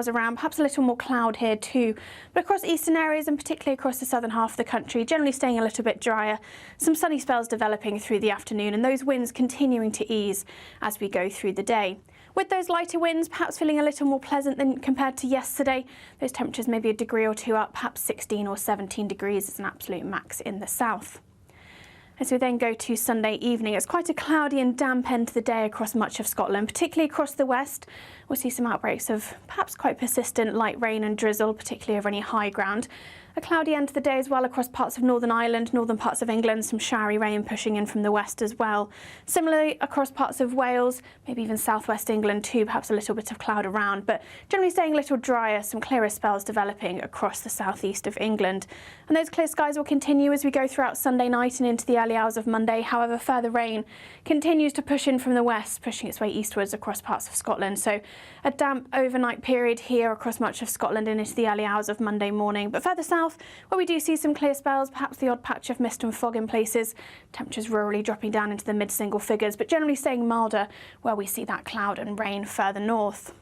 around, perhaps a little more cloud here too, but across eastern areas and particularly across the southern half of the country, generally staying a little bit drier. Some sunny spells developing through the afternoon and those winds continuing to ease as we go through the day. With those lighter winds, perhaps feeling a little more pleasant than compared to yesterday. Those temperatures maybe a degree or two up, perhaps 16 or 17 degrees is an absolute max in the south. As we then go to Sunday evening, it's quite a cloudy and damp end to the day across much of Scotland, particularly across the west. We'll see some outbreaks of perhaps quite persistent light rain and drizzle, particularly over any high ground. A cloudy end to the day as well across parts of Northern Ireland, northern parts of England, some showery rain pushing in from the west as well. Similarly across parts of Wales, maybe even southwest England too, perhaps a little bit of cloud around, but generally staying a little drier, some clearer spells developing across the southeast of England. And those clear skies will continue as we go throughout Sunday night and into the early hours of Monday. However, further rain continues to push in from the west, pushing its way eastwards across parts of Scotland. So a damp overnight period here across much of Scotland and into the early hours of Monday morning. But further south, where we do see some clear spells, perhaps the odd patch of mist and fog in places, temperatures rurally dropping down into the mid-single figures, but generally staying milder where we see that cloud and rain further north.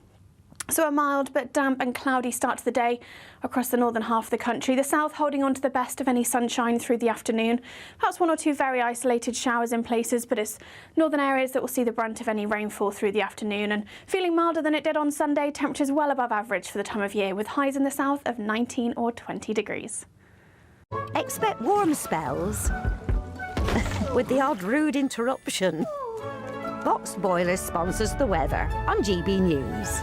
So a mild but damp and cloudy start to the day across the northern half of the country. The south holding on to the best of any sunshine through the afternoon. Perhaps one or two very isolated showers in places, but it's northern areas that will see the brunt of any rainfall through the afternoon. And feeling milder than it did on Sunday, temperatures well above average for the time of year, with highs in the south of 19 or 20 degrees. Expect warm spells with the odd rude interruption. Box Boilers sponsors the weather on GB News.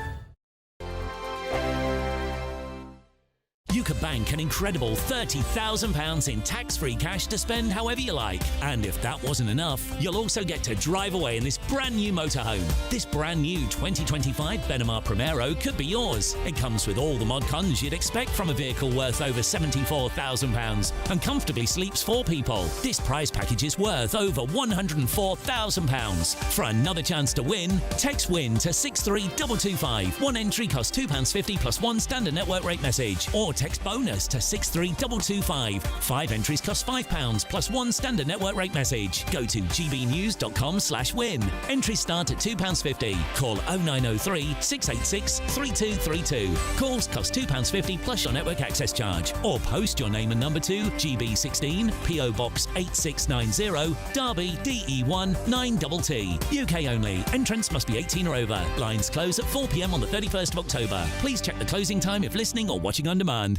You could bank an incredible £30,000 in tax-free cash to spend however you like. And if that wasn't enough, you'll also get to drive away in this brand new motorhome. This brand new 2025 Benamar Primero could be yours. It comes with all the mod cons you'd expect from a vehicle worth over £74,000 and comfortably sleeps 4 people. This prize package is worth over £104,000. For another chance to win, text WIN to 63225. One entry costs £2.50 plus one standard network rate message. Or text bonus to 63225. 5 entries cost £5 plus one standard network rate message. Go to gbnews.com/win. Entries start at £2.50. Call 0903 686 3232. Calls cost £2.50 plus your network access charge. Or post your name and number to GB16 PO Box 8690 Derby DE1 9TT. UK only. Entrance must be 18 or over. Lines close at 4 p.m. on the 31st of October. Please check the closing time if listening or watching on demand.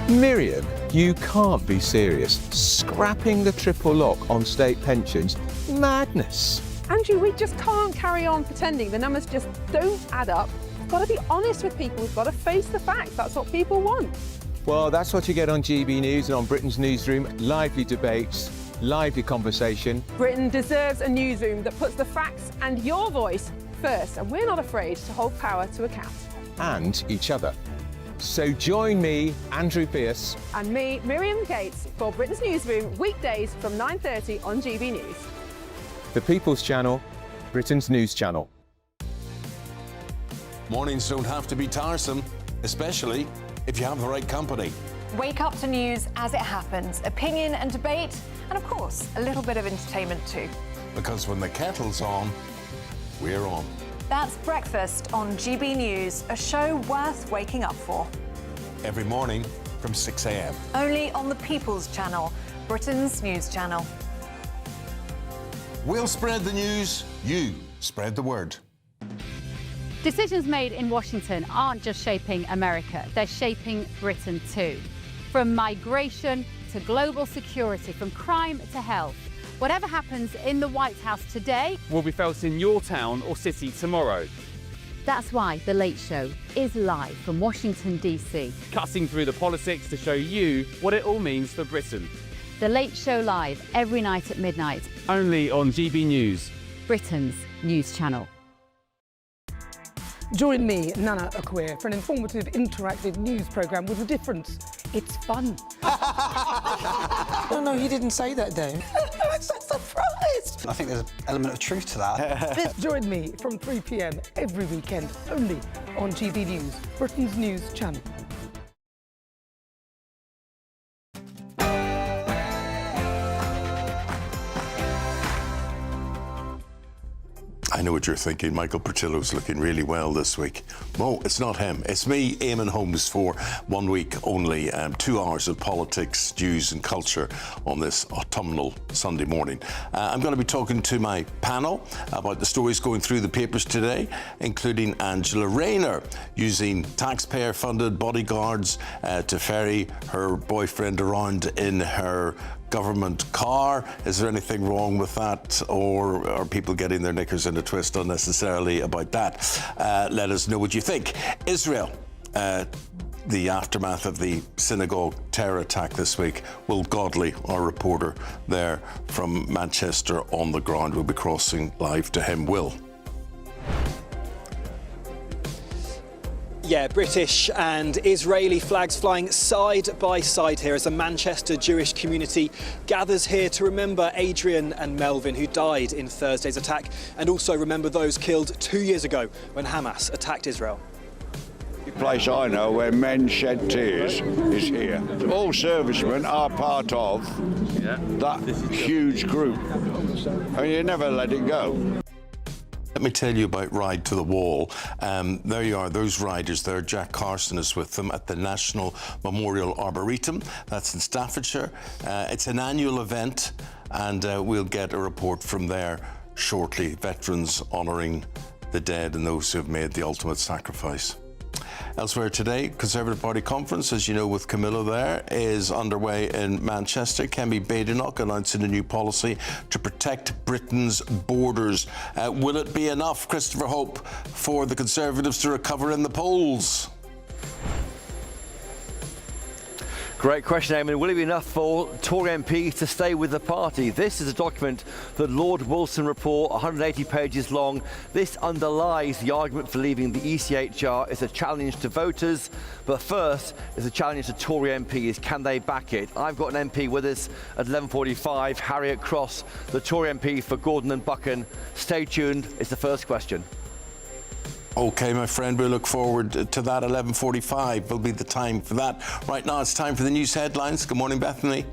Miriam, you can't be serious. Scrapping the triple lock on state pensions? Madness. Andrew, we just can't carry on pretending. The numbers just don't add up. We've got to be honest with people. We've got to face the facts. That's what people want. Well, that's what you get on GB News and on Britain's Newsroom. Lively debates, lively conversation. Britain deserves a newsroom that puts the facts and your voice first, and we're not afraid to hold power to account. And each other. So join me, Andrew Pearce. And me, Miriam Gates, for Britain's Newsroom, weekdays from 9:30 on GB News. The People's Channel, Britain's news channel. Mornings don't have to be tiresome, especially if you have the right company. Wake up to news as it happens, opinion and debate, and of course, a little bit of entertainment too. Because when the kettle's on, we're on. That's Breakfast on GB News, a show worth waking up for. Every morning from 6 a.m. Only on the People's Channel, Britain's news channel. We'll spread the news, you spread the word. Decisions made in Washington aren't just shaping America, they're shaping Britain too. From migration to global security, from crime to health. Whatever happens in the White House today will be felt in your town or city tomorrow. That's why The Late Show is live from Washington, D.C. Cutting through the politics to show you what it all means for Britain. The Late Show live every night at midnight. Only on GB News, Britain's news channel. Join me, Nana Akwe, for an informative, interactive news programme with a difference. It's fun. No, he didn't say that, Dave. I'm so surprised. I think there's an element of truth to that. Join me from 3 p.m. every weekend, only on GB News, Britain's news channel. I know what you're thinking. Michael Portillo's looking really well this week. No, it's not him. It's me, Eamon Holmes, for 1 week only. 2 hours of politics, news and culture on this autumnal Sunday morning. I'm going to be talking to my panel about the stories going through the papers today, including Angela Rayner using taxpayer-funded bodyguards to ferry her boyfriend around in her government car. Is there anything wrong with that, or are people getting their knickers in a twist unnecessarily about that? Let us know what you think. Israel, the aftermath of the synagogue terror attack this week. Will Godley, our reporter there from Manchester on the ground, will be crossing live to him. Will. Yeah, British and Israeli flags flying side by side here as the Manchester Jewish community gathers here to remember Adrian and Melvin, who died in Thursday's attack, and also remember those killed 2 years ago when Hamas attacked Israel. The place I know where men shed tears is here. All servicemen are part of that huge group. I mean, you never let it go. Let me tell you about Ride to the Wall. There you are, those riders there. Jack Carson is with them at the National Memorial Arboretum. That's in Staffordshire. It's an annual event, and we'll get a report from there shortly. Veterans honouring the dead and those who have made the ultimate sacrifice. Elsewhere today, Conservative Party conference, as you know, with Camilla there, is underway in Manchester. Kemi Badenoch announcing a new policy to protect Britain's borders. Will it be enough, Christopher Hope, for the Conservatives to recover in the polls? Great question, Eamon. Will it be enough for Tory MPs to stay with the party? This is a document, the Lord Wilson report, 180 pages long. This underlies the argument for leaving the ECHR. It's a challenge to voters, but first, it's a challenge to Tory MPs. Can they back it? I've got an MP with us at 11:45, Harriet Cross, the Tory MP for Gordon and Buchan. Stay tuned. It's the first question. OK, my friend, we look forward to that. 11:45 will be the time for that. Right now, it's time for the news headlines. Good morning, Bethany.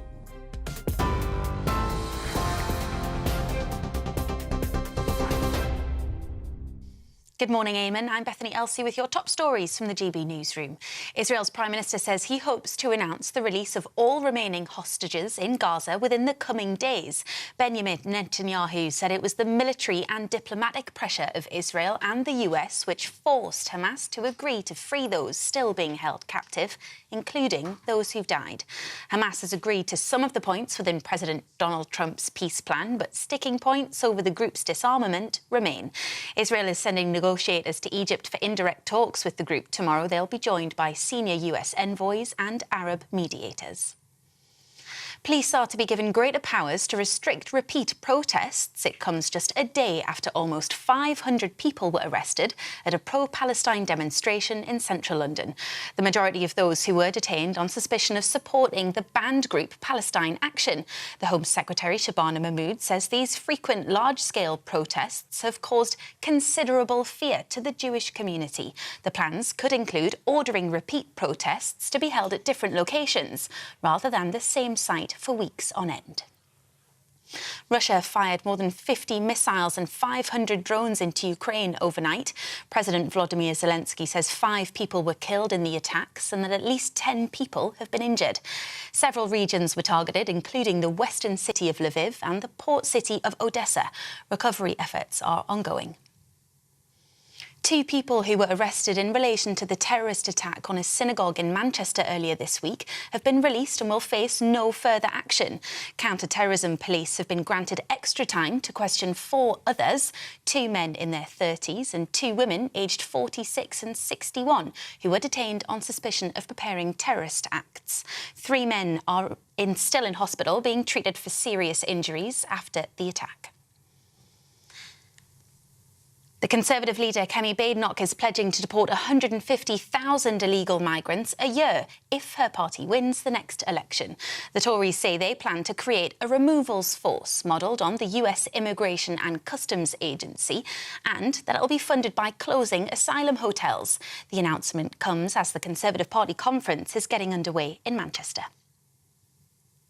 Good morning, Eamon. I'm Bethany Elsey with your top stories from the GB newsroom. Israel's Prime Minister says he hopes to announce the release of all remaining hostages in Gaza within the coming days. Benjamin Netanyahu said it was the military and diplomatic pressure of Israel and the US which forced Hamas to agree to free those still being held captive, including those who've died. Hamas has agreed to some of the points within President Donald Trump's peace plan, but sticking points over the group's disarmament remain. Israel is sending negotiators to Egypt for indirect talks with the group tomorrow. They'll be joined by senior US envoys and Arab mediators. Police are to be given greater powers to restrict repeat protests. It comes just a day after almost 500 people were arrested at a pro-Palestine demonstration in central London. The majority of those who were detained on suspicion of supporting the banned group Palestine Action. The Home Secretary, Shabana Mahmood, says these frequent large-scale protests have caused considerable fear to the Jewish community. The plans could include ordering repeat protests to be held at different locations, rather than the same site for weeks on end. Russia fired more than 50 missiles and 500 drones into Ukraine overnight. President Volodymyr Zelensky says 5 people were killed in the attacks and that at least 10 people have been injured. Several regions were targeted, including the western city of Lviv and the port city of Odessa. Recovery efforts are ongoing. 2 people who were arrested in relation to the terrorist attack on a synagogue in Manchester earlier this week have been released and will face no further action. Counter-terrorism police have been granted extra time to question 4 others, 2 men in their 30s and 2 women aged 46 and 61, who were detained on suspicion of preparing terrorist acts. 3 men are still in hospital being treated for serious injuries after the attack. The Conservative leader Kemi Badenoch is pledging to deport 150,000 illegal migrants a year if her party wins the next election. The Tories say they plan to create a removals force modelled on the US Immigration and Customs Agency, and that it will be funded by closing asylum hotels. The announcement comes as the Conservative Party conference is getting underway in Manchester.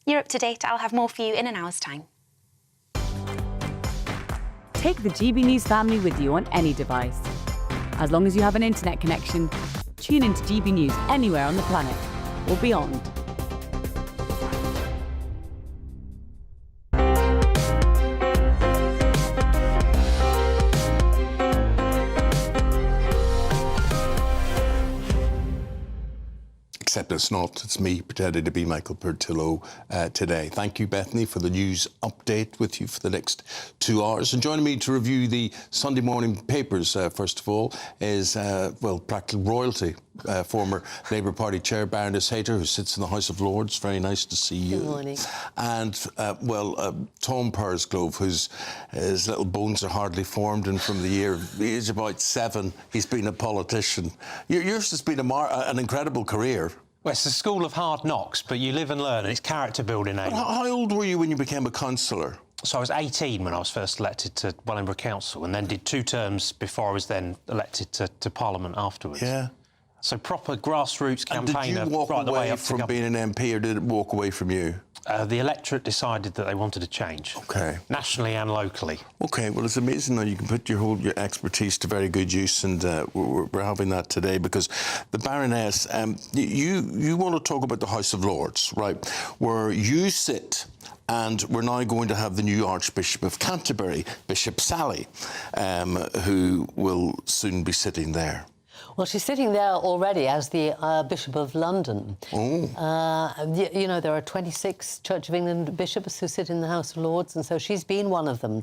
You're up to date. I'll have more for you in an hour's time. Take the GB News family with you on any device. As long as you have an internet connection, tune into GB News anywhere on the planet or beyond. Except it's not. It's me pretending to be Michael Portillo today. Thank you, Bethany, for the news update with you for the next 2 hours. And joining me to review the Sunday morning papers, first of all, is, practical royalty. Former Labour Party Chair Baroness Hayter, who sits in the House of Lords. Very nice to see you. Good morning. And, Tom Pursglove, whose his little bones are hardly formed, and from the age about 7, he's been a politician. Yours has been an incredible career. Well, it's a school of hard knocks, but you live and learn, and it's character building. How old were you when you became a councillor? So I was 18 when I was first elected to Wellingborough Council, and then did 2 terms before I was then elected to Parliament afterwards. Yeah. So proper grassroots campaigner. Did you walk right the way away up from being an MP, or did it walk away from you? The electorate decided that they wanted a change. OK. Nationally and locally. OK, well, it's amazing that you can put your expertise to very good use, and we're having that today because the Baroness, you want to talk about the House of Lords, right, where you sit. And we're now going to have the new Archbishop of Canterbury, Bishop Sally, who will soon be sitting there. Well, she's sitting there already as the Bishop of London. Oh. You know, there are 26 Church of England bishops who sit in the House of Lords, and so she's been one of them.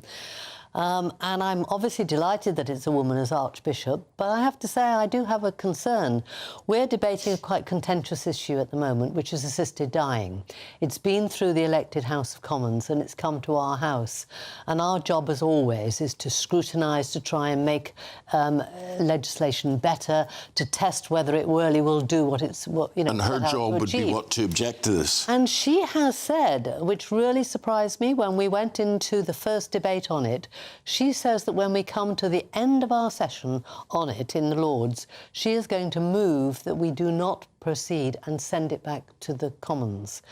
And I'm obviously delighted that it's a woman as Archbishop, but I have to say I do have a concern. We're debating a quite contentious issue at the moment, which is assisted dying. It's been through the elected House of Commons and it's come to our House. And our job, as always, is to scrutinise, to try and make legislation better, to test whether it really will do what it's, And her job would be what, to object to this? And she has said, which really surprised me when we went into the first debate on it, she says that when we come to the end of our session on it in the Lords, she is going to move that we do not proceed and send it back to the Commons.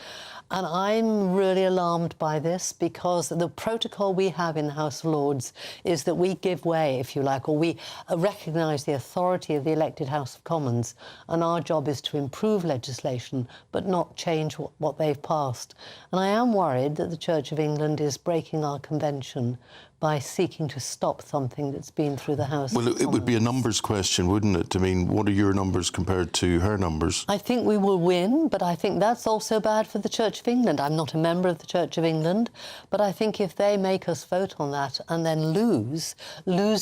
And I'm really alarmed by this because the protocol we have in the House of Lords is that we give way, if you like, or we recognise the authority of the elected House of Commons, and our job is to improve legislation but not change what they've passed. And I am worried that the Church of England is breaking our convention by seeking to stop something that's been through the House of Commons. Well, it would be a numbers question, wouldn't it? I mean, what are your numbers compared to her numbers? I think we will win, but I think that's also bad for the Church of England. I'm not a member of the Church of England, but I think if they make us vote on that and then lose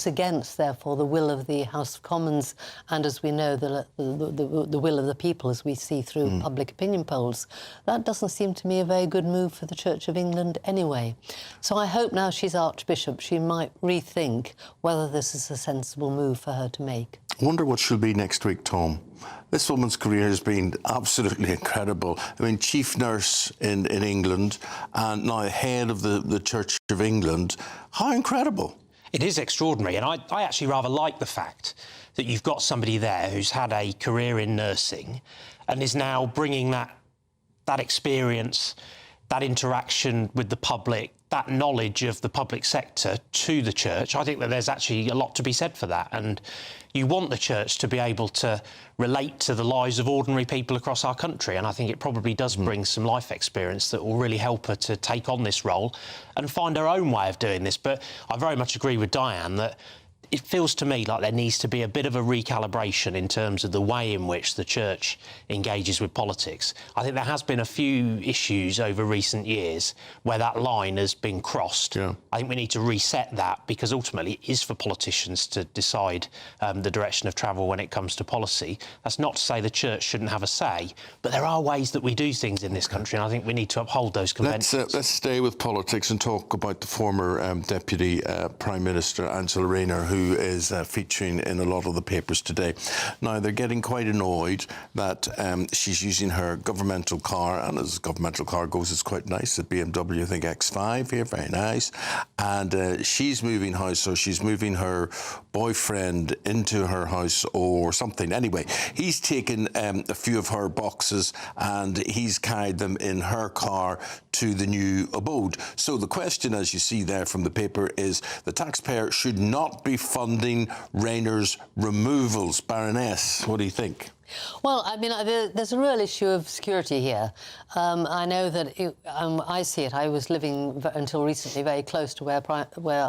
against, therefore, the will of the House of Commons and, as we know, the will of the people, as we see through public opinion polls, that doesn't seem to me a very good move for the Church of England anyway. So I hope now she's Archbishop, she might rethink whether this is a sensible move for her to make. I wonder what she'll be next week, Tom. This woman's career has been absolutely incredible. I mean, chief nurse in England and now head of the Church of England. How incredible. It is extraordinary, and I actually rather like the fact that you've got somebody there who's had a career in nursing and is now bringing that experience, that interaction with the public, that knowledge of the public sector to the church. I think that there's actually a lot to be said for that. And you want the church to be able to relate to the lives of ordinary people across our country. And I think it probably does bring some life experience that will really help her to take on this role and find her own way of doing this. But I very much agree with Diane that it feels to me like there needs to be a bit of a recalibration in terms of the way in which the church engages with politics. I think there has been a few issues over recent years where that line has been crossed. Yeah. I think we need to reset that because ultimately it is for politicians to decide the direction of travel when it comes to policy. That's not to say the church shouldn't have a say, but there are ways that we do things in this country, and I think we need to uphold those conventions. Let's stay with politics and talk about the former Deputy Prime Minister, Angela Rayner, who is featuring in a lot of the papers today. Now, they're getting quite annoyed that she's using her governmental car, and as a governmental car goes, it's quite nice. A BMW, I think, X5 here, very nice. And she's moving house, or she's moving her boyfriend into her house or something. Anyway, he's taken a few of her boxes and he's carried them in her car to the new abode. So the question, as you see there from the paper, is the taxpayer should not be funding Rayner's removals. Baroness, what do you think? Well, I mean, there's a real issue of security here. I know that I see it. I was living until recently very close to where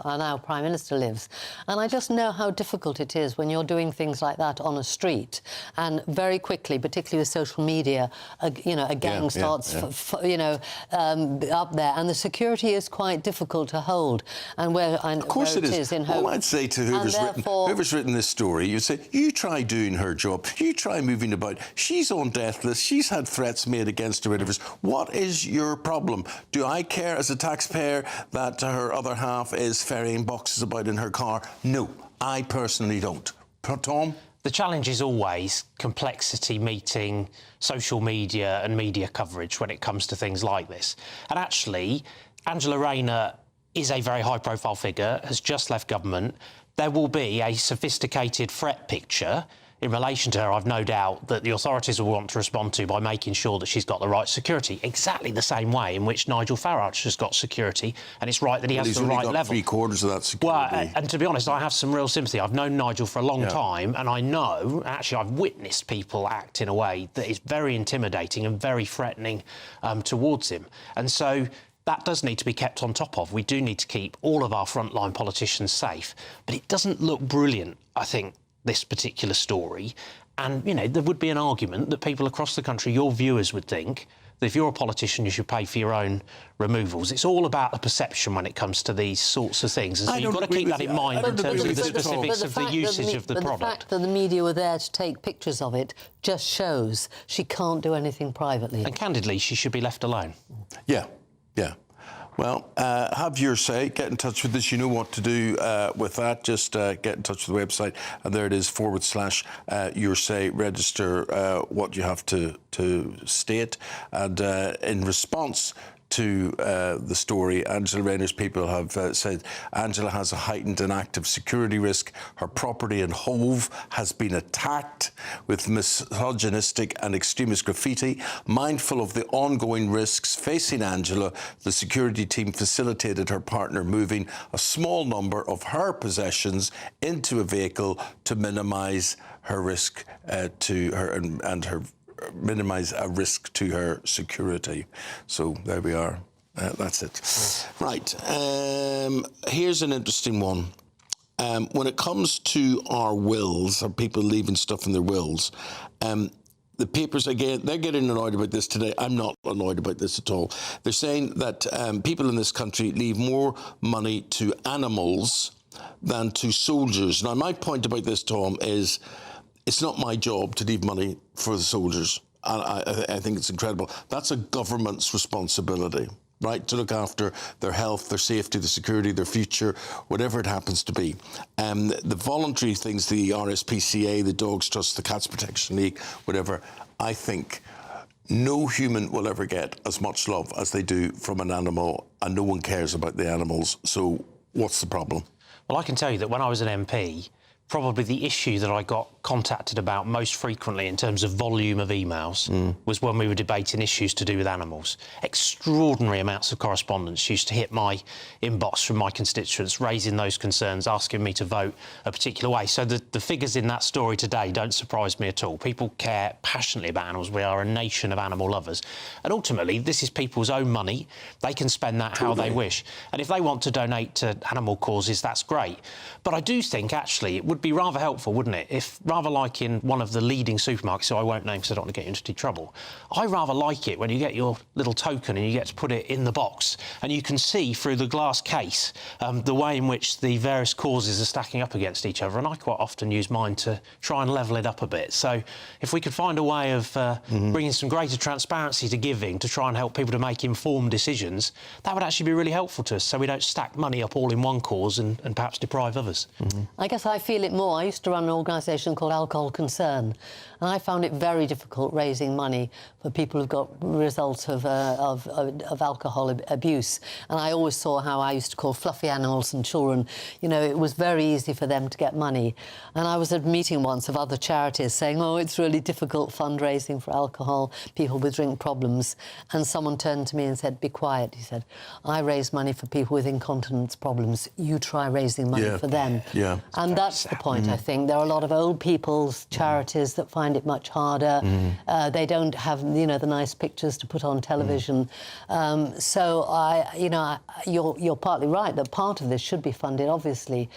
our now Prime Minister lives. And I just know how difficult it is when you're doing things like that on a street. And very quickly, particularly with social media, a gang starts, up there. And the security is quite difficult to hold. And of course it is. Well, I'd say to whoever's written this story, you say, you try doing her job. You try moving about. She's on death list. She's had threats made against her. Whatever. What is your problem? Do I care as a taxpayer that her other half is ferrying boxes about in her car? No, I personally don't. Tom? The challenge is always complexity meeting social media and media coverage when it comes to things like this. And actually, Angela Rayner is a very high-profile figure, has just left government. There will be a sophisticated threat picture in relation to her, I've no doubt, that the authorities will want to respond to by making sure that she's got the right security, exactly the same way in which Nigel Farage has got security, and it's right that he has the right level. He's only got 3/4 of that security. Well, and to be honest, I have some real sympathy. I've known Nigel for a long time, and I know, actually, I've witnessed people act in a way that is very intimidating and very threatening towards him. And so that does need to be kept on top of. We do need to keep all of our frontline politicians safe, but it doesn't look brilliant, I think, this particular story. And, there would be an argument that people across the country, your viewers, would think that if you're a politician, you should pay for your own removals. It's all about the perception when it comes to these sorts of things. And so you've got to keep that in mind in terms of the specifics of the usage of the product. The fact that the media were there to take pictures of it just shows she can't do anything privately. And candidly, she should be left alone. Yeah. Well, have your say. Get in touch with us. You know what to do with that. Just get in touch with the website, and there it is, /your say. Register what you have to state. And in response to the story, Angela Rayner's people have said Angela has a heightened and active security risk. Her property in Hove has been attacked with misogynistic and extremist graffiti. Mindful of the ongoing risks facing Angela, the security team facilitated her partner moving a small number of her possessions into a vehicle to minimise her risk to her and her minimise a risk to her security. So there we are. That's it. Right. Here's an interesting one. When it comes to our wills, or people leaving stuff in their wills, the papers, again, they're getting annoyed about this today. I'm not annoyed about this at all. They're saying that people in this country leave more money to animals than to soldiers. Now, my point about this, Tom, is it's not my job to leave money for the soldiers. I think it's incredible. That's a government's responsibility, right, to look after their health, their safety, their security, their future, whatever it happens to be. The voluntary things, the RSPCA, the Dogs Trust, the Cats Protection League, whatever, I think no human will ever get as much love as they do from an animal, and no one cares about the animals. So what's the problem? Well, I can tell you that when I was an MP, probably the issue that I got contacted about most frequently in terms of volume of emails was when we were debating issues to do with animals. Extraordinary amounts of correspondence used to hit my inbox from my constituents, raising those concerns, asking me to vote a particular way. So the figures in that story today don't surprise me at all. People care passionately about animals. We are a nation of animal lovers. And ultimately, this is people's own money. They can spend that how they wish. And if they want to donate to animal causes, that's great. But I do think, actually, it would would be rather helpful, wouldn't it? If, rather like in one of the leading supermarkets, so I won't name because I don't want to get you into trouble, I rather like it when you get your little token and you get to put it in the box and you can see through the glass case the way in which the various causes are stacking up against each other, and I quite often use mine to try and level it up a bit. So if we could find a way of bringing some greater transparency to giving to try and help people to make informed decisions, that would actually be really helpful to us, so we don't stack money up all in one cause and perhaps deprive others. I guess I feel it more. I used to run an organisation called Alcohol Concern, and I found it very difficult raising money for people who've got results of alcohol abuse. And I always saw how I used to call fluffy animals and children, you know, it was very easy for them to get money. And I was at a meeting once of other charities saying, oh, it's really difficult fundraising for alcohol, people with drink problems. And someone turned to me and said, be quiet. He said, I raise money for people with incontinence problems. You try raising money for them. Yeah. And that's the point, I think. There are a lot of old people's charities that find it much harder. They don't have, you know, the nice pictures to put on television. So, you're partly right that part of this should be funded, obviously.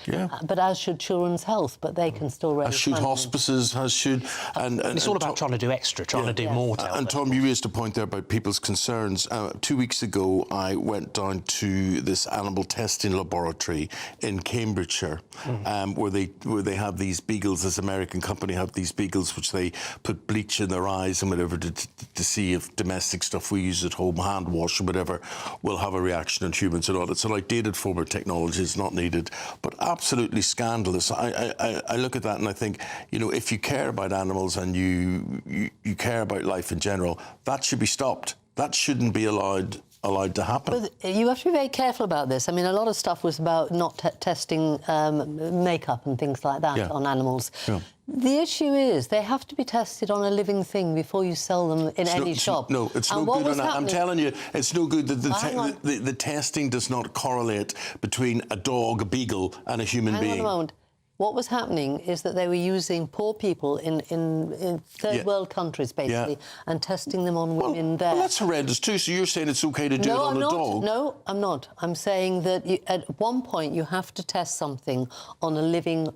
But as should children's health, but they can still raise as should funding. hospices, as should... And it's all about trying to do extra, trying to do more. And Tom, you raised a point there about people's concerns. 2 weeks ago, I went down to this animal testing laboratory in Cambridgeshire, where they have these beagles. This American company have these beagles which they put bleach in their eyes and whatever to see if domestic stuff we use at home, hand wash or whatever, will have a reaction on humans and all that. So like dated form of technology is not needed, but absolutely scandalous. I look at that and I think, you know, if you care about animals and you care about life in general, that should be stopped. That shouldn't be allowed to happen. But you have to be very careful about this. I mean, a lot of stuff was about not testing makeup and things like that on animals. The issue is they have to be tested on a living thing before you sell them in any shop. No, it's no good. I'm telling you, it's no good that the testing does not correlate between a dog, a beagle, and a human being. Hang on a moment. What was happening is that they were using poor people in third world countries, basically, and testing them on women there. Well, that's horrendous too. So you're saying it's OK to do it on a dog? No, I'm not. I'm saying that at one point you have to test something on a living.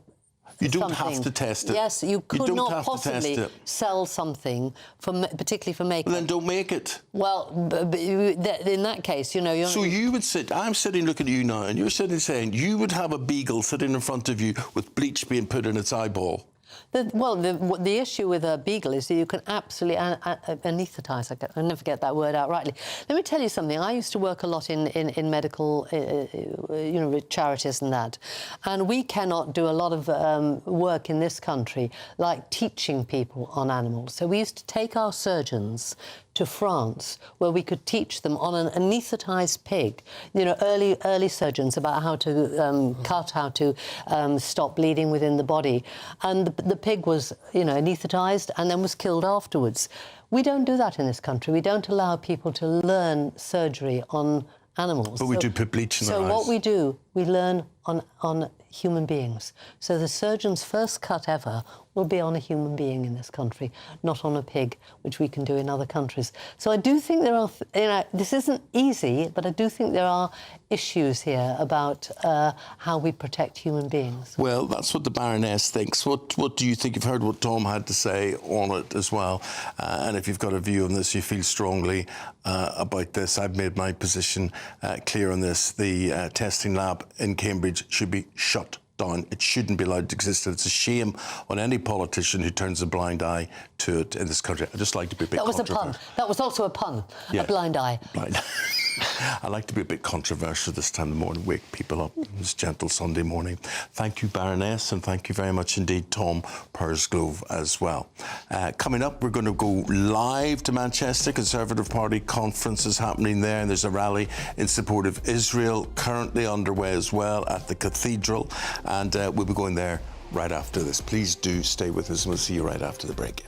You don't have to test it. Yes, you could not possibly sell something, particularly for makeup. Well, then don't make it. Well, in that case, you know... So you would sit... I'm sitting looking at you now, and you're sitting saying you would have a beagle sitting in front of you with bleach being put in its eyeball. The issue with a beagle is that you can absolutely anaesthetise. I never get that word out rightly. Let me tell you something. I used to work a lot in medical, with charities and that, and we cannot do a lot of work in this country like teaching people on animals. So we used to take our surgeons to France, where we could teach them on an anaesthetised pig, you know, early surgeons about how to cut, how to stop bleeding within the body. And the pig was, you know, anaesthetised and then was killed afterwards. We don't do that in this country. We don't allow people to learn surgery on animals. But we do put bleach in their eyes. So what we do, we learn on human beings. So the surgeon's first cut ever will be on a human being in this country, not on a pig, which we can do in other countries. So I do think there are, this isn't easy, but I do think there are issues here about how we protect human beings. Well, that's what the Baroness thinks. What do you think? You've heard what Tom had to say on it as well. And if you've got a view on this, you feel strongly about this. I've made my position clear on this. The testing lab in Cambridge should be shut down. It shouldn't be allowed to exist. It's a shame on any politician who turns a blind eye to it in this country. I'd just like to be a bit controversial. That was a pun. That was also a pun. Yeah. A blind eye. I like to be a bit controversial this time of the morning, wake people up this gentle Sunday morning. Thank you, Baroness, and thank you very much indeed, Tom Pursglove, as well. Coming up, we're going to go live to Manchester. Conservative Party conference is happening there, and there's a rally in support of Israel currently underway as well at the Cathedral, and we'll be going there right after this. Please do stay with us, and we'll see you right after the break.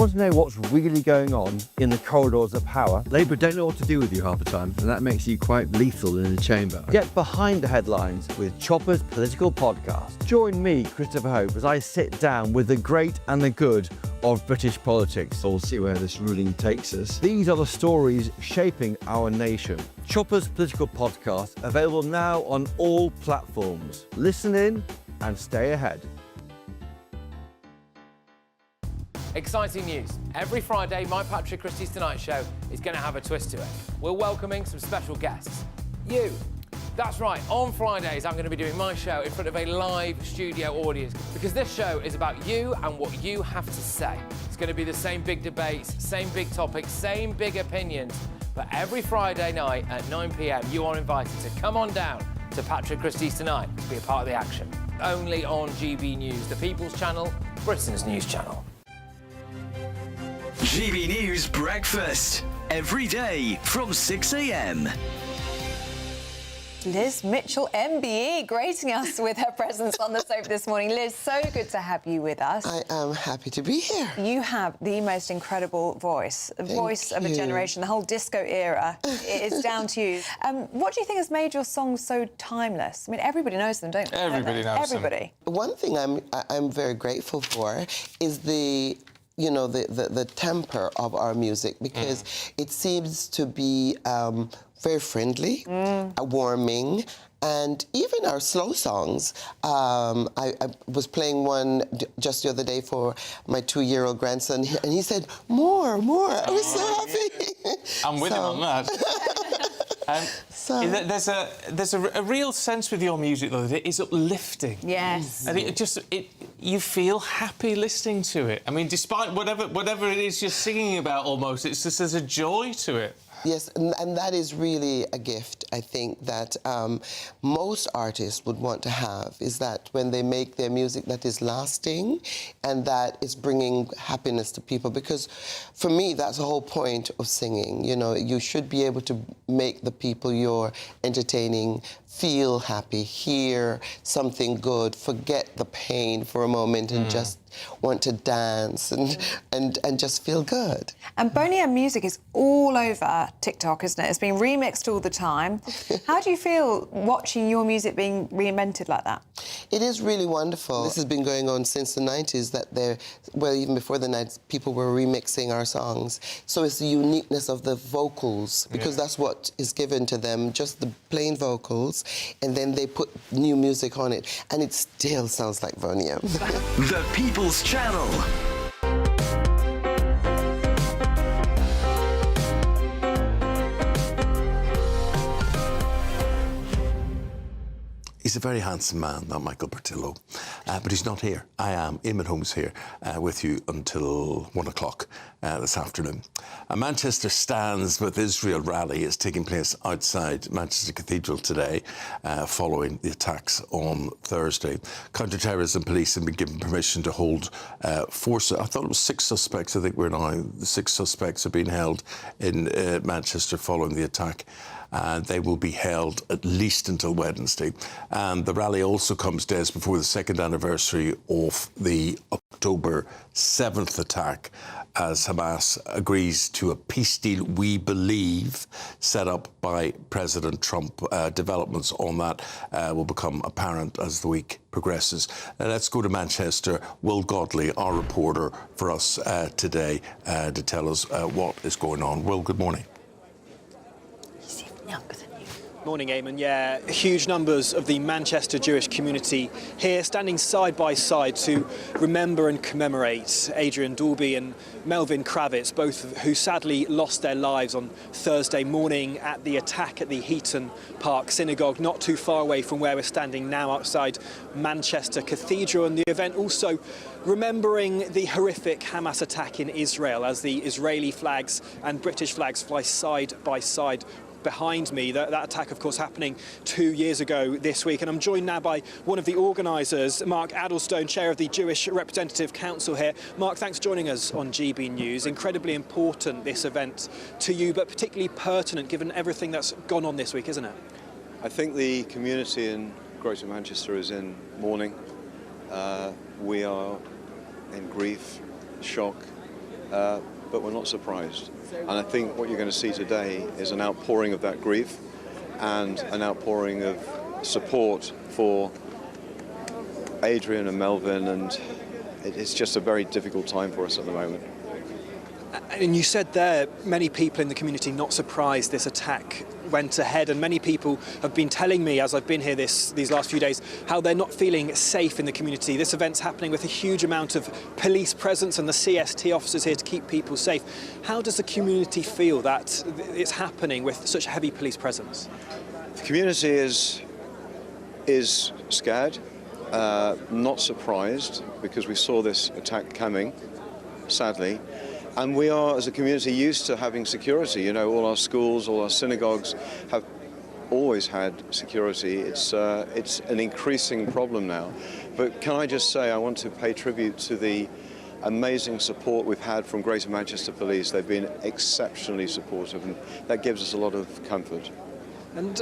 want to know what's really going on in the corridors of power? Labour don't know what to do with you half the time, and that makes you quite lethal in the chamber. Get behind the headlines with Chopper's Political Podcast. Join me, Christopher Hope, as I sit down with the great and the good of British politics. We'll see where this ruling takes us. These are the stories shaping our nation. Chopper's Political Podcast, available now on all platforms. Listen in and stay ahead. Exciting news. Every Friday, my Patrick Christie's Tonight Show is going to have a twist to it. We're welcoming some special guests. You. That's right, on Fridays I'm going to be doing my show in front of a live studio audience because this show is about you and what you have to say. It's going to be the same big debates, same big topics, same big opinions. But every Friday night at 9 p.m, you are invited to come on down to Patrick Christie's Tonight to be a part of the action. Only on GB News, the People's Channel, Britain's news channel. GB News Breakfast, every day from 6 a.m. Liz Mitchell, MBE, gracing us with her presence on the sofa this morning. Liz, so good to have you with us. I am happy to be here. You have the most incredible voice, the voice of a generation, the whole disco era. It is down to you. What do you think has made your songs so timeless? I mean, everybody knows them, don't they? Everybody knows them. Everybody. One thing I'm very grateful for is the temper of our music, because it seems to be very friendly, warming, and even our slow songs. I was playing one just the other day for my 2-year-old grandson, and he said, more. I was so happy. I'm with him on that. There's a real sense with your music, though, that it is uplifting. Yes. And you feel happy listening to it. I mean, despite whatever it is you're singing about, almost, it's just there's a joy to it. Yes, and that is really a gift, I think, that most artists would want to have, is that when they make their music that is lasting and that is bringing happiness to people. Because for me, that's the whole point of singing. You know, you should be able to make the people you're entertaining feel happy, hear something good, forget the pain for a moment and just want to dance and just feel good. And Boney M music is all over TikTok, isn't it? It's being remixed all the time. How do you feel watching your music being reinvented like that? It is really wonderful. This has been going on since the 90s, even before the 90s, people were remixing our songs. So it's the uniqueness of the vocals, because that's what is given to them, just the plain vocals, and then they put new music on it, and it still sounds like Boney M. The People's Channel. He's a very handsome man, that Michael Portillo, but he's not here. I am. Eamon Holmes here with you until 1 o'clock this afternoon. A Manchester Stands with Israel rally is taking place outside Manchester Cathedral today following the attacks on Thursday. Counter-terrorism police have been given permission to hold I thought it was 6 suspects. I think we're now 6 suspects are being held in Manchester following the attack. They will be held at least until Wednesday. And the rally also comes days before the 2nd anniversary of the October 7th attack, as Hamas agrees to a peace deal, we believe, set up by President Trump. Developments on that will become apparent as the week progresses. Let's go to Manchester. Will Godley, our reporter for us today, to tell us what is going on. Will, good morning. Morning, Eamon. Yeah, huge numbers of the Manchester Jewish community here standing side by side to remember and commemorate Adrian Dalby and Melvin Kravitz, both who sadly lost their lives on Thursday morning at the attack at the Heaton Park Synagogue, not too far away from where we're standing now outside Manchester Cathedral. And the event also remembering the horrific Hamas attack in Israel as the Israeli flags and British flags fly side by side behind me. That attack, of course, happening 2 years ago this week. And I'm joined now by one of the organisers, Mark Addlestone, chair of the Jewish Representative Council here. Mark, thanks for joining us on GB News. Incredibly important, this event, to you, but particularly pertinent given everything that's gone on this week, isn't it? I think the community in Greater Manchester is in mourning. We are in grief, shock, but we're not surprised. And I think what you're going to see today is an outpouring of that grief and an outpouring of support for Adrian and Melvin, and it's just a very difficult time for us at the moment. And you said there, many people in the community not surprised this attack went ahead, and many people have been telling me, as I've been here these last few days, how they're not feeling safe in the community. This event's happening with a huge amount of police presence and the CST officers here to keep people safe. How does the community feel that it's happening with such heavy police presence? The community is scared, not surprised, because we saw this attack coming, sadly. And we are, as a community, used to having security. You know, all our schools, all our synagogues have always had security. It's an increasing problem now. But can I just say, I want to pay tribute to the amazing support we've had from Greater Manchester Police. They've been exceptionally supportive, and that gives us a lot of comfort. And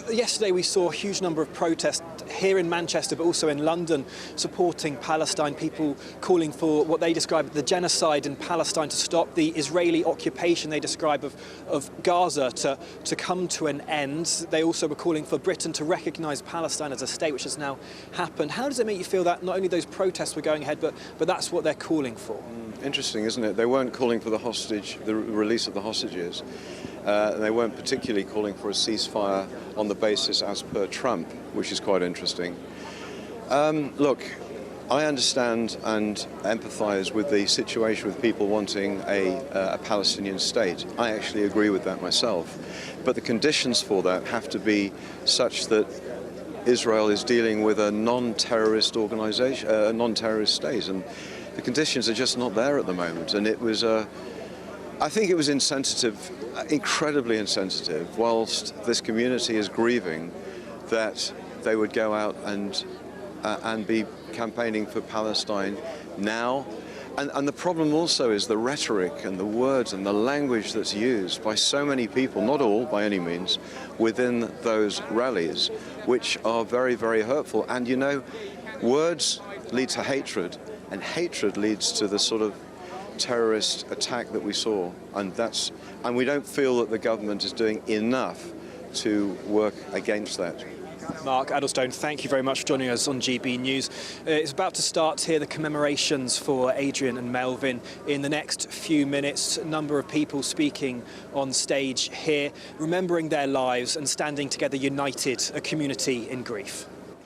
yesterday we saw a huge number of protests here in Manchester, but also in London, supporting Palestine, people calling for what they describe as the genocide in Palestine, to stop the Israeli occupation they describe of Gaza to come to an end. They also were calling for Britain to recognise Palestine as a state, which has now happened. How does it make you feel that not only those protests were going ahead, but that's what they're calling for? Interesting, isn't it? They weren't calling for the release of the hostages. They weren't particularly calling for a ceasefire on the basis as per Trump, which is quite interesting. Look, I understand and empathise with the situation with people wanting a Palestinian state. I actually agree with that myself. But the conditions for that have to be such that Israel is dealing with a non-terrorist organisation, a non-terrorist state, and the conditions are just not there at the moment. And it was I think it was insensitive, incredibly insensitive, whilst this community is grieving, that they would go out and be campaigning for Palestine now. And the problem also is the rhetoric and the words and the language that's used by so many people, not all by any means, within those rallies, which are very, very hurtful. And you know, words lead to hatred, and hatred leads to the sort of terrorist attack that we saw, and we don't feel that the government is doing enough to work against that. Mark Addlestone, thank you very much for joining us on GB News. It's about to start here, the commemorations for Adrian and Melvin. In the next few minutes, a number of people speaking on stage here, remembering their lives and standing together united, a community in grief.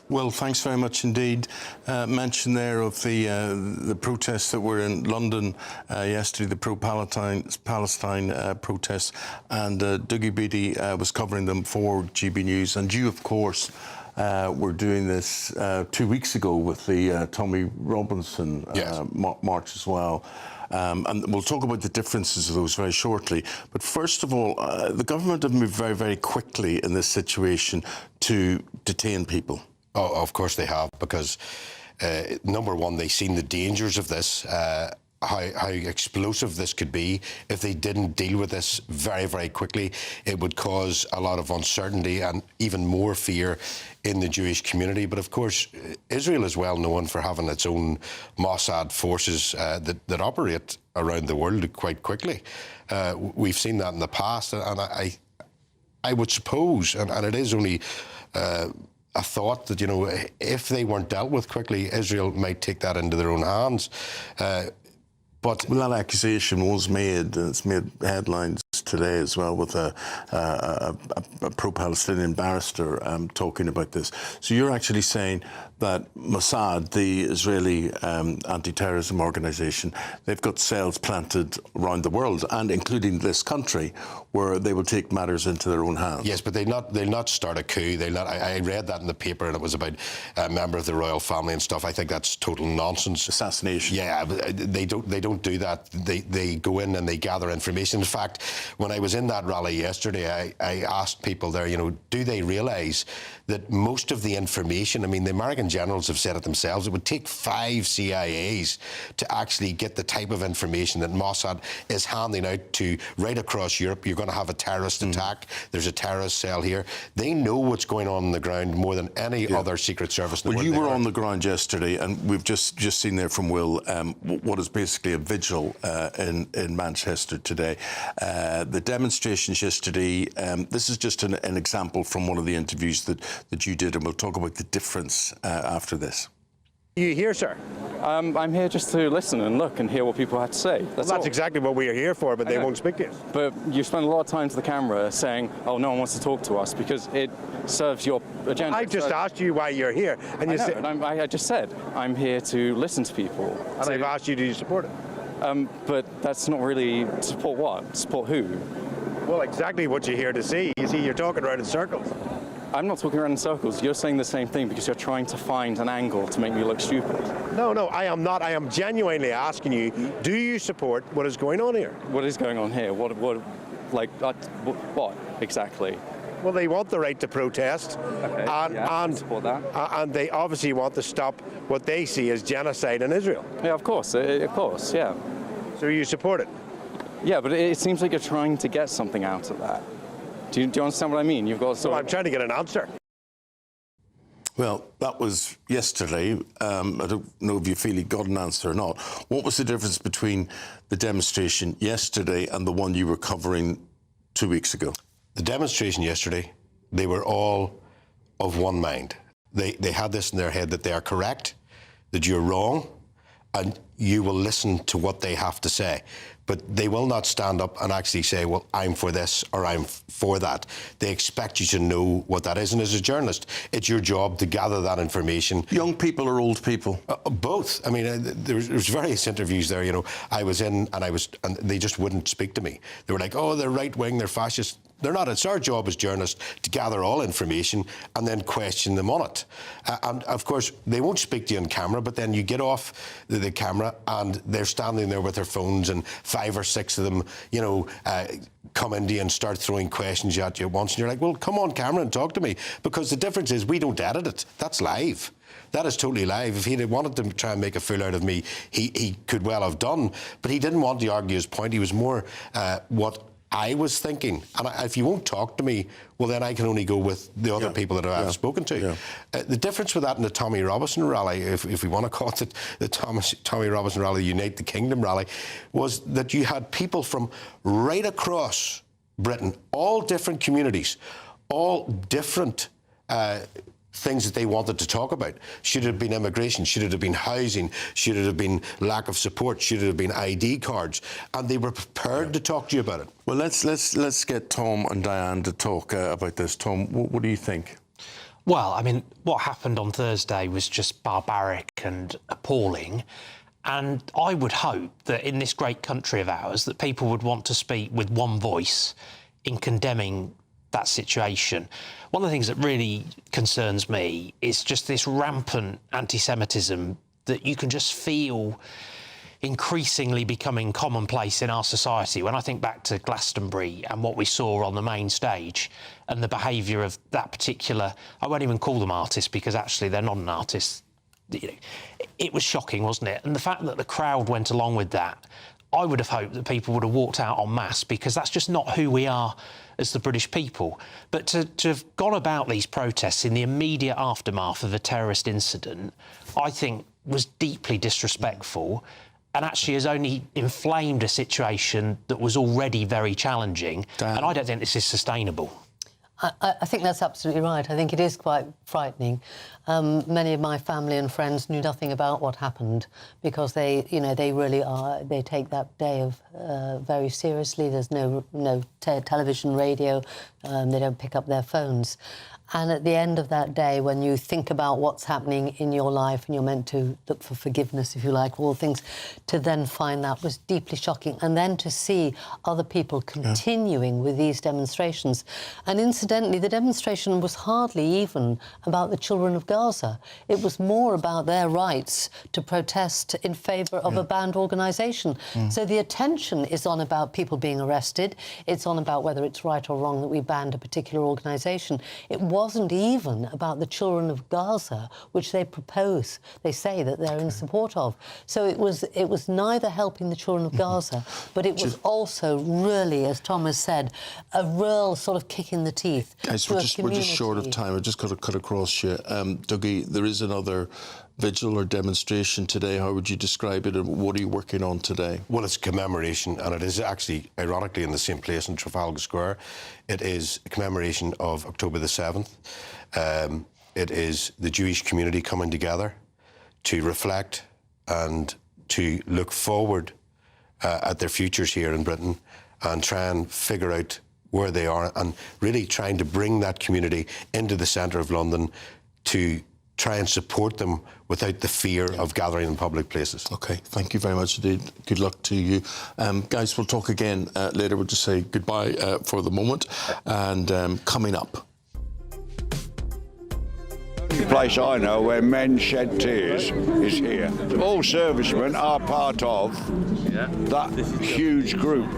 Well, thanks very much indeed. Mention there of the protests that were in London yesterday, the pro-Palestine protests, and Dougie Beattie was covering them for GB News. And you, of course, were doing this 2 weeks ago with the Tommy Robinson march as well. And we'll talk about the differences of those very shortly. But first of all, the government have moved very, very quickly in this situation to detain people. Oh, of course they have, because number one, they've seen the dangers of this, how explosive this could be. If they didn't deal with this very, very quickly, it would cause a lot of uncertainty and even more fear in the Jewish community. But of course, Israel is well known for having its own Mossad forces that operate around the world quite quickly. We've seen that in the past, and I would suppose, and it is only a thought that, you know, if they weren't dealt with quickly, Israel might take that into their own hands. But well, that accusation was made, and it's made headlines today as well, with a pro-Palestinian barrister talking about this. So you're actually saying that Mossad, the Israeli anti-terrorism organisation, they've got cells planted around the world, and including this country, where they will take matters into their own hands. Yes, but they'll not start a coup. I read that in the paper, and it was about a member of the royal family and stuff. I think that's total nonsense. Assassination. Yeah, but they don't do that. They go in and they gather information. In fact, when I was in that rally yesterday, I asked people there, you know, do they realise that most of the information, I mean, the American generals have said it themselves, it would take 5 CIAs to actually get the type of information that Mossad is handing out to right across Europe. You're going to have a terrorist attack. There's a terrorist cell here. They know what's going on the ground more than any other Secret Service in the world. Well, you were on the ground yesterday, and we've just seen there from Will what is basically a vigil in Manchester today. The demonstrations yesterday, this is just an example from one of the interviews that you did, and we'll talk about the difference after this. You here, sir? I'm here just to listen and look and hear what people have to say. That's exactly what we are here for, but they won't speak to us. But you spend a lot of time to the camera saying, oh, no one wants to talk to us because it serves your agenda. I just asked you why you're here. And you said... I just said, I'm here to listen to people. And I've asked you, do you support it? But that's not really support what? Support who? Well, exactly what you're here to see. You see, you're talking around in circles. I'm not talking around in circles. You're saying the same thing because you're trying to find an angle to make me look stupid. No, I am not. I am genuinely asking you, do you support what is going on here? What is going on here? What exactly? Well, they want the right to protest, and support that. And they obviously want to stop what they see as genocide in Israel. Yeah, of course, yeah. So you support it? Yeah, but it seems like you're trying to get something out of that. Do you understand what I mean? You've got. I'm trying to get an answer. Well, that was yesterday. I don't know if you feel he got an answer or not. What was the difference between the demonstration yesterday and the one you were covering 2 weeks ago? The demonstration yesterday, they were all of one mind. They had this in their head that they are correct, that you're wrong, and you will listen to what they have to say. But they will not stand up and actually say, well, I'm for this or I'm for that. They expect you to know what that is. And as a journalist, it's your job to gather that information. Young people or old people? Both. I mean, there was various interviews there, you know. I was in and they just wouldn't speak to me. They were like, oh, they're right-wing, they're fascist. They're not. It's our job as journalists to gather all information and then question them on it. And, of course, they won't speak to you on camera, but then you get off the camera and they're standing there with their phones and 5 or 6 of them, you know, come into you and start throwing questions at you at once. And you're like, well, come on camera and talk to me. Because the difference is we don't edit it. That's live. That is totally live. If he'd wanted to try and make a fool out of me, he could well have done. But he didn't want to argue his point. He was more what I was thinking. And if you won't talk to me, well, then I can only go with the other people that I've spoken to. Yeah. The difference with that and the Tommy Robinson rally, if we want to call it the Tommy Robinson rally, the Unite the Kingdom rally, was that you had people from right across Britain, all different communities, all different things that they wanted to talk about. Should it have been immigration? Should it have been housing? Should it have been lack of support? Should it have been ID cards? And they were prepared to talk to you about it. Well, let's get Tom and Diane to talk about this. Tom, what do you think? Well, I mean, what happened on Thursday was just barbaric and appalling. And I would hope that in this great country of ours that people would want to speak with one voice in condemning that situation. One of the things that really concerns me is just this rampant anti-Semitism that you can just feel increasingly becoming commonplace in our society. When I think back to Glastonbury and what we saw on the main stage and the behaviour of that particular, I won't even call them artists because actually they're not an artist. It was shocking, wasn't it? And the fact that the crowd went along with that, I would have hoped that people would have walked out en masse because that's just not who we are as the British people. But to have gone about these protests in the immediate aftermath of a terrorist incident, I think was deeply disrespectful and actually has only inflamed a situation that was already very challenging. And I don't think this is sustainable. I think that's absolutely right. I think it is quite frightening. Many of my family and friends knew nothing about what happened because they really are. They take that day of very seriously. There's no television, radio. They don't pick up their phones, And at the end of that day, when you think about what's happening in your life and you're meant to look for forgiveness, if you like, all things, to then find that was deeply shocking. And then to see other people continuing with these demonstrations. And incidentally, the demonstration was hardly even about the children of Gaza. It was more about their rights to protest in favour of a banned organisation. So the attention is on about people being arrested. It's on about whether it's right or wrong that we banned a particular organisation. It wasn't even about the children of Gaza, which they propose, they say that they're in support of. So it was neither helping the children of Gaza, but it was also really, as Thomas said, a real sort of kick in the teeth. Guys, we're just short of time. I've just got to cut across you. Dougie, there is another vigil or demonstration today. How would you describe it, and what are you working on today? Well, it's a commemoration, and it is actually, ironically, in the same place in Trafalgar Square. It is a commemoration of October the 7th. It is the Jewish community coming together to reflect and to look forward at their futures here in Britain and try and figure out where they are, and really trying to bring that community into the centre of London to try and support them without the fear of gathering in public places. OK, thank you very much indeed. Good luck to you. Guys, we'll talk again later. We'll just say goodbye for the moment. And coming up. The place I know where men shed tears is here. All servicemen are part of that huge group.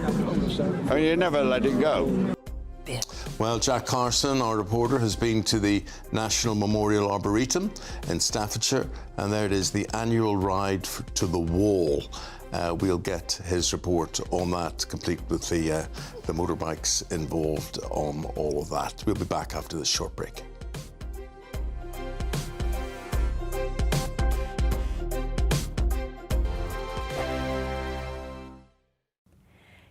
I mean, you never let it go. Well, Jack Carson, our reporter, has been to the National Memorial Arboretum in Staffordshire, and there it is, the annual ride to the Wall. We'll get his report on that, complete with the motorbikes involved on all of that. We'll be back after this short break.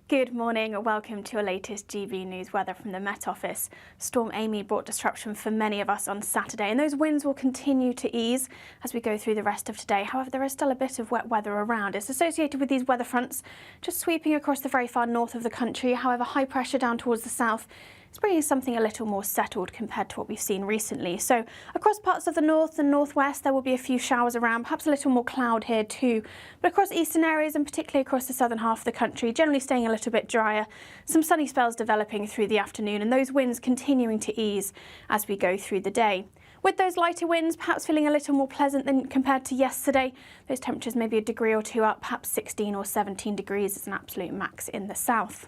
Good morning and welcome to your latest GB News weather from the Met Office. Storm Amy brought disruption for many of us on Saturday, and those winds will continue to ease as we go through the rest of today. However, there is still a bit of wet weather around. It's associated with these weather fronts just sweeping across the very far north of the country. However, high pressure down towards the south is bringing something a little more settled compared to what we've seen recently. So across parts of the north and northwest, there will be a few showers around, perhaps a little more cloud here too. But across eastern areas and particularly across the southern half of the country, generally staying a little bit drier. Some sunny spells developing through the afternoon, and those winds continuing to ease as we go through the day. With those lighter winds, perhaps feeling a little more pleasant than compared to yesterday. Those temperatures maybe a degree or two up, perhaps 16 or 17 degrees is an absolute max in the south.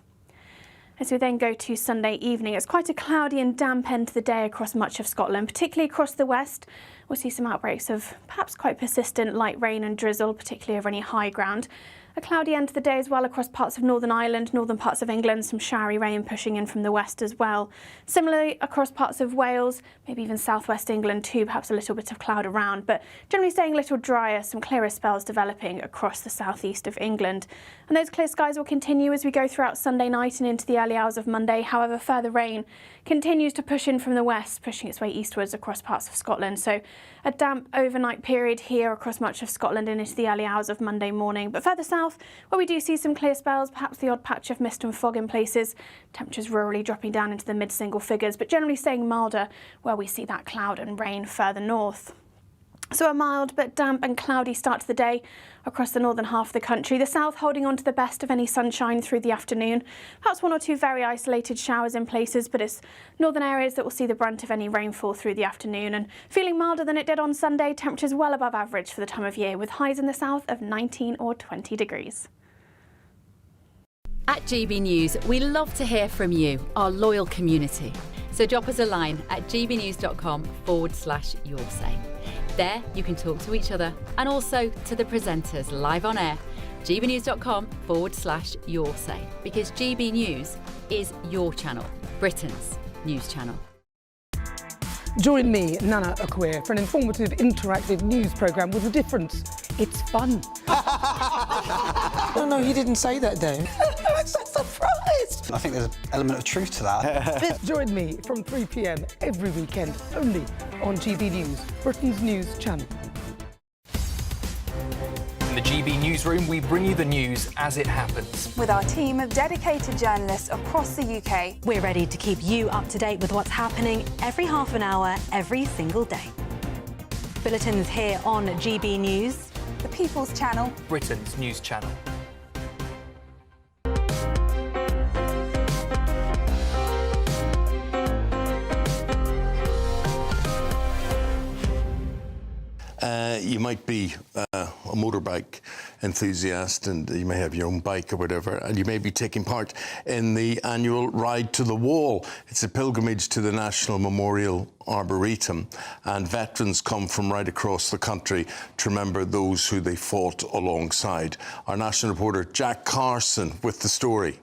As we then go to Sunday evening, it's quite a cloudy and damp end to the day across much of Scotland, particularly across the west. We'll see some outbreaks of perhaps quite persistent light rain and drizzle, particularly over any high ground. A cloudy end to the day as well across parts of Northern Ireland, northern parts of England, some showery rain pushing in from the west as well. Similarly across parts of Wales, maybe even southwest England too, perhaps a little bit of cloud around, but generally staying a little drier, some clearer spells developing across the southeast of England. And those clear skies will continue as we go throughout Sunday night and into the early hours of Monday. However, further rain continues to push in from the west, pushing its way eastwards across parts of Scotland. So a damp overnight period here across much of Scotland and into the early hours of Monday morning. But further south, where we do see some clear spells, perhaps the odd patch of mist and fog in places, temperatures rurally dropping down into the mid-single figures, but generally staying milder where we see that cloud and rain further north. So a mild but damp and cloudy start to the day across the northern half of the country. The south holding on to the best of any sunshine through the afternoon. Perhaps one or two very isolated showers in places, but it's northern areas that will see the brunt of any rainfall through the afternoon. And feeling milder than it did on Sunday, temperatures well above average for the time of year, with highs in the south of 19 or 20 degrees. At GB News, we love to hear from you, our loyal community. So drop us a line at gbnews.com/yoursay. There you can talk to each other and also to the presenters live on air. gbnews.com/yoursay, because GB News is your channel, Britain's news channel. Join me, Nana Akweer, for an informative, interactive news programme with a difference. It's fun. No, he didn't say that, Dave. I'm so surprised. I think there's an element of truth to that. Join me from 3 p.m. every weekend, only on GB News, Britain's news channel. From the GB newsroom, we bring you the news as it happens. With our team of dedicated journalists across the UK, we're ready to keep you up to date with what's happening every half an hour, every single day. Bulletins here on GB News, the People's Channel, Britain's news channel. You might be a motorbike enthusiast and you may have your own bike or whatever, and you may be taking part in the annual Ride to the Wall. It's a pilgrimage to the National Memorial Arboretum, and veterans come from right across the country to remember those who they fought alongside. Our national reporter Jack Carson with the story.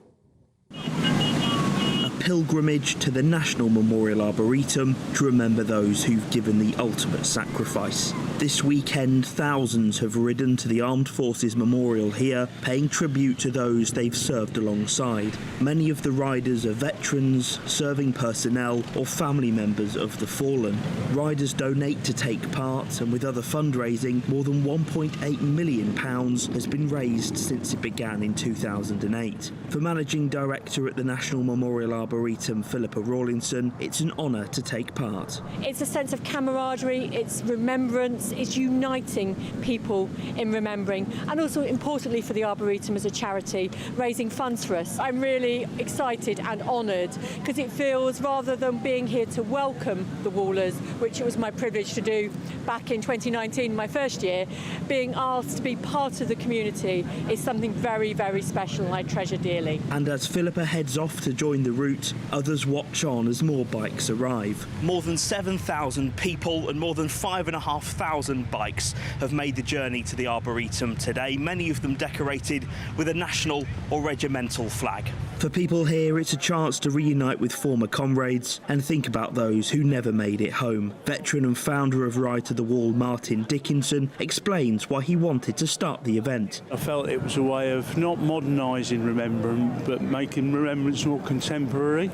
Pilgrimage to the National Memorial Arboretum to remember those who've given the ultimate sacrifice. This weekend, thousands have ridden to the Armed Forces Memorial here, paying tribute to those they've served alongside. Many of the riders are veterans, serving personnel, or family members of the fallen. Riders donate to take part, and with other fundraising, more than £1.8 million has been raised since it began in 2008. For Managing Director at the National Memorial Arboretum, Philippa Rawlinson, it's an honour to take part. It's a sense of camaraderie, it's remembrance, it's uniting people in remembering, and also importantly for the Arboretum as a charity, raising funds for us. I'm really excited and honoured because it feels, rather than being here to welcome the Wallers, which it was my privilege to do back in 2019, my first year, being asked to be part of the community is something very, very special and I treasure dearly. And as Philippa heads off to join the route, others watch on as more bikes arrive. More than 7,000 people and more than 5,500 bikes have made the journey to the Arboretum today, many of them decorated with a national or regimental flag. For people here, it's a chance to reunite with former comrades and think about those who never made it home. Veteran and founder of Ride to the Wall, Martin Dickinson, explains why he wanted to start the event. I felt it was a way of not modernising remembrance, but making remembrance more contemporary.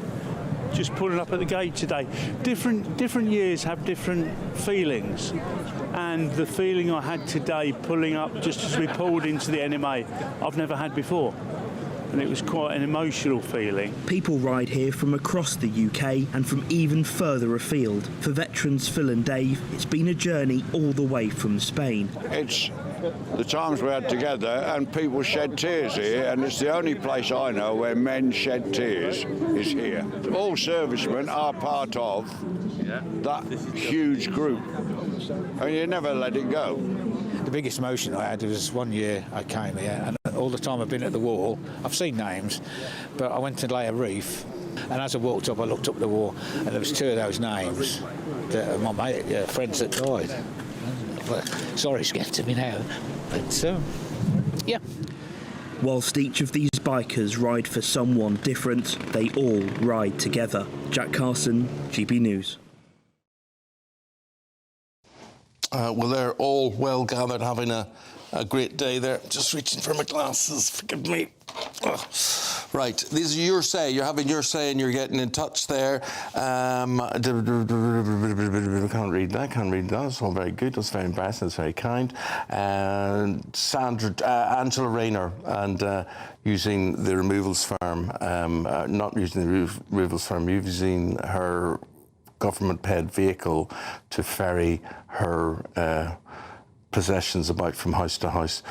Just pulling up at the gate today. Different years have different feelings, and the feeling I had today pulling up just as we pulled into the NMA, I've never had before. And it was quite an emotional feeling. People ride here from across the UK and from even further afield. For veterans Phil and Dave, it's been a journey all the way from Spain. It's the times we had together, and people shed tears here, and it's the only place I know where men shed tears is here. All servicemen are part of that huge group, and you never let it go. The biggest emotion I had was one year I came here, and all the time I've been at the wall, I've seen names, but I went to lay a wreath, and as I walked up, I looked up the wall, and there was two of those names that are my friends that died. Sorry, it's getting to me now, but yeah. Whilst each of these bikers ride for someone different, they all ride together. Jack Carson, GB News. Well, they're all well gathered, having a great day there. Just reaching for my glasses, forgive me. Ugh. Right, these are your say. You're having your say and you're getting in touch there. I can't read that. That's all very good. That's very embarrassing. That's very kind. And Angela Rayner, and using the removals firm, not using the removals firm, using her government-paid vehicle to ferry her possessions about from house to house.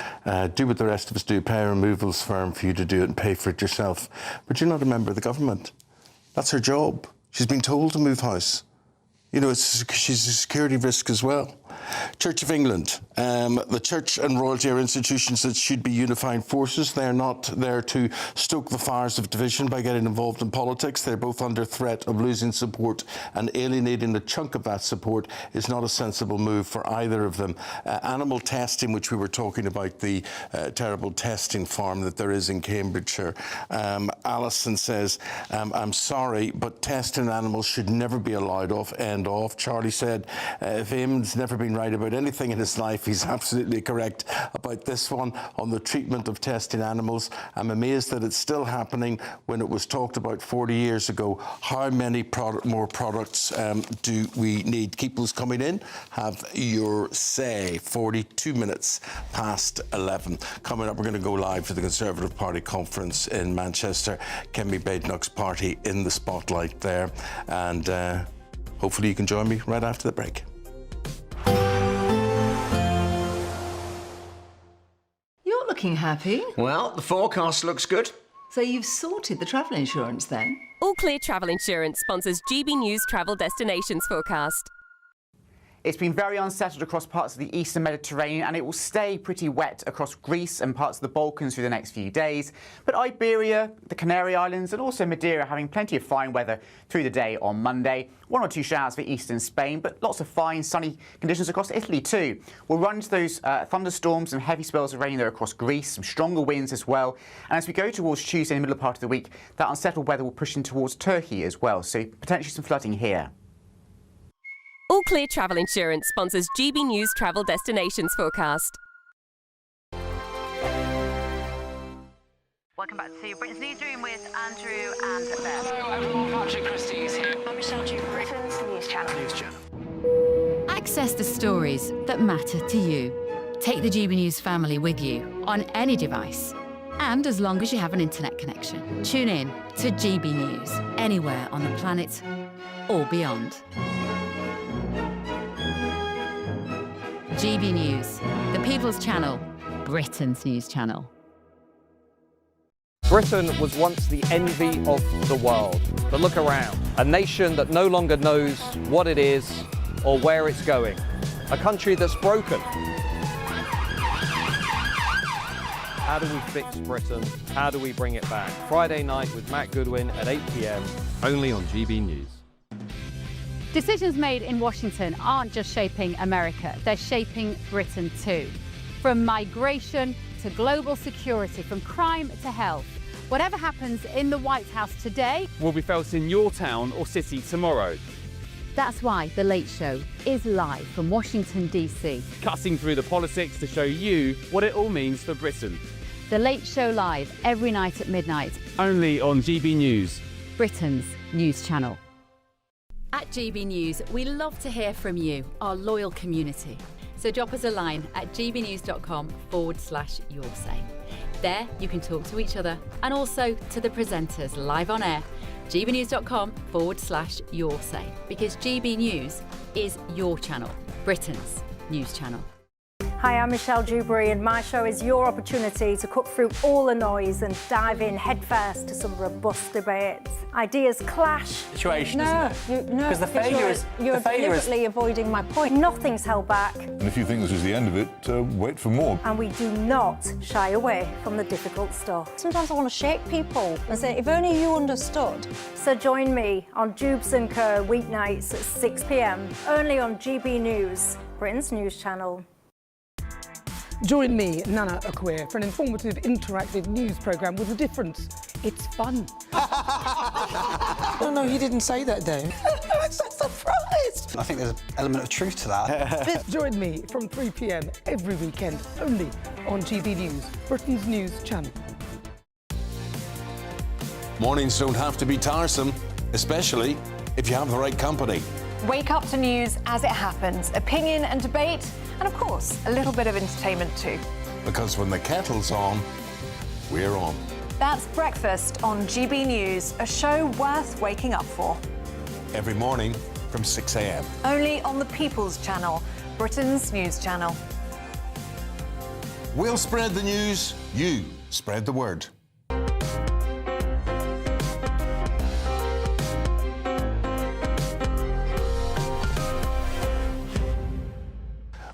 Do what the rest of us do, pay a removals firm for you to do it and pay for it yourself. But you're not a member of the government. That's her job. She's been told to move house. You know, she's a security risk as well. Church of England. The church and royalty are institutions that should be unifying forces. They're not there to stoke the fires of division by getting involved in politics. They're both under threat of losing support, and alienating a chunk of that support is not a sensible move for either of them. Animal testing, which we were talking about, the terrible testing farm that there is in Cambridgeshire. Alison says, I'm sorry, but testing animals should never be allowed off. End off. Charlie said, if Eamon's never been right about anything in his life, he's absolutely correct about this one on the treatment of testing animals. I'm amazed that it's still happening when it was talked about 40 years ago. How many more products do we need? Keep those coming in. Have your say. 42 minutes past 11. Coming up, we're going to go live to the Conservative Party conference in Manchester. Kemi Badenoch's party in the spotlight there. And hopefully you can join me right after the break. You're looking happy. Well, the forecast looks good. So you've sorted the travel insurance then? All Clear Travel Insurance sponsors GB News Travel Destinations Forecast. It's been very unsettled across parts of the eastern Mediterranean, and it will stay pretty wet across Greece and parts of the Balkans through the next few days. But Iberia, the Canary Islands and also Madeira having plenty of fine weather through the day on Monday. 1 or 2 showers for eastern Spain, but lots of fine sunny conditions across Italy too. We'll run into those thunderstorms and heavy spells of rain there across Greece, some stronger winds as well. And as we go towards Tuesday in the middle part of the week, that unsettled weather will push in towards Turkey as well, so potentially some flooding here. All Clear Travel Insurance sponsors GB News Travel Destinations Forecast. Welcome back to Britain's Newsroom with Andrew and Beth. Hello everyone, Patrick Christie's here. I'm Michelle Duke, Britain's News Channel. Access the stories that matter to you. Take the GB News family with you on any device. And as long as you have an internet connection. Tune in to GB News anywhere on the planet or beyond. GB News, the People's Channel, Britain's news channel. Britain was once the envy of the world, but look around. A nation that no longer knows what it is or where it's going. A country that's broken. How do we fix Britain? How do we bring it back? Friday night with Matt Goodwin at 8 p.m. only on GB News. Decisions made in Washington aren't just shaping America, they're shaping Britain too. From migration to global security, from crime to health. Whatever happens in the White House today will be felt in your town or city tomorrow. That's why The Late Show is live from Washington, DC. Cutting through the politics to show you what it all means for Britain. The Late Show live every night at midnight. Only on GB News, Britain's news channel. At GB News, we love to hear from you, our loyal community. So drop us a line at gbnews.com/yoursay. There you can talk to each other and also to the presenters live on air. gbnews.com/yoursay, because GB News is your channel, Britain's news channel. Hi, I'm Michelle Dewberry, and my show is your opportunity to cut through all the noise and dive in headfirst to some robust debates. Ideas clash. Situation, no, isn't it? No, because the failure is you're deliberately avoiding my point. Nothing's held back. And if you think this is the end of it, wait for more. And we do not shy away from the difficult stuff. Sometimes I want to shake people and say, if only you understood. So join me on Jubes & Co weeknights at 6 p.m. only on GB News, Britain's news channel. Join me, Nana Akwe, for an informative, interactive news programme with a difference. It's fun. No, he didn't say that, though. I'm so surprised. I think there's an element of truth to that. Join me from 3 p.m. every weekend, only on GB News, Britain's news channel. Mornings don't have to be tiresome, especially if you have the right company. Wake up to news as it happens, opinion and debate, and of course, a little bit of entertainment too. Because when the kettle's on, we're on. That's Breakfast on GB News, a show worth waking up for. Every morning from 6 a.m. Only on the People's Channel, Britain's news channel. We'll spread the news, you spread the word.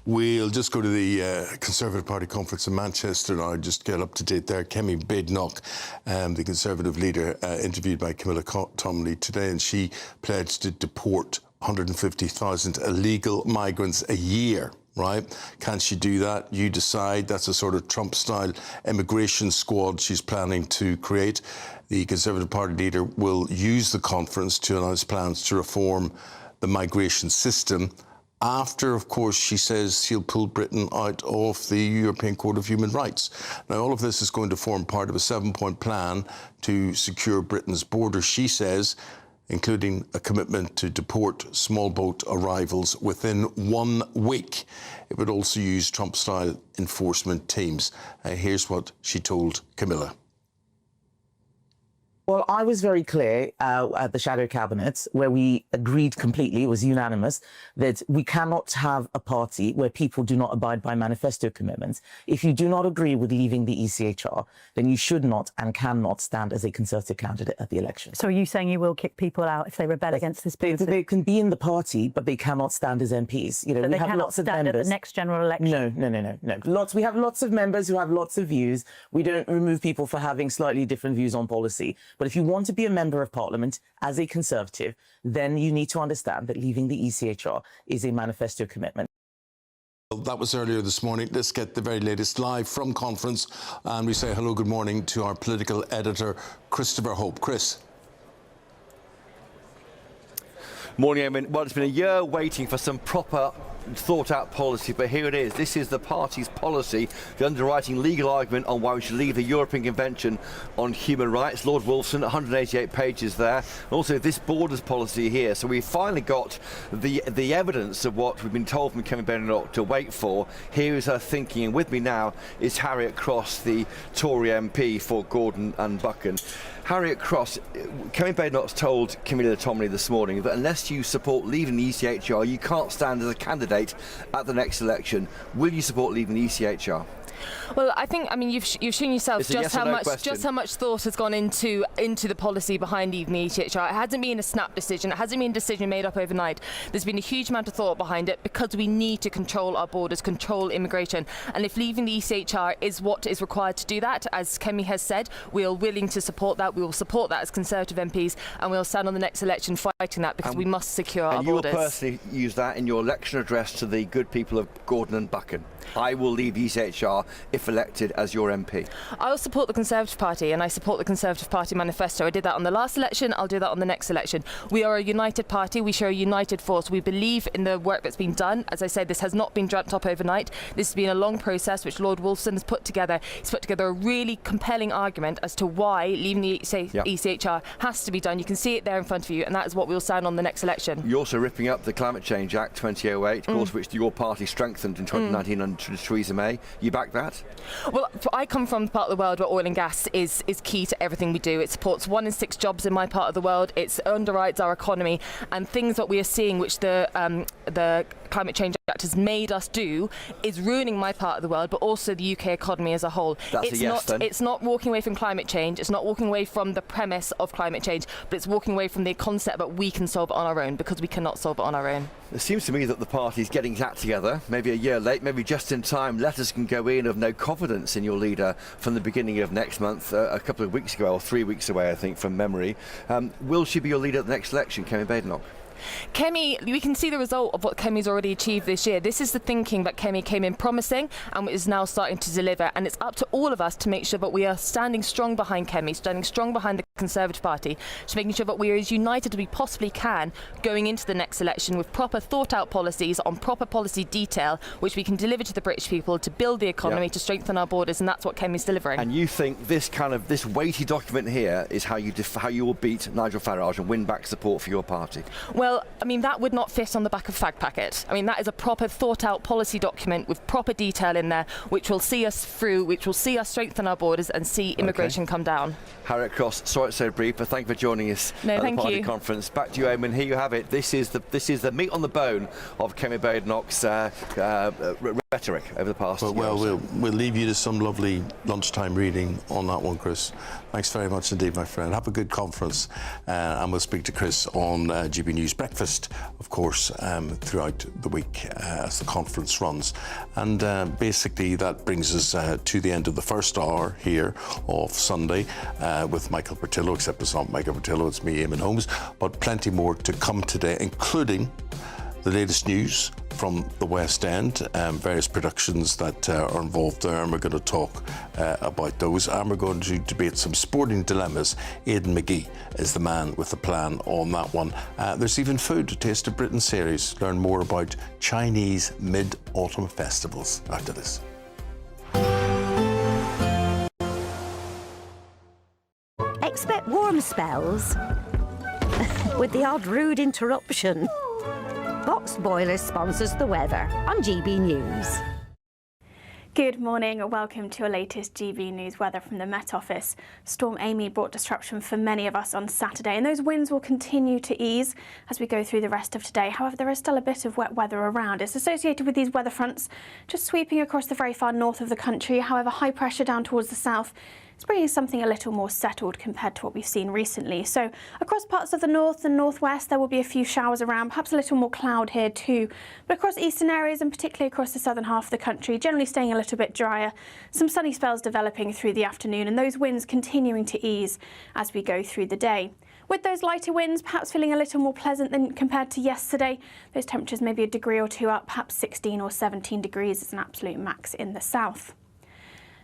We'll just go to the Conservative Party conference in Manchester now, just get up to date there. Kemi Badenoch, the Conservative leader, interviewed by Camilla Tominey today, and she pledged to deport 150,000 illegal migrants a year, right? Can she do that? You decide. That's a sort of Trump-style immigration squad she's planning to create. The Conservative Party leader will use the conference to announce plans to reform the migration system after, of course, she says he'll pull Britain out of the European Court of Human Rights. Now, all of this is going to form part of a 7-point plan to secure Britain's border, she says, including a commitment to deport small boat arrivals within 1 week. It would also use Trump-style enforcement teams. Here's what she told Camilla. Well, I was very clear at the Shadow Cabinet, where we agreed completely, it was unanimous, that we cannot have a party where people do not abide by manifesto commitments. If you do not agree with leaving the ECHR, then you should not and cannot stand as a Conservative candidate at the election. So are you saying you will kick people out if they rebel against this policy? They can be in the party, but they cannot stand as MPs. You know, but we they have cannot lots of stand members. At the next general election? No. We have lots of members who have lots of views. We don't remove people for having slightly different views on policy. But if you want to be a member of Parliament as a Conservative, then you need to understand that leaving the ECHR is a manifesto commitment. That was earlier this morning. Let's get the very latest live from conference. And we say hello, good morning to our political editor, Christopher Hope. Chris. Morning, Eamon. Well, it's been a year waiting for some proper thought-out policy, but here it is. This is the party's policy, the underwriting legal argument on why we should leave the European Convention on Human Rights. Lord Wolfson, 188 pages there. And also this borders policy here. So we finally got the evidence of what we've been told from Kemi Badenoch to wait for. Here is her thinking, and with me now is Harriet Cross, the Tory MP for Gordon and Buchan. Harriet Cross, Kemi Badenoch told Camilla Tominey this morning that unless you support leaving the ECHR, you can't stand as a candidate at the next election. Will you support leaving the ECHR? Well, I think, I mean, you've shown yourself just how much thought has gone into the policy behind leaving the ECHR. It hasn't been a snap decision. It hasn't been a decision made up overnight. There's been a huge amount of thought behind it because we need to control our borders, control immigration. And if leaving the ECHR is what is required to do that, as Kemi has said, we are willing to support that. We will support that as Conservative MPs, and we'll stand on the next election fighting that because we must secure our borders. And you will personally use that in your election address to the good people of Gordon and Buchan. I will leave ECHR if elected as your MP. I will support the Conservative Party, and I support the Conservative Party manifesto. I did that on the last election. I'll do that on the next election. We are a united party. We show a united force. We believe in the work that's been done. As I said, this has not been dreamt up overnight. This has been a long process which Lord Wolfson has put together. He's put together a really compelling argument as to why leaving the ECHR has to be done. You can see it there in front of you, and that is what we'll stand on the next election. You're also ripping up the Climate Change Act 2008, of course, which your party strengthened in 2019 under Theresa May. You back that? Well, I come from the part of the world where oil and gas is key to everything we do. It supports 1 in 6 jobs in my part of the world. It underwrites our economy, and things that we are seeing, which the Climate Change Act has made us do, is ruining my part of the world, but also the UK economy as a whole. That's a yes, then. It's not walking away from climate change. It's not walking away from the premise of climate change, but it's walking away from the concept that we can solve it on our own, because we cannot solve it on our own. It seems to me that the party's getting its act together, maybe a year late, maybe just in time. Letters can go in of no confidence in your leader from the beginning of next month, a couple of weeks ago, or 3 weeks away, I think, from memory. Will she be your leader at the next election, Kemi Badenoch? Kemi, we can see the result of what Kemi's already achieved this year. This is the thinking that Kemi came in promising and is now starting to deliver. And it's up to all of us to make sure that we are standing strong behind Kemi, standing strong behind the Conservative Party, to making sure that we are as united as we possibly can going into the next election with proper thought-out policies on proper policy detail, which we can deliver to the British people to build the economy, to strengthen our borders, and that's what Kemi's delivering. And you think this weighty document here is how you will beat Nigel Farage and win back support for your party? Well, I mean, that would not fit on the back of fag packet. I mean, that is a proper thought-out policy document with proper detail in there, which will see us through, which will see us strengthen our borders and see immigration come down. Harriet Cross, sorry it's so brief, but thank you for joining us at the party conference. Back to you, Eamon. Here you have it. This is the meat on the bone of Kemi Badenoch's rhetoric over the past year. Well, we'll leave you to some lovely lunchtime reading on that one, Chris. Thanks very much indeed, my friend. Have a good conference, and we'll speak to Chris on GB News Breakfast, of course, throughout the week as the conference runs. And basically that brings us to the end of the first hour here of Sunday with Michael Portillo, except it's not Michael Portillo, it's me, Eamon Holmes, but plenty more to come today, including the latest news from the West End, various productions that are involved there, and we're going to talk about those, and we're going to debate some sporting dilemmas. Aidan McGee is the man with the plan on that one. There's even food, a Taste of Britain series. Learn more about Chinese mid-autumn festivals after this. Expect warm spells with the odd rude interruption. Boxed Boiler sponsors the weather on GB News. Good morning and welcome to your latest GB News weather from the Met Office. Storm Amy brought disruption for many of us on Saturday, and those winds will continue to ease as we go through the rest of today. However, there is still a bit of wet weather around. It's associated with these weather fronts just sweeping across the very far north of the country. However, high pressure down towards the south is bringing something a little more settled compared to what we've seen recently. So across parts of the north and northwest, there will be a few showers around, perhaps a little more cloud here too. But across eastern areas and particularly across the southern half of the country, generally staying a little bit drier. Some sunny spells developing through the afternoon, and those winds continuing to ease as we go through the day. With those lighter winds, perhaps feeling a little more pleasant than compared to yesterday. Those temperatures maybe a degree or two up, perhaps 16 or 17 degrees is an absolute max in the south.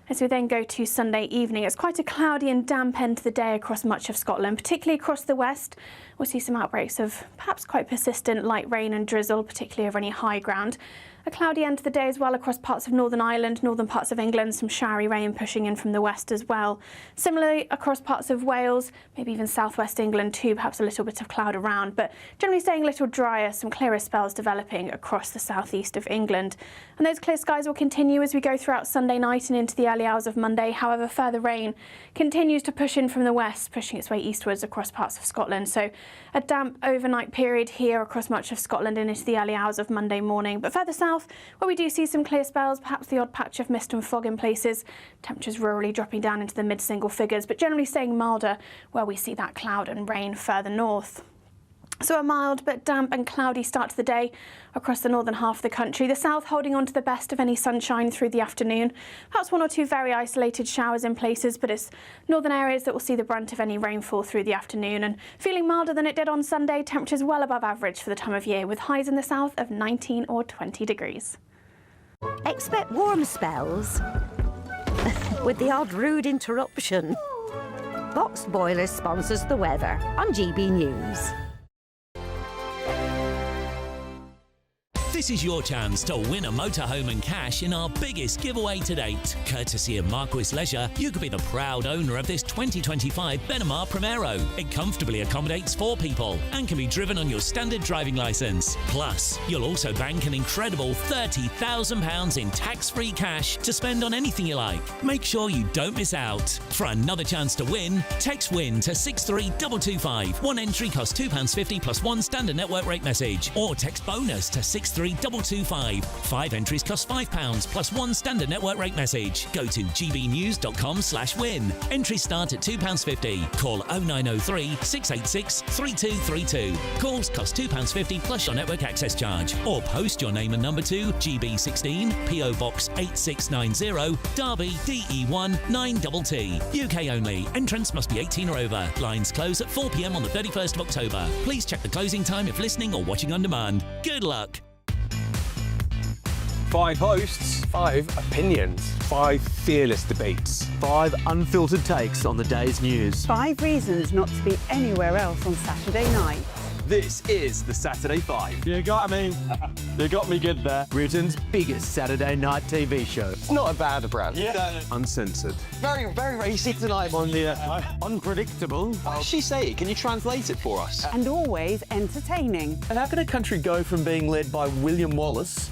As we then go to Sunday evening, it's quite a cloudy and damp end to the day across much of Scotland, particularly across the west. We'll see some outbreaks of perhaps quite persistent light rain and drizzle, particularly over any high ground. A cloudy end to the day as well across parts of Northern Ireland, northern parts of England, some showery rain pushing in from the west as well. Similarly across parts of Wales, maybe even southwest England too, perhaps a little bit of cloud around, but generally staying a little drier, some clearer spells developing across the southeast of England. And those clear skies will continue as we go throughout Sunday night and into the early hours of Monday. However, further rain continues to push in from the west, pushing its way eastwards across parts of Scotland. So a damp overnight period here across much of Scotland and into the early hours of Monday morning. But further south, where we do see some clear spells, perhaps the odd patch of mist and fog in places, temperatures rurally dropping down into the mid-single figures, but generally staying milder where we see that cloud and rain further north. So a mild but damp and cloudy start to the day across the northern half of the country. The south holding on to the best of any sunshine through the afternoon. Perhaps one or two very isolated showers in places, but it's northern areas that will see the brunt of any rainfall through the afternoon. And feeling milder than it did on Sunday, temperatures well above average for the time of year, with highs in the south of 19 or 20 degrees. Expect warm spells with the odd rude interruption. Boxed Boiler sponsors the weather on GB News. This is your chance to win a motorhome and cash in our biggest giveaway to date. Courtesy of Marquis Leisure, you could be the proud owner of this 2025 Benamar Primero. It comfortably accommodates 4 people and can be driven on your standard driving licence. Plus, you'll also bank an incredible £30,000 in tax-free cash to spend on anything you like. Make sure you don't miss out. For another chance to win, text WIN to 63225. One entry costs £2.50 plus one standard network rate message, or text BONUS to 63225. 5 entries cost £5 plus one standard network rate message. Go to gbnews.com/win. Entries start at £2.50. Call 0903 686 3232. Calls cost £2.50 plus your network access charge. Or post your name and number to GB16 PO Box 8690 Derby DE1 9TT. UK only. Entrance must be 18 or over. Lines close at 4 p.m. on the 31st of October. Please check the closing time if listening or watching on demand. Good luck. 5 hosts, 5 opinions, 5 fearless debates, 5 unfiltered takes on the day's news. 5 reasons not to be anywhere else on Saturday night. This is the Saturday 5. You got me. You got me good there. Britain's biggest Saturday night TV show. It's not a bad brand. Yeah. Uncensored. Very, very racy tonight. On the unpredictable. What does she say? Can you translate it for us? And always entertaining. And how can a country go from being led by William Wallace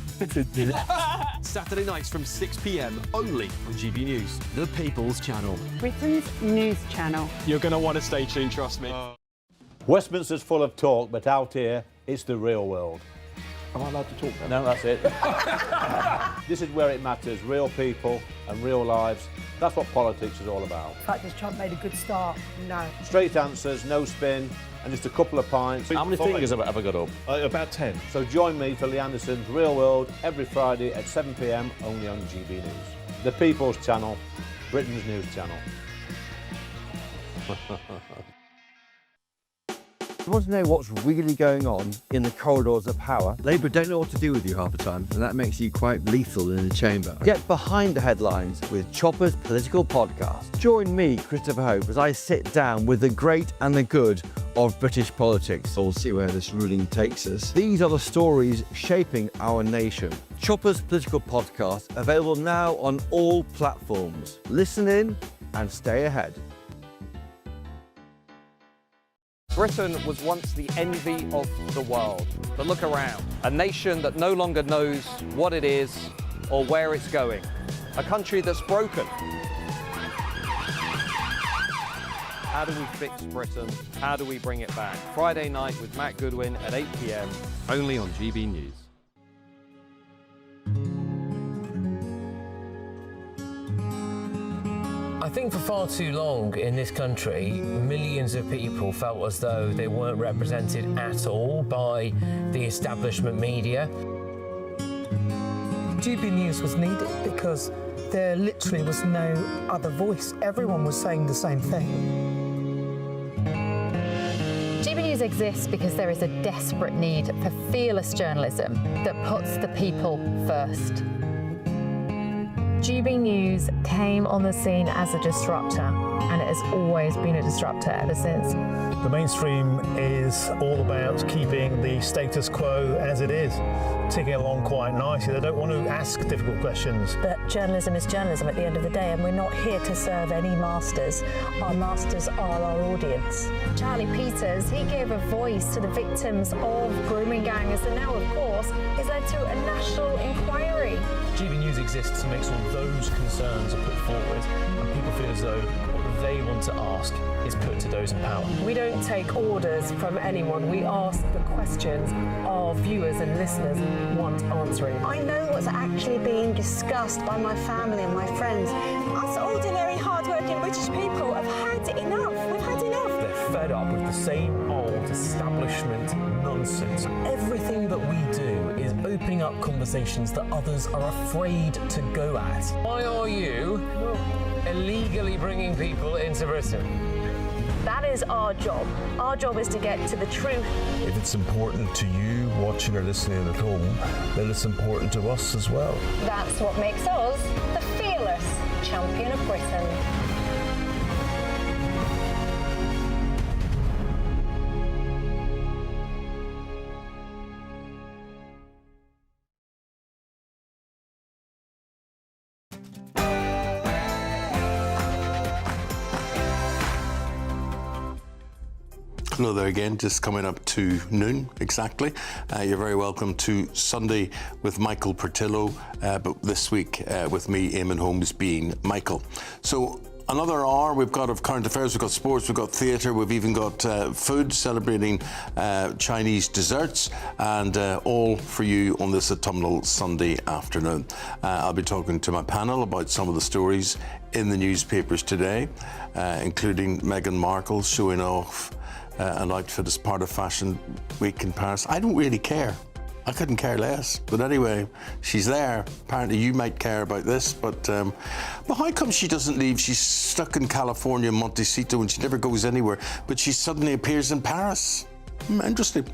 Saturday nights from 6 p.m. only on GB News, the People's Channel. Britain's news channel. You're going to want to stay tuned, trust me. Westminster's full of talk, but out here, it's the real world. Am I allowed to talk then? No, that's it. This is where it matters, real people and real lives. That's what politics is all about. In fact, has Trump made a good start? No. Straight answers, no spin, and just a couple of pints. How many fingers have I got up? About 10. So join me for Lee Anderson's Real World every Friday at 7 p.m. only on GB News. The People's Channel, Britain's news channel. You want to know what's really going on in the corridors of power? Labour don't know what to do with you half the time, and that makes you quite lethal in the chamber. Get behind the headlines with Chopper's Political Podcast. Join me, Christopher Hope, as I sit down with the great and the good of British politics. We'll see where this ruling takes us. These are the stories shaping our nation. Chopper's Political Podcast, available now on all platforms. Listen in and stay ahead. Britain was once the envy of the world. But look around. A nation that no longer knows what it is or where it's going. A country that's broken. How do we fix Britain? How do we bring it back? Friday night with Matt Goodwin at 8 p.m. only on GB News. I think for far too long in this country, millions of people felt as though they weren't represented at all by the establishment media. GB News was needed because there literally was no other voice. Everyone was saying the same thing. GB News exists because there is a desperate need for fearless journalism that puts the people first. GB News came on the scene as a disruptor, and it has always been a disruptor ever since. The mainstream is all about keeping the status quo as it is, ticking along quite nicely. They don't want to ask difficult questions. But journalism is journalism at the end of the day, and we're not here to serve any masters. Our masters are our audience. Charlie Peters, he gave a voice to the victims of grooming gangs, and now, of course, it's led to a national inquiry. GB News exists to make sure those concerns are put forward, and people feel as though what they want to ask is put to those in power. We don't take orders from anyone. We ask the questions our viewers and listeners want answering. I know what's actually being discussed by my family and my friends. Us ordinary, hard-working British people have had enough. We've had enough. They're fed up with the same old establishment nonsense. Everything that we do is opening up conversations that others are afraid to go at. Why are you illegally bringing people into Britain? That is our job. Our job is to get to the truth. If it's important to you watching or listening at home, then it's important to us as well. That's what makes us the fearless champion of Britain. Hello there again, just coming up to noon exactly. You're very welcome to Sunday with Michael Portillo, but this week with me, Eamon Holmes, being Michael. So another hour, we've got of current affairs, we've got sports, we've got theatre, we've even got food, celebrating Chinese desserts, and all for you on this autumnal Sunday afternoon. I'll be talking to my panel about some of the stories in the newspapers today, including Meghan Markle showing off an outfit as part of Fashion Week in Paris. I don't really care. I couldn't care less. But anyway, she's there. Apparently you might care about this, but how come she doesn't leave? She's stuck in California, Montecito, and she never goes anywhere, but she suddenly appears in Paris. Interesting.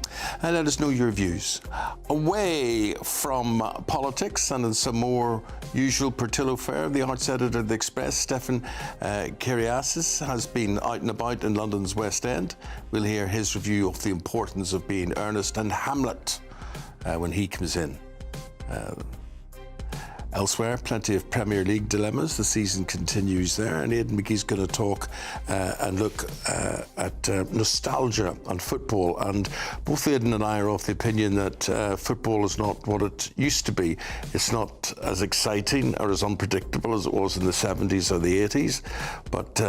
And let us know your views. Away from politics and in some more usual Portillo fare, the arts editor of The Express, Stefan Kyriasis, has been out and about in London's West End. We'll hear his review of the importance of being earnest and Hamlet when he comes in. Elsewhere, plenty of Premier League dilemmas. The season continues there, and Aidan McGee's going to talk and look at nostalgia and football. And both Aidan and I are of the opinion that football is not what it used to be. It's not as exciting or as unpredictable as it was in the 70s or the 80s. But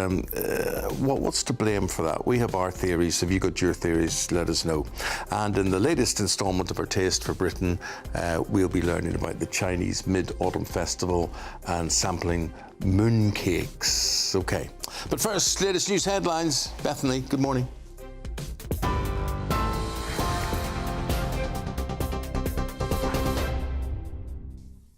what's to blame for that? We have our theories. Have you got your theories? Let us know. And in the latest instalment of our Taste for Britain, we'll be learning about the Chinese Mid-Autumn Festival and sampling mooncakes. Okay, but first, latest news headlines. Bethany, good morning.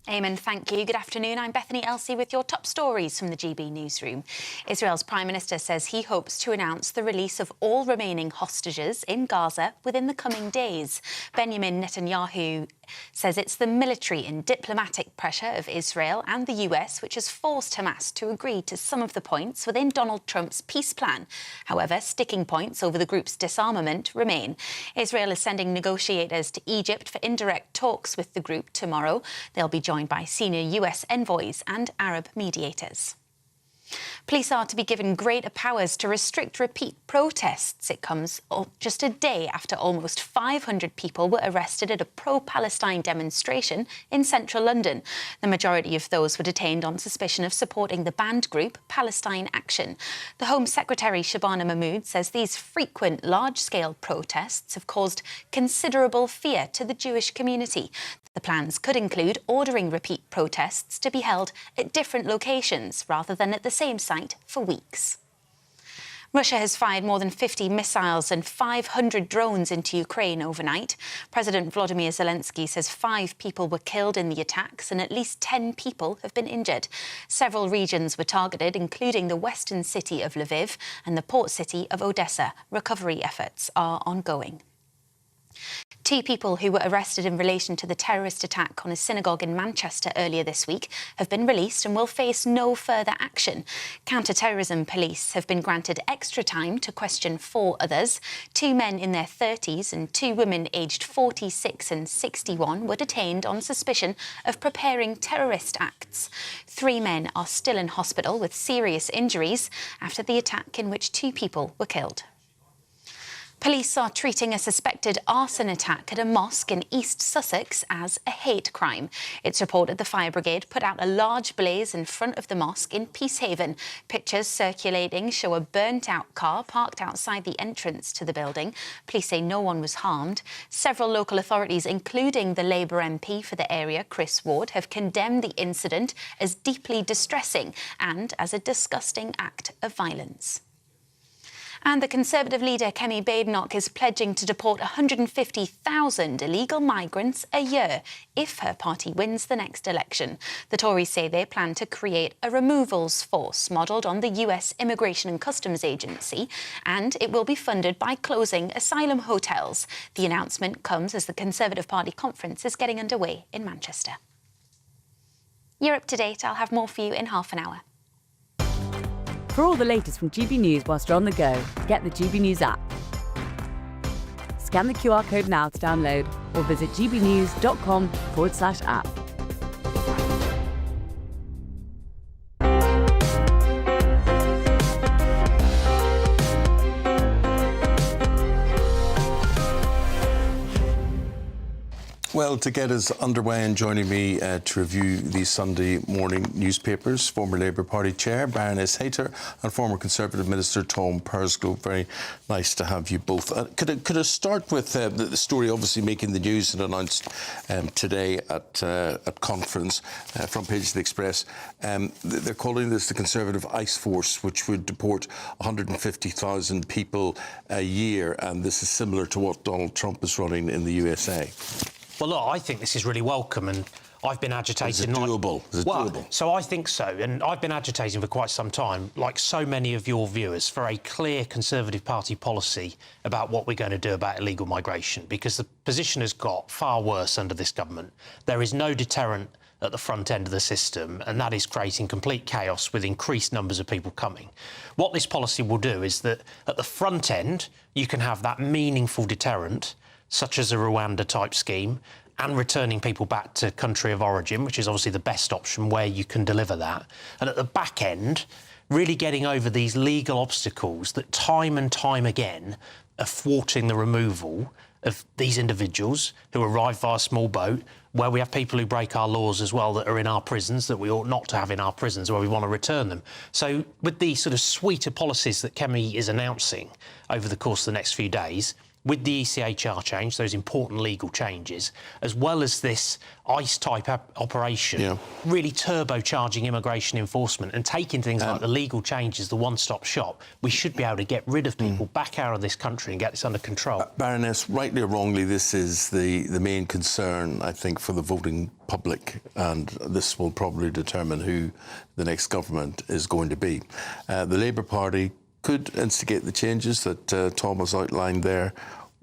Eamon, thank you. Good afternoon. I'm Bethany Elsey with your top stories from the GB newsroom. Israel's Prime Minister says he hopes to announce the release of all remaining hostages in Gaza within the coming days. Benjamin Netanyahu says it's the military and diplomatic pressure of Israel and the US which has forced Hamas to agree to some of the points within Donald Trump's peace plan. However, sticking points over the group's disarmament remain. Israel is sending negotiators to Egypt for indirect talks with the group tomorrow. They'll be joined by senior US envoys and Arab mediators. Police are to be given greater powers to restrict repeat protests. It comes just a day after almost 500 people were arrested at a pro-Palestine demonstration in central London. The majority of those were detained on suspicion of supporting the banned group Palestine Action. The Home Secretary Shabana Mahmood says these frequent large-scale protests have caused considerable fear to the Jewish community. The plans could include ordering repeat protests to be held at different locations rather than at the same site for weeks. Russia has fired more than 50 missiles and 500 drones into Ukraine overnight. President Volodymyr Zelensky says 5 people were killed in the attacks and at least 10 people have been injured. Several regions were targeted, including the western city of Lviv and the port city of Odessa. Recovery efforts are ongoing. 2 people who were arrested in relation to the terrorist attack on a synagogue in Manchester earlier this week have been released and will face no further action. Counter-terrorism police have been granted extra time to question 4 others. 2 men in their 30s and 2 women aged 46 and 61 were detained on suspicion of preparing terrorist acts. 3 men are still in hospital with serious injuries after the attack in which 2 people were killed. Police are treating a suspected arson attack at a mosque in East Sussex as a hate crime. It's reported the fire brigade put out a large blaze in front of the mosque in Peacehaven. Pictures circulating show a burnt-out car parked outside the entrance to the building. Police say no one was harmed. Several local authorities, including the Labour MP for the area, Chris Ward, have condemned the incident as deeply distressing and as a disgusting act of violence. And the Conservative leader, Kemi Badenoch, is pledging to deport 150,000 illegal migrants a year if her party wins the next election. The Tories say they plan to create a removals force modelled on the US Immigration and Customs Agency, and it will be funded by closing asylum hotels. The announcement comes as the Conservative Party conference is getting underway in Manchester. You're up to date. I'll have more for you in half an hour. For all the latest from GB News whilst you're on the go, get the GB News app. Scan the QR code now to download or visit gbnews.com/app. Well, to get us underway and joining me to review these Sunday morning newspapers, former Labour Party Chair Baroness Hayter and former Conservative Minister Tom Pursglove. Very nice to have you both. Could I start with the story obviously making the news and announced today at conference, front page of the Express. They're calling this the Conservative ICE Force, which would deport 150,000 people a year, and this is similar to what Donald Trump is running in the USA. Well, look, I think this is really welcome, and I've been agitating... Is it doable? So I think so, and I've been agitating for quite some time, like so many of your viewers, for a clear Conservative Party policy about what we're going to do about illegal migration, because the position has got far worse under this government. There is no deterrent at the front end of the system, and that is creating complete chaos with increased numbers of people coming. What this policy will do is that at the front end, you can have that meaningful deterrent, such as a Rwanda-type scheme, and returning people back to country of origin, which is obviously the best option where you can deliver that. And at the back end, really getting over these legal obstacles that time and time again are thwarting the removal of these individuals who arrive via small boat, where we have people who break our laws as well that are in our prisons, that we ought not to have in our prisons, where we want to return them. So with the sort of suite of policies that Kemi is announcing over the course of the next few days, with the ECHR change, those important legal changes, as well as this ICE-type operation, really turbocharging immigration enforcement and taking things like the legal changes, the one-stop shop, we should be able to get rid of people back out of this country and get this under control. Baroness, rightly or wrongly, this is the main concern, I think, for the voting public, and this will probably determine who the next government is going to be. The Labour Party could instigate the changes that Tom has outlined there.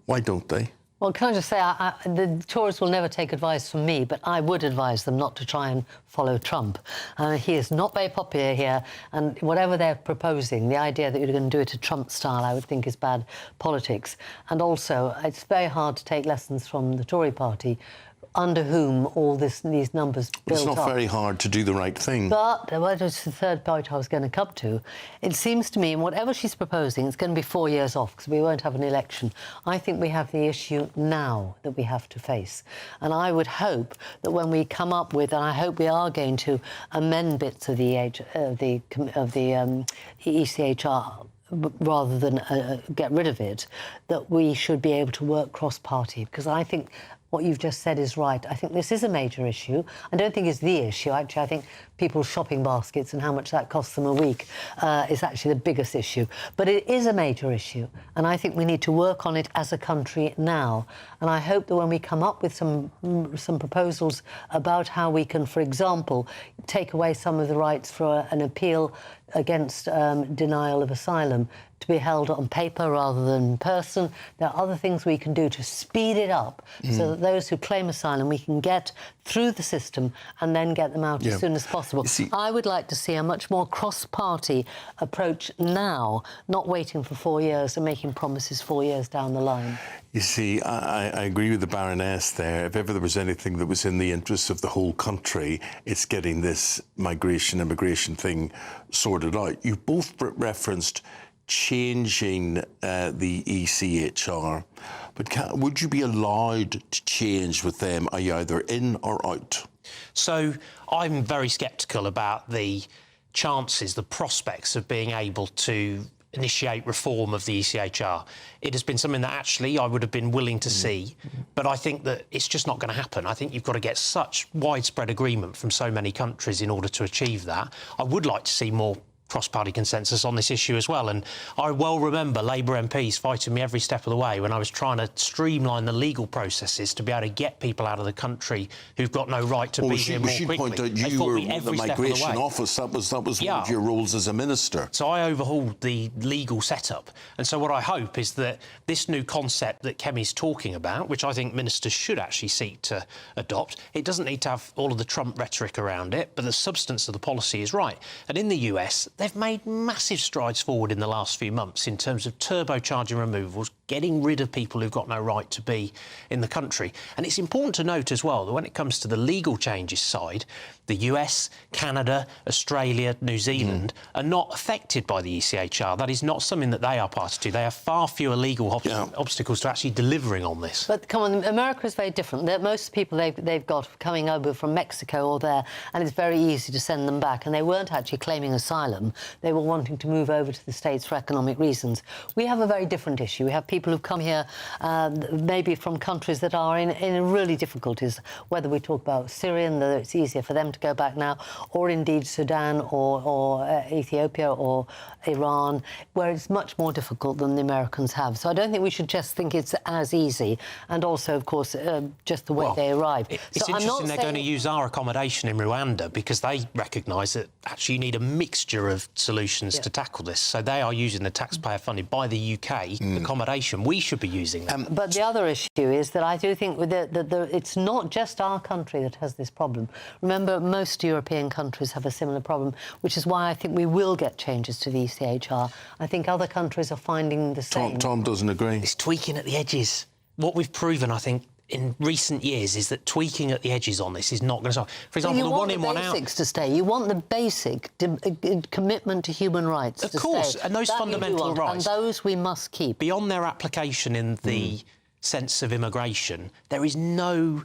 Why don't they? Well, can I just say, the Tories will never take advice from me, but I would advise them not to try and follow Trump. He is not very popular here, and whatever they're proposing, the idea that you're going to do it a Trump style, I would think is bad politics. And also, it's very hard to take lessons from the Tory party, under whom all these numbers built up. It's not very hard to do the right thing. But that was the third point I was going to come to. It seems to me, whatever she's proposing, it's going to be 4 years off because we won't have an election. I think we have the issue now that we have to face. And I would hope that when we come up with, and I hope we are going to amend bits of the ECHR, rather than get rid of it, that we should be able to work cross-party, because I think what you've just said is right. I think this is a major issue. I don't think it's the issue. Actually, I think people's shopping baskets and how much that costs them a week is actually the biggest issue. But it is a major issue, and I think we need to work on it as a country now. And I hope that when we come up with some proposals about how we can, for example, take away some of the rights for an appeal against denial of asylum to be held on paper rather than in person. There are other things we can do to speed it up so that those who claim asylum we can get through the system and then get them out as soon as possible. I would like to see a much more cross-party approach now, not waiting for 4 years and making promises 4 years down the line. You see, I agree with the Baroness there. If ever there was anything that was in the interests of the whole country, it's getting this immigration thing sorted out. You both referenced changing the ECHR, but would you be allowed to change with them? Are you either in or out? So I'm very sceptical about the chances, the prospects of being able to initiate reform of the ECHR. It has been something that actually I would have been willing to see, but I think that it's just not going to happen. I think you've got to get such widespread agreement from so many countries in order to achieve that. I would like to see more cross-party consensus on this issue as well, and I well remember Labour MPs fighting me every step of the way when I was trying to streamline the legal processes to be able to get people out of the country who've got no right to be here more quickly. Point out you were the migration office. That was one of your roles as a minister. So I overhauled the legal setup, and so what I hope is that this new concept that Kemi's talking about, which I think ministers should actually seek to adopt, it doesn't need to have all of the Trump rhetoric around it, but the substance of the policy is right. And in the US, they've made massive strides forward in the last few months in terms of turbocharging removals, getting rid of people who've got no right to be in the country. And it's important to note as well that when it comes to the legal changes side, the US, Canada, Australia, New Zealand are not affected by the ECHR. That is not something that they are party to. They have far fewer legal obstacles to actually delivering on this. But come on, America is very different. Most people they've got coming over from Mexico or there, and it's very easy to send them back. And they weren't actually claiming asylum. They were wanting to move over to the States for economic reasons. We have a very different issue. We have people who've come here maybe from countries that are in really difficulties, whether we talk about Syria, and whether it's easier for them to go back now, or indeed Sudan or Ethiopia or Iran, where it's much more difficult than the Americans have. So I don't think we should just think it's as easy, and also, of course, just the way they arrive. It's interesting they're going to use our accommodation in Rwanda because they recognise that actually you need a mixture of solutions to tackle this. So they are using the taxpayer funded by the UK accommodation. We should be using that. But the other issue is that I do think that it's not just our country that has this problem. Remember, most European countries have a similar problem, which is why I think we will get changes to the ECHR. I think other countries are finding the same. Tom doesn't agree. It's tweaking at the edges. What we've proven, I think, in recent years is that tweaking at the edges on this is not going to solve. For example, the one in, one out. You want the basics to stay. You want the basic commitment to human rights to stay. Of course, and those fundamental rights. And those we must keep. Beyond their application in the sense of immigration, there is no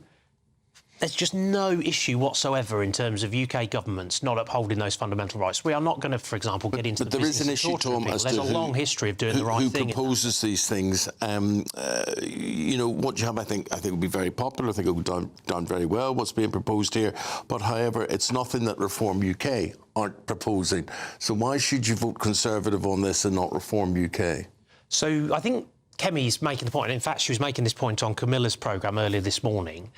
there's just no issue whatsoever in terms of UK governments not upholding those fundamental rights. We are not going to, for example, get into the business there is an issue, Tom, as there's to a long history of doing the right thing. Who proposes these things? You know, what you have, I think would be very popular. I think it would be done very well, what's being proposed here. But, however, it's nothing that Reform UK aren't proposing. So why should you vote Conservative on this and not Reform UK? So I think Kemi's making the point, and in fact she was making this point on Camilla's programme earlier this morning,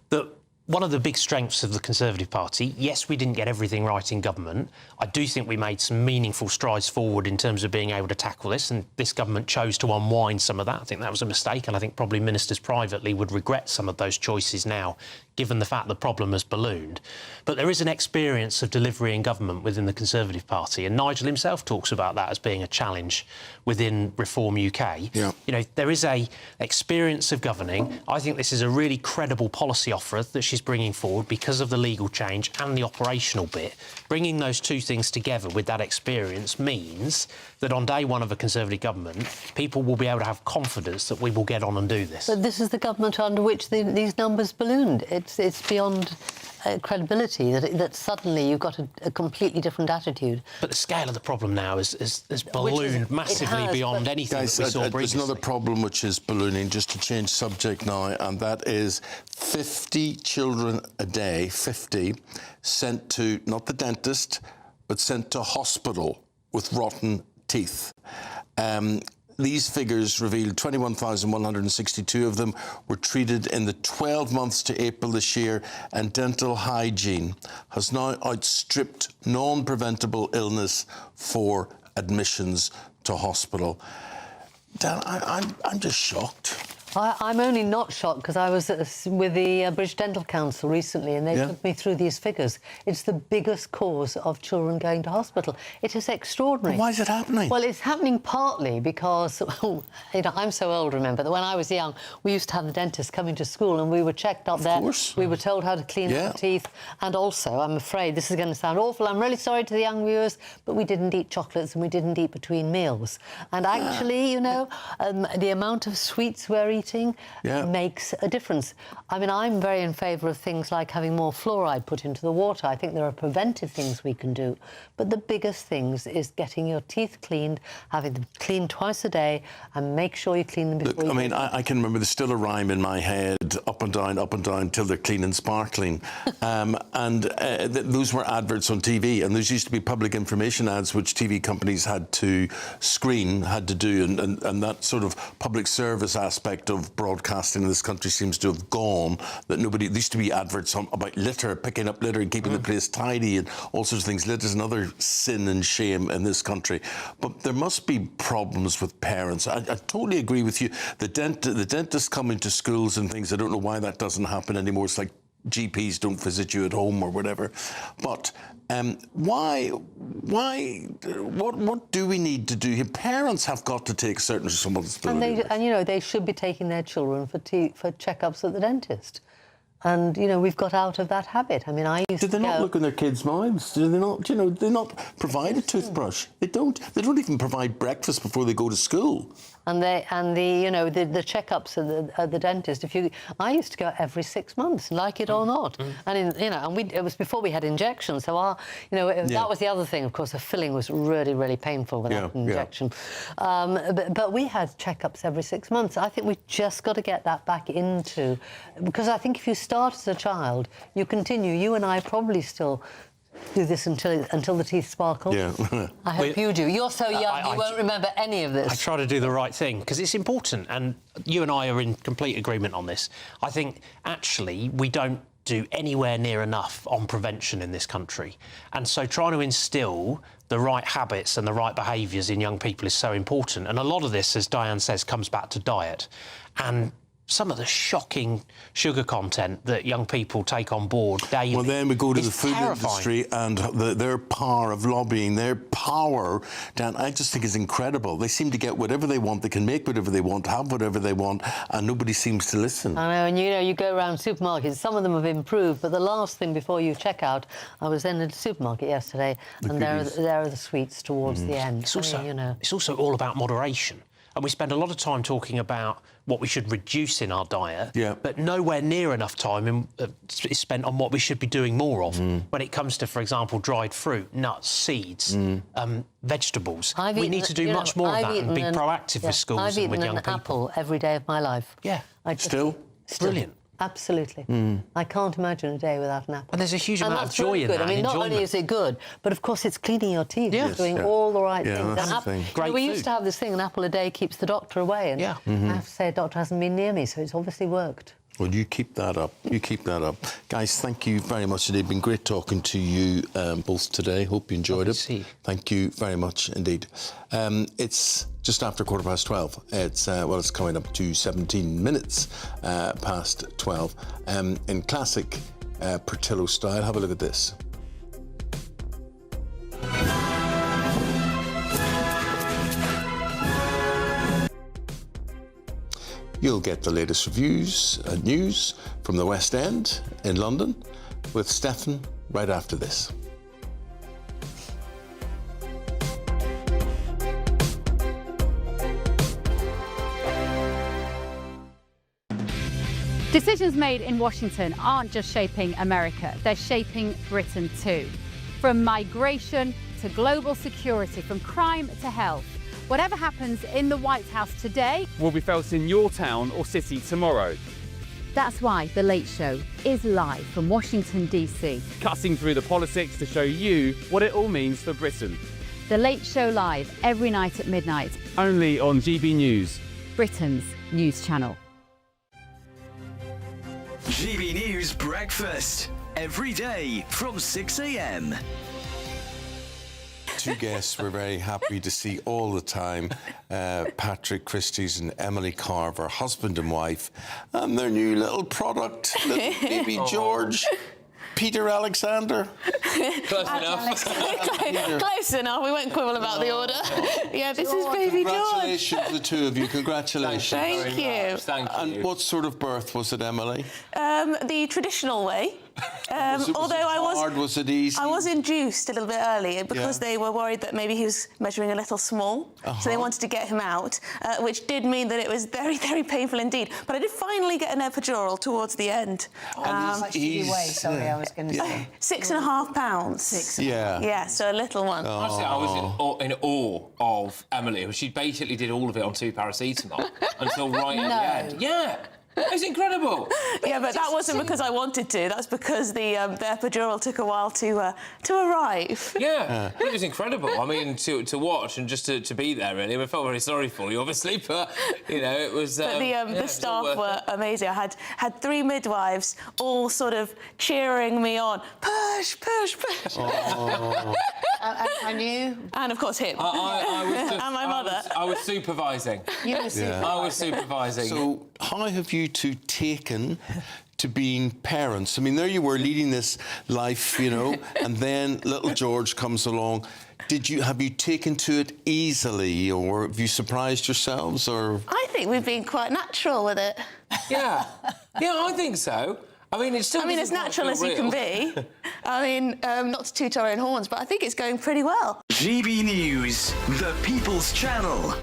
that one of the big strengths of the Conservative Party, yes, we didn't get everything right in government. I do think we made some meaningful strides forward in terms of being able to tackle this, and this government chose to unwind some of that. I think that was a mistake, and I think probably ministers privately would regret some of those choices now, given the fact the problem has ballooned. But there is an experience of delivery in government within the Conservative Party, and Nigel himself talks about that as being a challenge within Reform UK. Yeah. You know, there is a experience of governing. I think this is a really credible policy offer that she's bringing forward because of the legal change and the operational bit. Bringing those two things together with that experience means that on day one of a Conservative government, people will be able to have confidence that we will get on and do this. But this is the government under which these numbers ballooned. It's beyond credibility that suddenly you've got a completely different attitude. But the scale of the problem now has ballooned massively beyond anything that we saw previously. There's another problem which is ballooning, just to change subject now, and that is 50 children a day, 50, sent to, not the dentist, but sent to hospital with rotten teeth. These figures revealed 21,162 of them were treated in the 12 months to April this year, and dental hygiene has now outstripped non-preventable illness for admissions to hospital. Dan, I'm just shocked. I'm only not shocked because I was with the British Dental Council recently, and they took me through these figures. It's the biggest cause of children going to hospital. It is extraordinary. But why is it happening? Well, it's happening partly because, you know, I'm so old, remember, that when I was young, we used to have the dentist coming to school and we were checked up there. Of course. We were told how to clean our teeth. And also, I'm afraid, this is going to sound awful, I'm really sorry to the young viewers, but we didn't eat chocolates and we didn't eat between meals. And actually, you know, the amount of sweets we're eating makes a difference. I mean, I'm very in favour of things like having more fluoride put into the water. I think there are preventive things we can do. But the biggest things is getting your teeth cleaned, having them cleaned twice a day, and make sure you clean them before Look, I mean, I can remember there's still a rhyme in my head, up and down, till they're clean and sparkling. Those were adverts on TV, and those used to be public information ads which TV companies had to screen, had to do, and that sort of public service aspect of broadcasting in this country seems to have gone. That nobody, there used to be adverts about litter, picking up litter and keeping the place tidy and all sorts of things. Litter is another sin and shame in this country. But there must be problems with parents. I totally agree with you. The dentists coming to schools and things, I don't know why that doesn't happen anymore. It's like GPs don't visit you at home or whatever. But what do we need to do here? Parents have got to take certain responsibility. And you know, they should be taking their children for checkups at the dentist. And, you know, we've got out of that habit. I mean, I used to Do they not look in their kids' mouths? Do they not, you know, they not provide a toothbrush? They don't even provide breakfast before they go to school. And the checkups at the dentist. I used to go every 6 months, like it or not. And it was before we had injections. So that was the other thing. Of course, the filling was really, really painful without an injection. But we had checkups every 6 months. I think we've just got to get that back into, because I think if you start as a child, you continue. You and I probably still do this until the teeth sparkle. Yeah. I hope you do. You're so young, you won't remember any of this. I try to do the right thing because it's important, and you and I are in complete agreement on this. I think actually we don't do anywhere near enough on prevention in this country, and so trying to instil the right habits and the right behaviours in young people is so important. And a lot of this, as Diane says, comes back to diet and some of the shocking sugar content that young people take on board daily. Well, then we go to the food industry and their power of lobbying, their power, Dan, I just think is incredible. They seem to get whatever they want, they can make whatever they want, have whatever they want, and nobody seems to listen. I know, and you go around supermarkets, some of them have improved, but the last thing before you check out, I was in a supermarket yesterday, and there are the sweets towards the end. It's also all about moderation. and we spend a lot of time talking about what we should reduce in our diet, but nowhere near enough time is spent on what we should be doing more of when it comes to, for example, dried fruit, nuts, seeds, vegetables. We need to do much more of that and be proactive with schools and with young people. I've eaten an apple every day of my life. Yeah, still. Brilliant. Absolutely. I can't imagine a day without an apple. And there's a huge amount of joy in that. I mean, not only is it good, but of course it's cleaning your teeth. It's doing all the right things. That's the thing. You know, we used to have this thing, an apple a day keeps the doctor away. And I have to say, a doctor hasn't been near me, so it's obviously worked. Well, you keep that up. You keep that up. Guys, thank you very much indeed. It's been great talking to you both today. Hope you enjoyed it. Thank you very much indeed. It's just after 12:15. It's coming up to 17 minutes past 12. In classic Portillo style, have a look at this. You'll get the latest reviews and news from the West End in London with Stefan right after this. Decisions made in Washington aren't just shaping America, they're shaping Britain too. From migration to global security, from crime to health. Whatever happens in the White House today will be felt in your town or city tomorrow. That's why The Late Show is live from Washington, D.C. Cutting through the politics to show you what it all means for Britain. The Late Show live every night at midnight. Only on GB News, Britain's news channel. GB News Breakfast, every day from 6 a.m. Two guests we're very happy to see all the time, Patrick Christie's and Emily Carver, husband and wife, and their new little product, little baby George. Peter Alexander. Close enough. Close enough. We won't quibble about the order. Yeah, this is baby George. Congratulations, the two of you. Congratulations. Thank you. Thank you. And what sort of birth was it, Emily? The traditional way. Was it easy? I was induced a little bit early because they were worried that maybe he was measuring a little small, so they wanted to get him out, which did mean that it was very, very painful indeed. But I did finally get an epidural towards the end. How much did you weigh? Sorry, I was going to say. 6.5 pounds. Yeah, so a little one. Honestly, I was in awe of Emily. She basically did all of it on 2 paracetamol until right at the end. Yeah. It's incredible. Yeah, but that wasn't because I wanted to. That's because the epidural took a while to arrive. Yeah, it was incredible. I mean, to watch and just to be there, really. I felt very sorry for you, obviously, but, you know, it was... But the staff were amazing. I had 3 midwives all sort of cheering me on. Push, push, push. And you? And, of course, him. I was just, and my mother. I was supervising. You were supervising. I was supervising. So, how have you two taken to being parents? I mean, there you were leading this life, you know, and then little George comes along. Have you taken to it easily, or have you surprised yourselves, or...? I think we've been quite natural with it. Yeah, I think so. I mean, it's still... I mean, as natural as you can be. I mean, not to toot our own horns, but I think it's going pretty well. GB News, the People's Channel.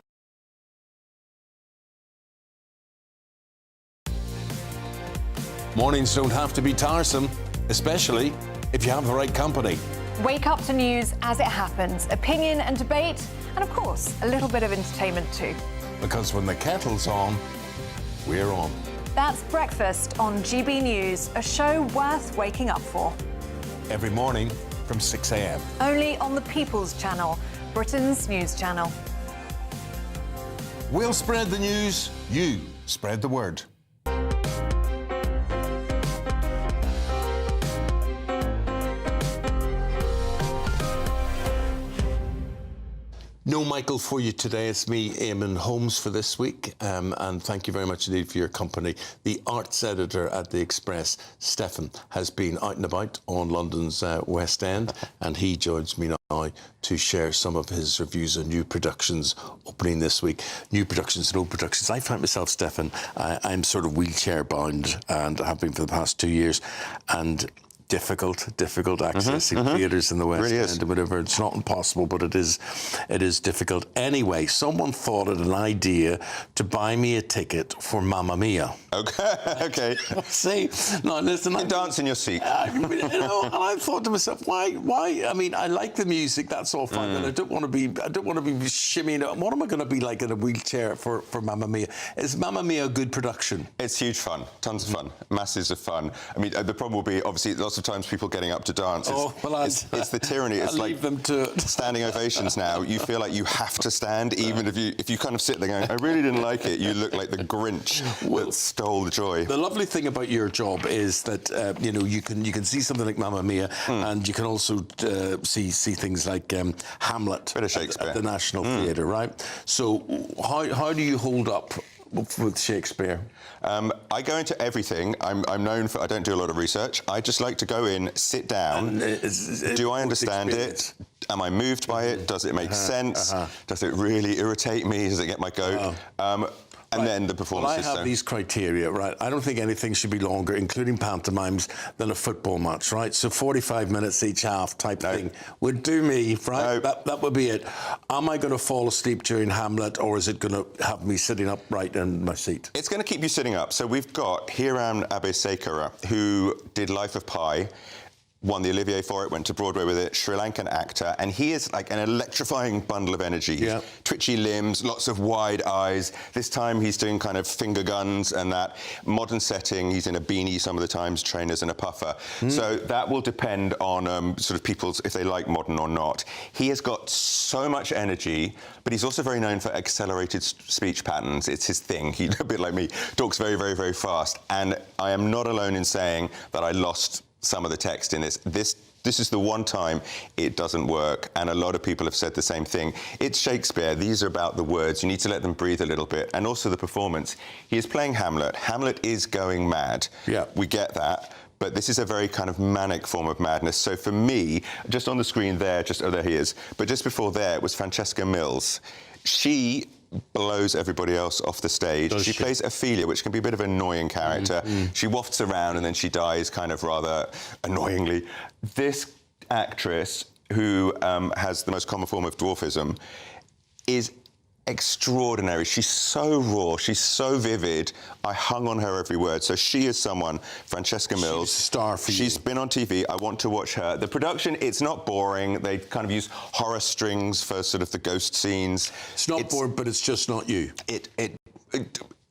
Mornings don't have to be tiresome, especially if you have the right company. Wake up to news as it happens, opinion and debate, and of course, a little bit of entertainment too. Because when the kettle's on, we're on. That's Breakfast on GB News, a show worth waking up for. Every morning from 6 a.m. Only on the People's Channel, Britain's news channel. We'll spread the news, you spread the word. No Michael for you today. It's me, Eamon Holmes, for this week. And thank you very much indeed for your company. The arts editor at The Express, Stefan, has been out and about on London's West End, and he joins me now to share some of his reviews on new productions opening this week. New productions and old productions. I find myself, Stefan, I'm sort of wheelchair bound and have been for the past 2 years. And difficult accessing theatres in the West End and whatever. It's not impossible, but it is difficult. Anyway, someone thought of an idea to buy me a ticket for Mamma Mia. Okay. See, no, listen. You dance in your seat. And I thought to myself, why? I mean, I like the music. That's all fine, but I don't want to be shimmying. What am I going to be like in a wheelchair for Mamma Mia? Is Mamma Mia a good production? It's huge fun, tons of fun, masses of fun. I mean, the problem will be obviously lots of times people getting up to dance. It's the tyranny. It's like them to standing ovations now. You feel like you have to stand, even if you kind of sit there going, I really didn't like it. You look like the Grinch that stole the joy. The lovely thing about your job is that you can see something like Mamma Mia, and you can also see things like Hamlet, bit of Shakespeare, at the National Theatre, right? So how do you hold up with Shakespeare? I go into everything. I'm known for, I don't do a lot of research. I just like to go in, sit down. Do I understand it? Am I moved by it? Does it make sense? Does it really irritate me? Does it get my goat? And then the performance. I have these criteria, right? I don't think anything should be longer, including pantomimes, than a football match, right? So 45 minutes each half type thing would do me, right? That would be it. Am I going to fall asleep during Hamlet, or is it going to have me sitting upright in my seat? It's going to keep you sitting up. So we've got Hiram Abeysekera, who did Life of Pi, won the Olivier for it, went to Broadway with it, Sri Lankan actor, and he is like an electrifying bundle of energy. Twitchy limbs, lots of wide eyes. This time he's doing kind of finger guns and that. Modern setting, he's in a beanie some of the times, trainers and a puffer. So that will depend on sort of people's, if they like modern or not. He has got so much energy, but he's also very known for accelerated speech patterns. It's his thing. He, a bit like me, talks very, very, very fast. And I am not alone in saying that I lost some of the text in this. This is the one time it doesn't work, and a lot of people have said the same thing. It's Shakespeare. These are about the words. You need to let them breathe a little bit. And also the performance. He is playing Hamlet. Hamlet is going mad. We get that. But this is a very kind of manic form of madness. So for me, just on the screen there, there he is. But just before there was Francesca Mills. She blows everybody else off the stage. She plays Ophelia, which can be a bit of an annoying character. She wafts around and then she dies kind of rather annoyingly. This actress, who has the most common form of dwarfism, is extraordinary. She's so raw, she's so vivid. I hung on her every word. So she is someone, Francesca Mills. She's a star for you. She's been on TV. I want to watch her. The production, it's not boring. They kind of use horror strings for sort of the ghost scenes. It's not boring, but it's just not you.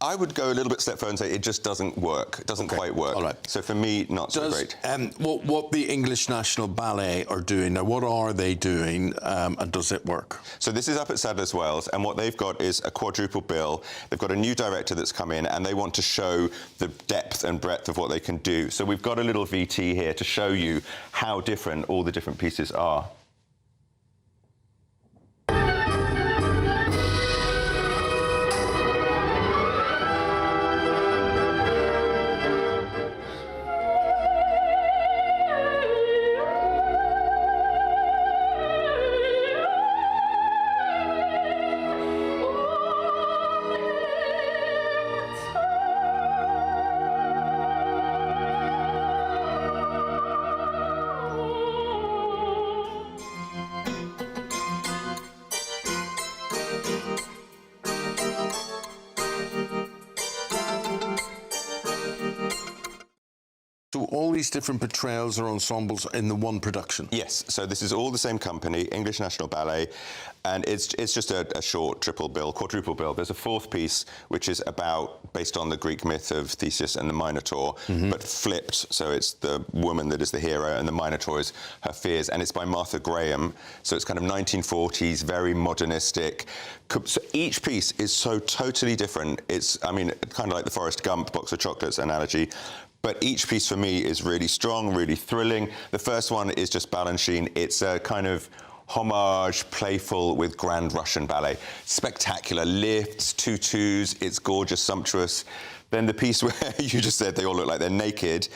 I would go a little bit step further and say it just doesn't work. It doesn't quite work. All right. So for me, not so great. What the English National Ballet are doing now, what are they doing, and does it work? So this is up at Sadler's Wells, and what they've got is a quadruple bill. They've got a new director that's come in, and they want to show the depth and breadth of what they can do. So we've got a little VT here to show you how different all the different pieces are. So all these different portrayals or ensembles in the one production? Yes, so this is all the same company, English National Ballet, and it's just a short quadruple bill. There's a fourth piece, which is based on the Greek myth of Theseus and the Minotaur, but flipped, so it's the woman that is the hero, and the Minotaur is her fears, and it's by Martha Graham, so it's kind of 1940s, very modernistic. So each piece is so totally different. It's, I mean, kind of like the Forrest Gump box of chocolates analogy, but each piece for me is really strong, really thrilling. The first one is just Balanchine. It's a kind of homage, playful with Grand Russian ballet. Spectacular lifts, tutus, it's gorgeous, sumptuous. Then the piece where you just said they all look like they're naked,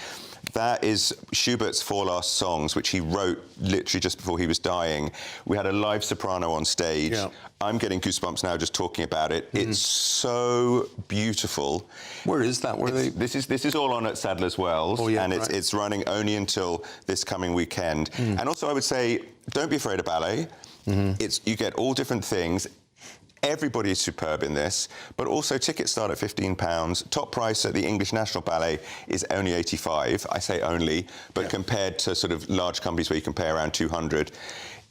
That is Schubert's 4 Last Songs, which he wrote literally just before he was dying. We had a live soprano on stage. Yeah. I'm getting goosebumps now just talking about it. It's so beautiful. Where is that? This is all on at Sadler's Wells, and right. it's running only until this coming weekend. And also, I would say, don't be afraid of ballet. You get all different things. Everybody is superb in this, but also tickets start at £15. Top price at the English National Ballet is only £85. I say only, but compared to sort of large companies where you can pay around £200,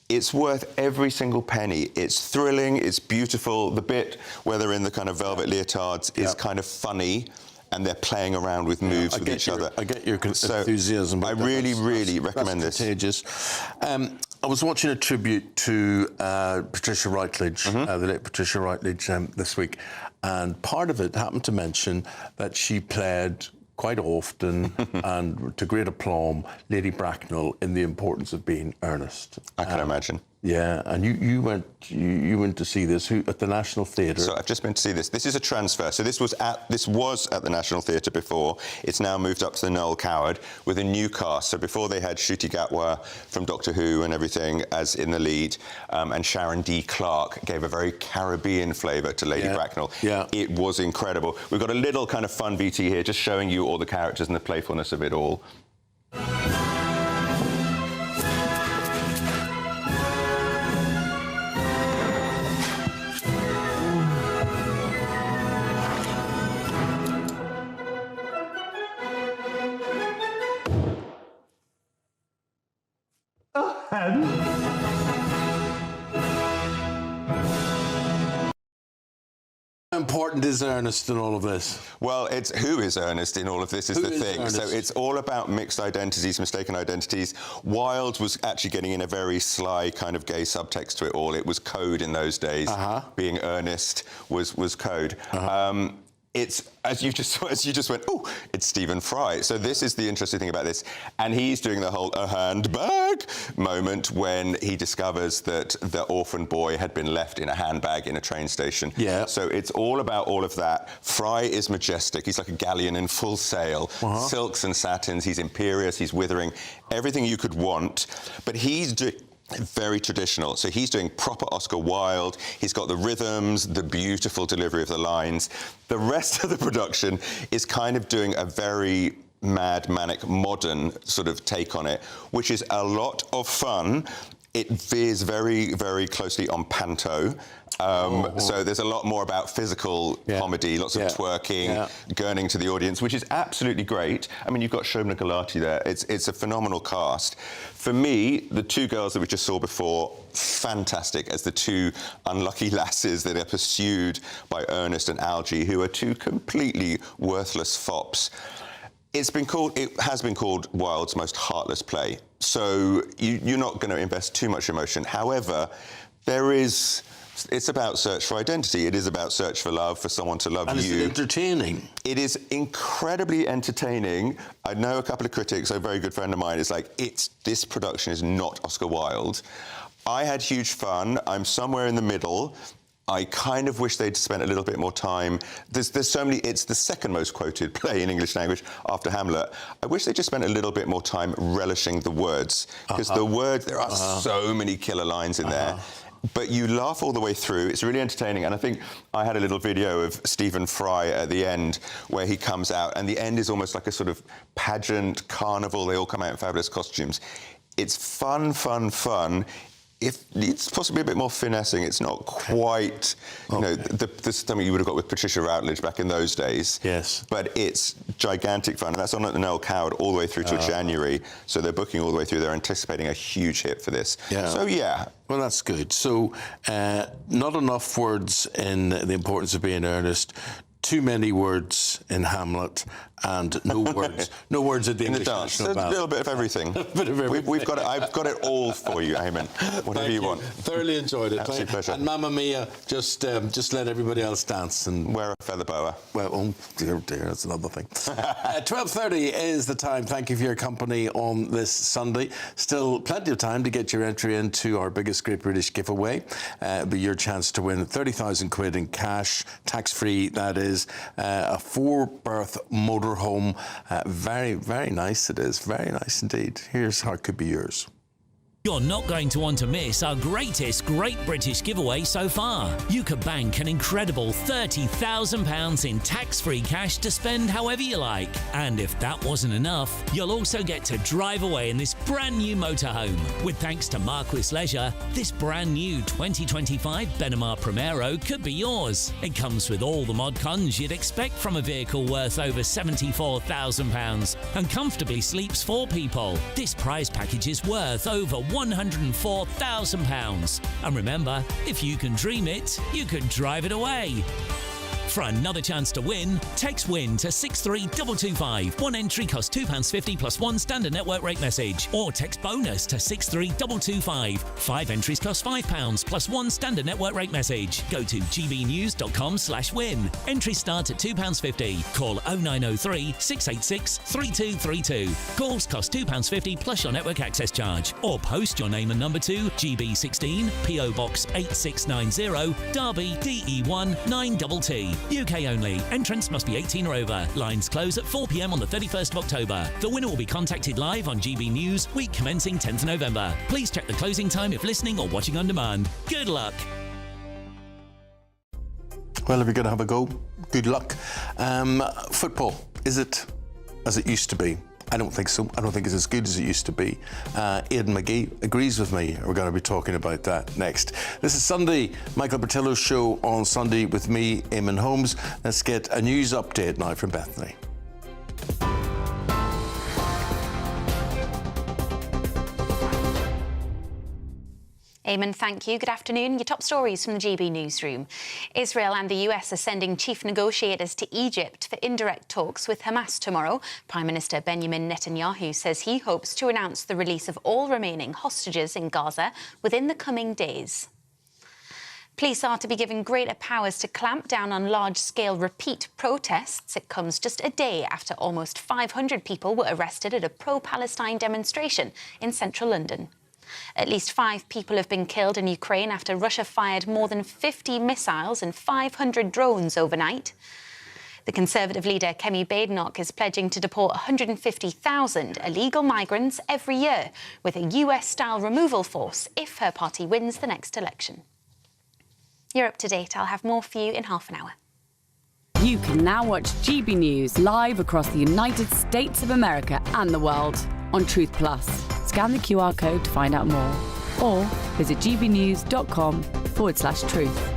it's worth every single penny. It's thrilling, it's beautiful. The bit where they're in the kind of velvet leotards is kind of funny, and they're playing around with moves with each other. I get your enthusiasm. I really recommend this. Contagious. I was watching a tribute to Patricia Routledge, the late Patricia Routledge, this week, and part of it happened to mention that she played quite often and to great aplomb Lady Bracknell in The Importance of Being Earnest. I can imagine. Yeah, and you went to see this at the National Theatre. So I've just been to see this. This is a transfer. So this was at the National Theatre before. It's now moved up to the Noel Coward with a new cast. So before they had Shruti Gatwa from Doctor Who and everything as in the lead, and Sharon D. Clarke gave a very Caribbean flavour to Lady Bracknell. Yeah, it was incredible. We've got a little kind of fun VT here, just showing you all the characters and the playfulness of it all. How important is Ernest in all of this? Well, it's who is Ernest in all of this is the thing. Ernest? So it's all about mixed identities, mistaken identities. Wilde was actually getting in a very sly kind of gay subtext to it all. It was code in those days. Being Ernest was code. It's, as you just went, oh, it's Stephen Fry. So this is the interesting thing about this. And he's doing the whole a handbag moment when he discovers that the orphan boy had been left in a handbag in a train station. Yeah. So it's all about all of that. Fry is majestic. He's like a galleon in full sail. Silks and satins. He's imperious. He's withering. Everything you could want. But he's doing very traditional. So he's doing proper Oscar Wilde. He's got the rhythms, the beautiful delivery of the lines. The rest of the production is kind of doing a very mad, manic, modern sort of take on it, which is a lot of fun. It veers very, very closely on panto. So there's a lot more about physical comedy, lots of twerking, gurning to the audience, which is absolutely great. I mean, you've got Shobna Gulati there. It's a phenomenal cast. For me, the two girls that we just saw before, fantastic as the two unlucky lasses that are pursued by Ernest and Algie, who are two completely worthless fops. It has been called Wilde's most heartless play. So you're not going to invest too much emotion. However, it's about search for identity. It is about search for love, for someone to love you. And is it entertaining? It is incredibly entertaining. I know a couple of critics, a very good friend of mine, is like, this production is not Oscar Wilde. I had huge fun. I'm somewhere in the middle. I kind of wish they'd spent a little bit more time. There's so many. It's the second most quoted play in English language after Hamlet. I wish they just spent a little bit more time relishing the words, because the words, there are so many killer lines in there. But you laugh all the way through. It's really entertaining. And I think I had a little video of Stephen Fry at the end where he comes out, and the end is almost like a sort of pageant carnival. They all come out in fabulous costumes. It's fun, fun, fun. It's possibly a bit more finessing. It's not quite, you know, the something you would have got with Patricia Routledge back in those days. Yes. But it's gigantic fun, and that's on at the Noel Coward all the way through till January. So they're booking all the way through. They're anticipating a huge hit for this. Yeah. So, yeah. Well, that's good. So, not enough words in The Importance of Being Earnest. Too many words in Hamlet, and no words at the English National Ballet. A little bit of everything. We've got it. I've got it all for you, Eamon. Whatever you want. Thoroughly enjoyed it. Absolute pleasure. And Mamma Mia, just let everybody else dance and wear a feather boa. Well, oh dear, that's another thing. 12:30 is the time. Thank you for your company on this Sunday. Still plenty of time to get your entry into our biggest Great British giveaway. It'll be your chance to win 30,000 quid in cash, tax-free. That is. is a 4-berth motorhome. Very, very nice it is. Very nice indeed. Here's how it could be yours. You're not going to want to miss our greatest Great British giveaway so far. You could bank an incredible £30,000 in tax-free cash to spend however you like. And if that wasn't enough, you'll also get to drive away in this brand new motorhome. With thanks to Marquis Leisure, this brand new 2025 Benimar Primero could be yours. It comes with all the mod cons you'd expect from a vehicle worth over £74,000 and comfortably sleeps 4 people. This prize package is worth over £104,000. And remember, if you can dream it, you can drive it away. For another chance to win, text WIN to 63225. One entry costs £2.50 plus one standard network rate message. Or text BONUS to 63225. 5 entries cost £5 plus one standard network rate message. Go to gbnews.com/win. Entries start at £2.50. Call 0903 686 3232. Calls cost £2.50 plus your network access charge. Or post your name and number to GB16 PO Box 8690 Derby DE1 9TT. UK only. Entrants must be 18 or over. Lines close at 4 p.m. on the 31st of October. The winner will be contacted live on GB News, week commencing 10th November. Please check the closing time if listening or watching on demand. Good luck. Well, if you're going to have a go, good luck. Football, is it as it used to be? I don't think so. I don't think it's as good as it used to be. Aidan McGee agrees with me. We're going to be talking about that next. This is Sunday, Michael Portillo's show on Sunday with me, Eamon Holmes. Let's get a news update now from Bethany. Eamon, thank you. Good afternoon. Your top stories from the GB Newsroom. Israel and the US are sending chief negotiators to Egypt for indirect talks with Hamas tomorrow. Prime Minister Benjamin Netanyahu says he hopes to announce the release of all remaining hostages in Gaza within the coming days. Police are to be given greater powers to clamp down on large-scale repeat protests. It comes just a day after almost 500 people were arrested at a pro-Palestine demonstration in central London. At least 5 people have been killed in Ukraine after Russia fired more than 50 missiles and 500 drones overnight. The Conservative leader Kemi Badenoch is pledging to deport 150,000 illegal migrants every year with a US-style removal force if her party wins the next election. You're up to date. I'll have more for you in half an hour. You can now watch GB News live across the United States of America and the world on Truth Plus. Scan the QR code to find out more or visit gbnews.com/truth.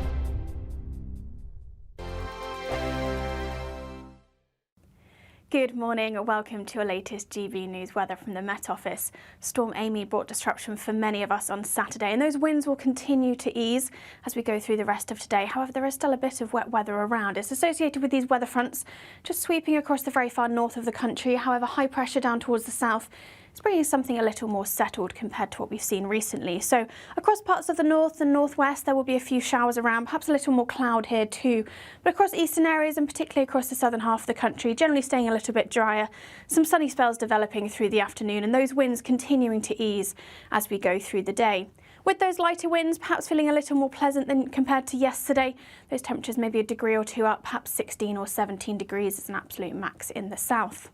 Good morning and welcome to your latest GB News weather from the Met Office. Storm Amy brought disruption for many of us on Saturday, and those winds will continue to ease as we go through the rest of today. However, there is still a bit of wet weather around. It's associated with these weather fronts just sweeping across the very far north of the country. However, high pressure down towards the south is bringing something a little more settled compared to what we've seen recently. So across parts of the north and northwest, there will be a few showers around, perhaps a little more cloud here too. But across eastern areas and particularly across the southern half of the country, generally staying a little bit drier. Some sunny spells developing through the afternoon and those winds continuing to ease as we go through the day. With those lighter winds, perhaps feeling a little more pleasant than compared to yesterday. Those temperatures maybe a degree or two up, perhaps 16 or 17 degrees is an absolute max in the south.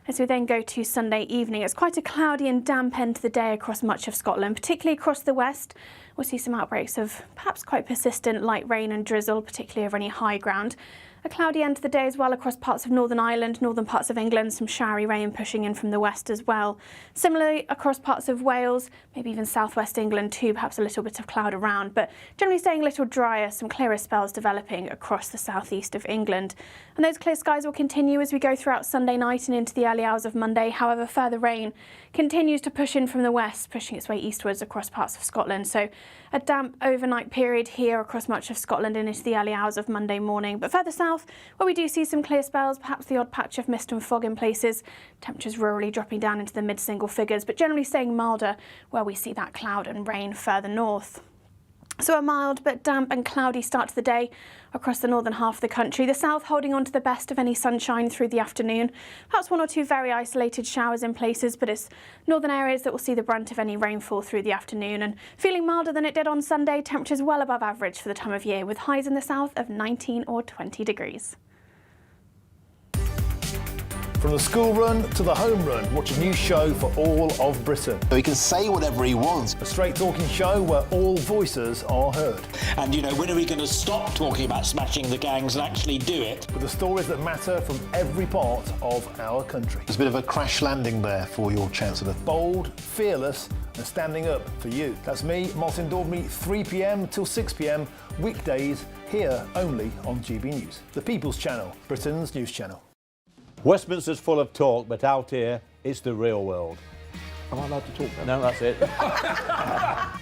As we then go to Sunday evening, it's quite a cloudy and damp end to the day across much of Scotland, particularly across the west. We'll see some outbreaks of perhaps quite persistent light rain and drizzle, particularly over any high ground. A cloudy end to the day as well across parts of Northern Ireland, northern parts of England, some showery rain pushing in from the west as well. Similarly across parts of Wales, maybe even southwest England too, perhaps a little bit of cloud around, but generally staying a little drier, some clearer spells developing across the southeast of England. And those clear skies will continue as we go throughout Sunday night and into the early hours of Monday. However, further rain continues to push in from the west, pushing its way eastwards across parts of Scotland. So a damp overnight period here across much of Scotland and into the early hours of Monday morning. But further south, where we do see some clear spells, perhaps the odd patch of mist and fog in places, temperatures rurally dropping down into the mid-single figures, but generally staying milder where we see that cloud and rain further north. So a mild but damp and cloudy start to the day across the northern half of the country. The south holding on to the best of any sunshine through the afternoon. Perhaps one or two very isolated showers in places, but it's northern areas that will see the brunt of any rainfall through the afternoon. And feeling milder than it did on Sunday, temperatures well above average for the time of year, with highs in the south of 19 or 20 degrees. From the school run to the home run, watch a new show for all of Britain. So he can say whatever he wants. A straight talking show where all voices are heard. And, you know, when are we going to stop talking about smashing the gangs and actually do it? With the stories that matter from every part of our country. There's a bit of a crash landing there for your Chancellor. Bold, fearless and standing up for you. That's me, Martin Daubney, 3 p.m. till 6 p.m, weekdays, here only on GB News. The People's Channel, Britain's news channel. Westminster's full of talk, but out here, it's the real world. Am I allowed to talk now? No, that's it.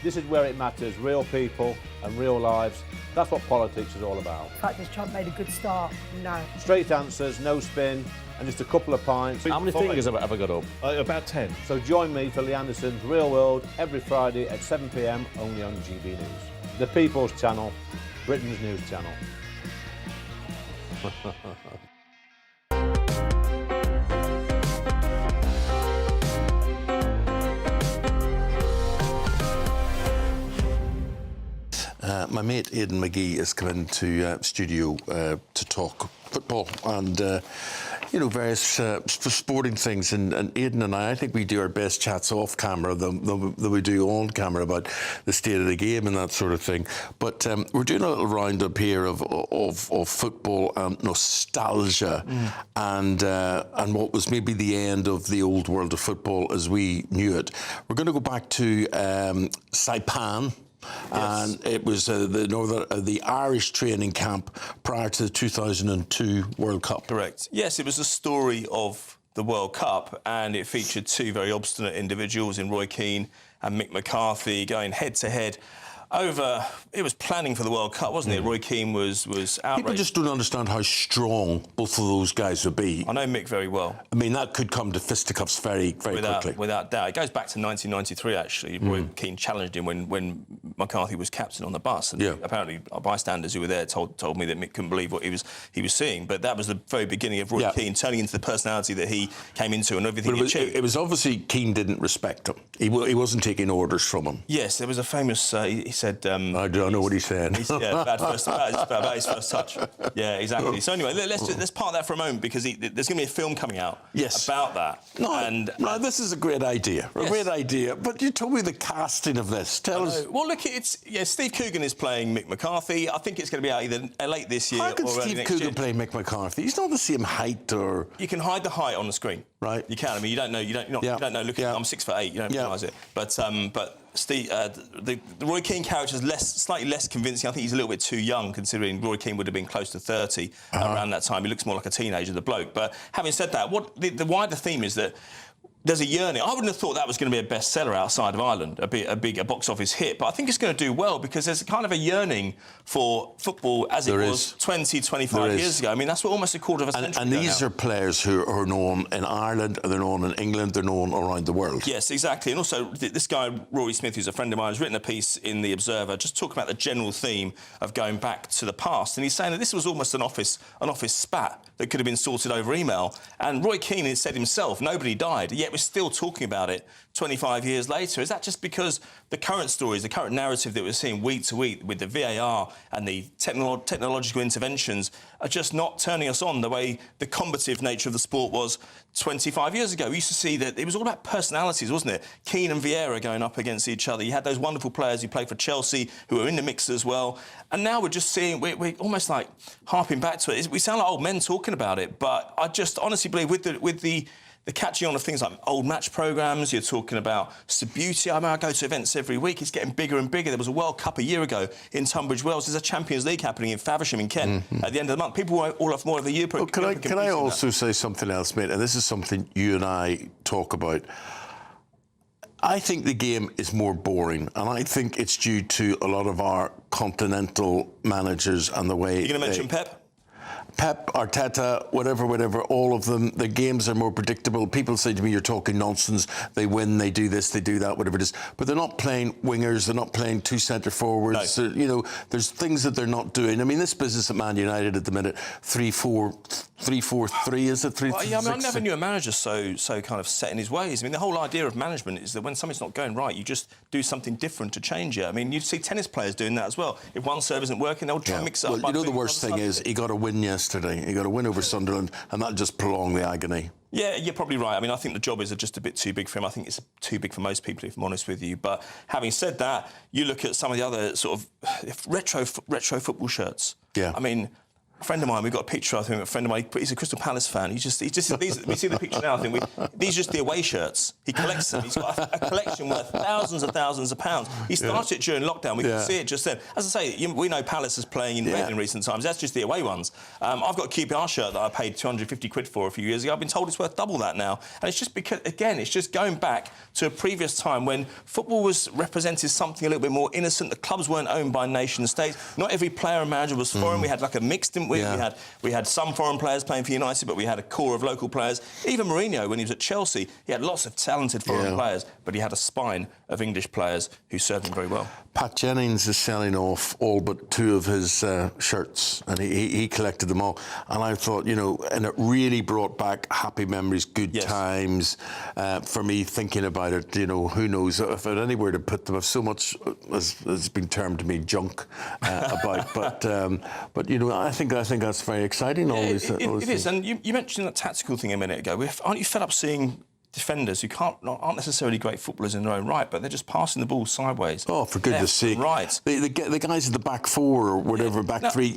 This is where it matters, real people and real lives. That's what politics is all about. The fact that Trump made a good start, no. Straight answers, no spin, and just a couple of pints. How many fingers have I got up? About 10. So join me for Lee Anderson's Real World every Friday at 7 p.m, only on GB News. The People's Channel, Britain's news channel. My mate Aidan McGee has come into studio to talk football and you know, various sporting things. And Aidan and I think we do our best chats off camera than we do on camera about the state of the game and that sort of thing. But we're doing a little roundup here of football and nostalgia and what was maybe the end of the old world of football as we knew it. We're going to go back to Saipan. Yes. And it was the Irish training camp prior to the 2002 World Cup. Correct. Yes, it was the story of the World Cup, and it featured two very obstinate individuals in Roy Keane and Mick McCarthy going head-to-head over... It was planning for the World Cup, wasn't it? Roy Keane was outraged. People just don't understand how strong both of those guys would be. I know Mick very well. I mean, that could come to fisticuffs very quickly. Without doubt. It goes back to 1993, actually. Roy Keane challenged him when McCarthy was captain on the bus. And apparently bystanders who were there told me that Mick couldn't believe what he was seeing. But that was the very beginning of Roy Keane turning into the personality that he came into and everything he achieved. It was obviously Keane didn't respect him. He wasn't taking orders from him. Yes, there was a famous... he said... I don't know what he said. About his first touch. Yeah, exactly. So anyway, let's park that for a moment because there's going to be a film coming out about that. No, this is a great idea. A great idea. But you told me the casting of this. Tell us. Well, look, Steve Coogan is playing Mick McCarthy. I think it's going to be out either late this year or early next year. How can Steve Coogan play Mick McCarthy? He's not the same height or... You can hide the height on the screen. Right. You can. I mean, you don't know. You don't know. Look, I'm 6'8". You don't realise it. But Steve, the Roy Keane character is slightly less convincing. I think he's a little bit too young, considering Roy Keane would have been close to 30 around that time. He looks more like a teenager, the bloke. But having said that, the wider theme is that there's a yearning. I wouldn't have thought that was going to be a bestseller outside of Ireland, a big box office hit, but I think it's going to do well because there's kind of a yearning for football as it was 20, 25 years ago. I mean, that's what almost a quarter of a century And these are players who are known in Ireland, they're known in England, they're known around the world. Yes, exactly. And also, this guy, Rory Smith, who's a friend of mine, has written a piece in The Observer just talking about the general theme of going back to the past. And he's saying that this was almost an office spat that could have been sorted over email. And Roy Keane has said himself, nobody died, yet we're still talking about it 25 years later. Is that just because the current stories, the current narrative that we're seeing week to week with the VAR and the technological interventions are just not turning us on the way the combative nature of the sport was 25 years ago? We used to see that it was all about personalities, wasn't it? Keane and Vieira going up against each other. You had those wonderful players who played for Chelsea who were in the mix as well. And now we're just seeing, we're almost like harping back to it. We sound like old men talking about it, but I just honestly believe with the catching on of things like old match programmes, you're talking about Subbuteo. I mean, I go to events every week. It's getting bigger and bigger. There was a World Cup a year ago in Tunbridge Wells. There's a Champions League happening in Faversham in Kent at the end of the month. People all have more of the Europe. Can I also say something else, mate? And this is something you and I talk about. I think the game is more boring, and I think it's due to a lot of our continental managers and the way... You're going to mention Pep? Pep, Arteta, whatever, all of them, the games are more predictable. People say to me, you're talking nonsense. They win, they do this, they do that, whatever it is. But they're not playing wingers, they're not playing two centre forwards. No. You know, there's things that they're not doing. I mean, this business at Man United at the minute, 3-4-3, is it? Well, yeah, I mean, I never knew a manager so kind of set in his ways. I mean, the whole idea of management is that when something's not going right, you just do something different to change it. I mean, you see tennis players doing that as well. If one serve isn't working, they'll try and mix it up. Well, you know, the worst thing is he got a win yesterday. He got a win over Sunderland, and that just prolonged the agony. Yeah, you're probably right. I mean, I think the job is just a bit too big for him. I think it's too big for most people, if I'm honest with you. But having said that, you look at some of the other sort of retro football shirts. Yeah. I mean, a friend of mine, we've got a picture of him, a friend of mine, he's a Crystal Palace fan. He's just these, we see the picture now, I think, these are just the away shirts. He collects them. He's got a collection worth thousands of pounds. He started it during lockdown. We could see it just then. As I say, we know Palace is playing in red in recent times. That's just the away ones. I've got a QPR shirt that I paid 250 quid for a few years ago. I've been told it's worth double that now. And it's just because, again, it's just going back to a previous time when football was represented something a little bit more innocent. The clubs weren't owned by nation states. Not every player and manager was foreign. We had like a mixed, didn't we? Yeah. We had some foreign players playing for United, but we had a core of local players. Even Mourinho, when he was at Chelsea, he had lots of talented foreign players, but he had a spine of English players who served him very well. Pat Jennings is selling off all but 2 of his shirts, and he collected them all. And I thought, you know, and it really brought back happy memories, good times for me thinking about it. You know, who knows if I had anywhere to put them. If so much has been termed to me junk about, but you know, I think that's very exciting. It is, and you mentioned that tactical thing a minute ago. Aren't you fed up seeing defenders who aren't necessarily great footballers in their own right, but they're just passing the ball sideways? Oh, for goodness sake! Right, the guys at the back 4 or whatever, back 3,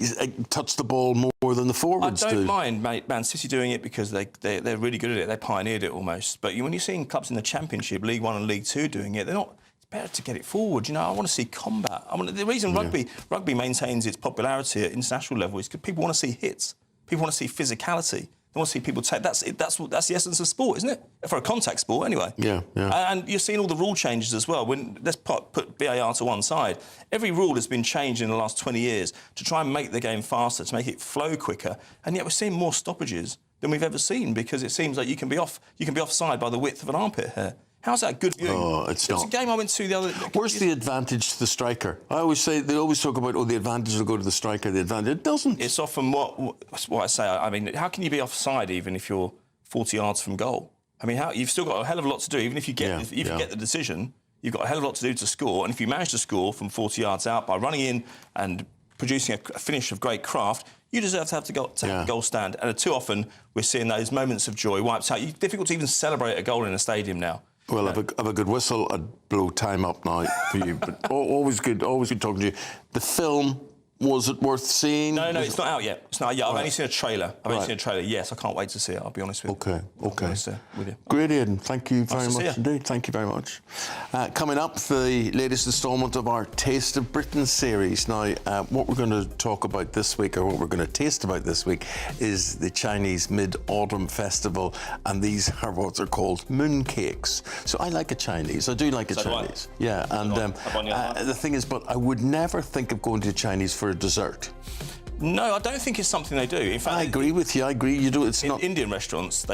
touch the ball more than the forwards do. I don't mind, mate. Man City doing it because they're really good at it. They pioneered it almost. But when you're seeing clubs in the Championship, League 1 and League 2 doing it, they're not. Better to get it forward. You know, I want to see combat. The reason rugby maintains its popularity at international level is because people want to see hits. People want to see physicality. They want to see people take. That's the essence of sport, isn't it? For a contact sport, anyway. Yeah. And you're seeing all the rule changes as well. Let's put VAR to one side. Every rule has been changed in the last 20 years to try and make the game faster, to make it flow quicker. And yet we're seeing more stoppages than we've ever seen because it seems like you can be offside by the width of an armpit hair. How's that good viewing? Oh, it's not. It's a game I went to the other... Where's the advantage to the striker? They always talk about, the advantage will go to the striker, the advantage. It doesn't. It's often what I say. I mean, how can you be offside even if you're 40 yards from goal? I mean, you've still got a hell of a lot to do. Even if you get get the decision, you've got a hell of a lot to do to score. And if you manage to score from 40 yards out by running in and producing a finish of great craft, you deserve to have the goal stand. And too often, we're seeing those moments of joy wiped out. It's difficult to even celebrate a goal in a stadium now. Well, have a good whistle. I'd blow time up now for you. But always good talking to you. The film, was it worth seeing? No, it's not out yet. It's not out yet. I've only seen a trailer. Yes, I can't wait to see it, I'll be honest with you. OK. With you. Great, Ian. Thank you very much indeed. Thank you very much. Coming up, the latest instalment of our Taste of Britain series. Now, what we're going to talk about this week, or what we're going to taste about this week, is the Chinese Mid-Autumn Festival, and these are what are called mooncakes. So I like a Chinese. I do like a Chinese. Yeah, and the thing is, but I would never think of going to Chinese for a dessert. No, I don't think it's something they do. In fact, I agree with you. I agree. You do. It's not. Indian restaurants,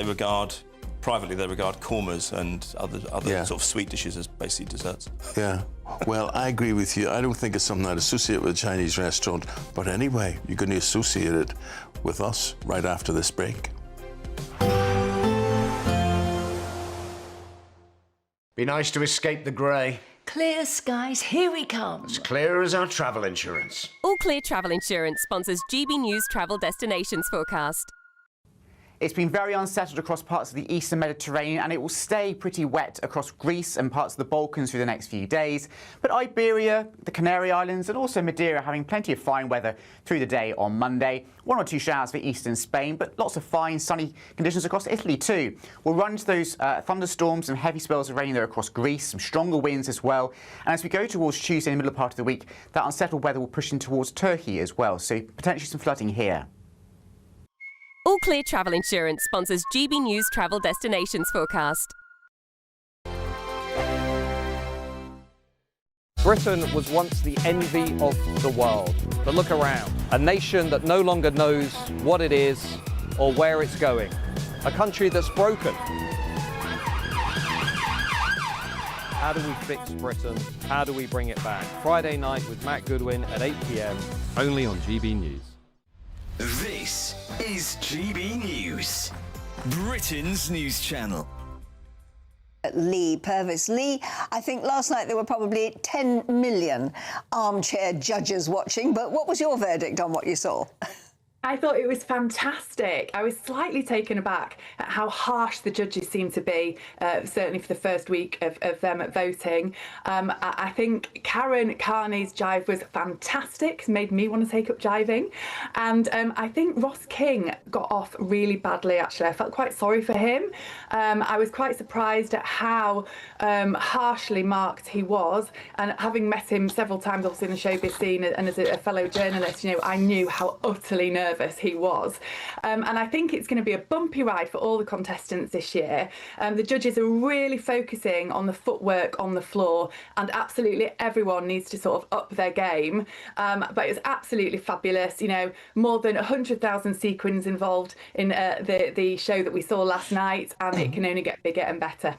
privately they regard kormas and other sort of sweet dishes as basically desserts. Yeah. Well, I agree with you. I don't think it's something I'd associate with a Chinese restaurant. But anyway, you're going to associate it with us right after this break. Be nice to escape the grey. Clear skies, here we come. As clear as our travel insurance. All Clear Travel Insurance sponsors GBNews Travel Destinations Forecast. It's been very unsettled across parts of the eastern Mediterranean, and it will stay pretty wet across Greece and parts of the Balkans through the next few days. But Iberia, the Canary Islands and also Madeira having plenty of fine weather through the day on Monday. 1 or 2 showers for eastern Spain, but lots of fine sunny conditions across Italy too. We'll run into those thunderstorms and heavy spells of rain there across Greece, some stronger winds as well. And as we go towards Tuesday in the middle part of the week, that unsettled weather will push in towards Turkey as well, so potentially some flooding here. All Clear Travel Insurance sponsors GBNews Travel Destinations Forecast. Britain was once the envy of the world. But look around. A nation that no longer knows what it is or where it's going. A country that's broken. How do we fix Britain? How do we bring it back? Friday night with Matt Goodwin at 8 p.m, only on GB News. This is GB News, Britain's news channel. Lee Purvis. Lee, I think last night there were probably 10 million armchair judges watching, but what was your verdict on what you saw? I thought it was fantastic. I was slightly taken aback at how harsh the judges seemed to be, certainly for the first week of them at voting. I think Karen Carney's jive was fantastic, made me want to take up jiving. And I think Ross King got off really badly, actually. I felt quite sorry for him. I was quite surprised at how harshly marked he was. And having met him several times, obviously, in the showbiz scene and as a fellow journalist, you know, I knew how utterly nervous he was. And I think it's going to be a bumpy ride for all the contestants this year. The judges are really focusing on the footwork on the floor, and absolutely everyone needs to sort of up their game. But it was absolutely fabulous. You know, more than 100,000 sequins involved in the show that we saw last night, and it can only get bigger and better.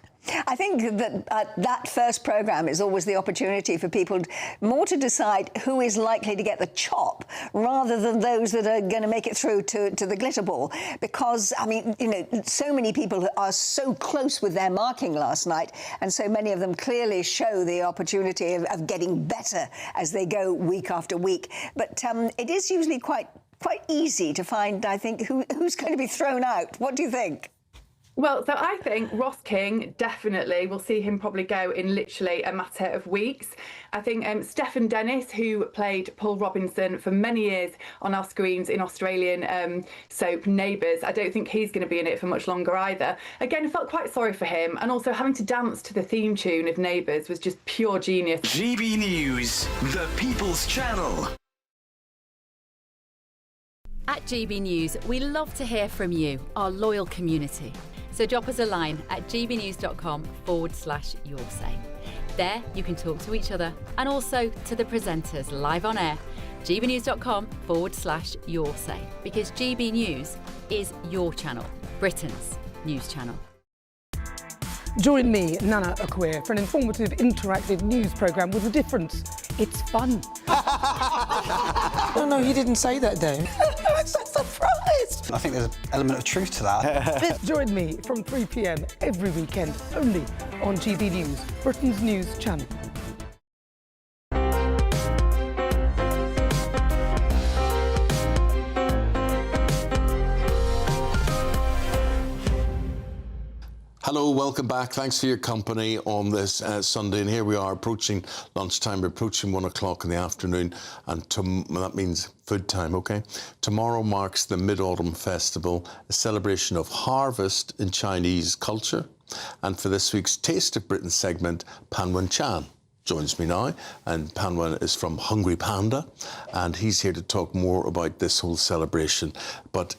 I think that that first programme is always the opportunity for people more to decide who is likely to get the chop rather than those that are going to make it through to the glitter ball. Because, I mean, you know, so many people are so close with their marking last night, and so many of them clearly show the opportunity of getting better as they go week after week. But it is usually quite easy to find, I think, who's going to be thrown out. What do you think? Well, so I think Ross King, definitely, we'll see him probably go in literally a matter of weeks. I think Stephen Dennis, who played Paul Robinson for many years on our screens in Australian soap Neighbours, I don't think he's going to be in it for much longer either. Again, I felt quite sorry for him, and also having to dance to the theme tune of Neighbours was just pure genius. GB News, the People's Channel. At GB News, we love to hear from you, our loyal community. So drop us a line at gbnews.com/yoursay. There you can talk to each other and also to the presenters live on air. gbnews.com/yoursay, because GB News is your channel, Britain's news channel. Join me, Nana Akweer, for an informative, interactive news programme with a difference. It's fun. No, you didn't say that, Dave. I'm so surprised. I think there's an element of truth to that. Join me from 3 p.m. every weekend, only on GB News, Britain's news channel. Hello, welcome back. Thanks for your company on this Sunday. And here we are approaching lunchtime, we're approaching 1 o'clock in the afternoon. And that means food time, OK? Tomorrow marks the Mid-Autumn Festival, a celebration of harvest in Chinese culture. And for this week's Taste of Britain segment, Panwen Chan joins me now. And Panwen is from Hungry Panda. And he's here to talk more about this whole celebration. But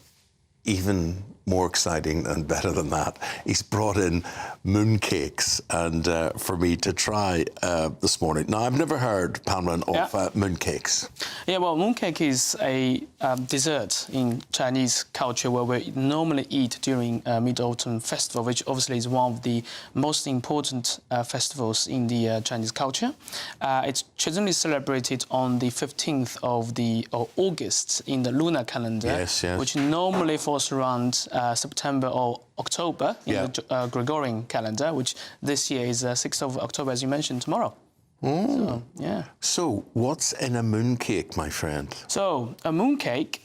even more exciting and better than that, he's brought in mooncakes and for me to try this morning. Now, I've never heard, Panwen, of mooncakes. Yeah, well, mooncake is a dessert in Chinese culture where we normally eat during Mid-Autumn Festival, which obviously is one of the most important festivals in the Chinese culture. It's traditionally celebrated on the 15th of August in the lunar calendar, which normally falls around September or October in the Gregorian calendar, which this year is 6th of October, as you mentioned, tomorrow. So, So, what's in a mooncake, my friend? So, a mooncake,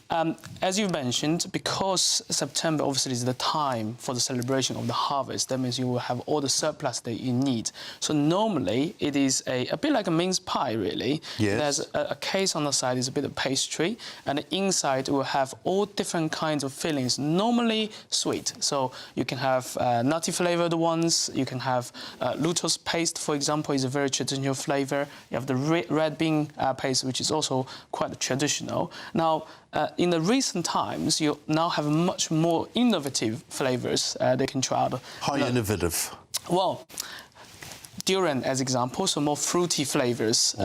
as you mentioned, because September obviously is the time for the celebration of the harvest, that means you will have all the surplus that you need. So normally it is a bit like a mince pie, really. Yes. There's a case on the side, is a bit of pastry, and the inside will have all different kinds of fillings, normally sweet. So you can have nutty flavoured ones, you can have lotus paste, for example, is a very traditional flavour. You have the red bean paste, which is also quite traditional. Now, in the recent times, you now have much more innovative flavours they can try out. How innovative? Well, durian as example, so more fruity flavors.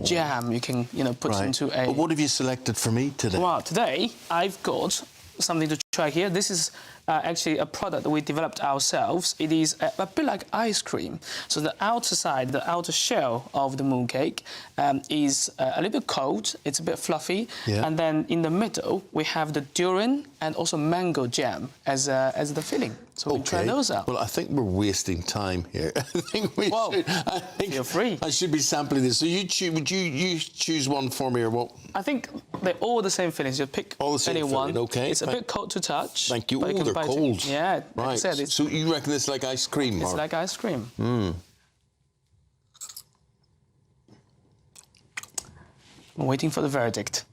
Jam you can put into a. But what have you selected for me today? Well, today I've got something to try here. This is actually a product that we developed ourselves. It is a bit like ice cream. So the outer side, the outer shell of the mooncake is a little bit cold. It's a bit fluffy. Yeah. And then in the middle, we have the durian and also mango jam as the filling. So we try those out. Well, I think we're wasting time here. I think we should. I think you're free. I should be sampling this. So would you choose one for me or what? I think they're all the same fillings. You pick all the same any filling. one. Okay. It's a bit cold to touch. Thank you. But Oh, they're cold. Yeah. Right. Like I said, So you reckon it's like ice cream? It's like ice cream. Mm. I'm waiting for the verdict.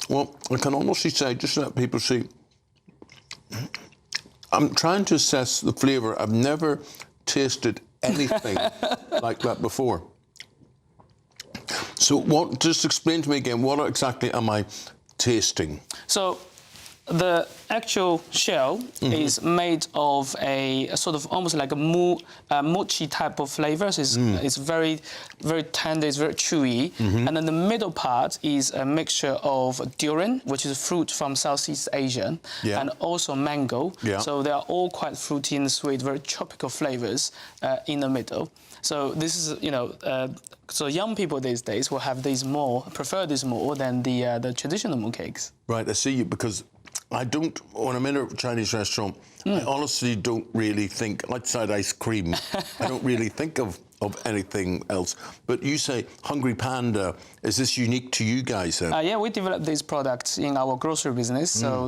Well, I can honestly say, just to let people see, I'm trying to assess the flavour. I've never tasted anything like that before. So just explain to me again, what exactly am I tasting? So the actual shell is made of a sort of almost like a mochi type of flavors. It's very, very tender, it's very chewy. And then the middle part is a mixture of durian, which is a fruit from Southeast Asia, and also mango. So they are all quite fruity and sweet, very tropical flavors in the middle. So this is, so young people these days will have these prefer this more than the traditional mooncakes. Right, I see you, because I don't, when I'm in a Chinese restaurant, I honestly don't really think, outside ice cream, I don't really think of anything else. But you say Hungry Panda, is this unique to you guys? Yeah, we developed these products in our grocery business. So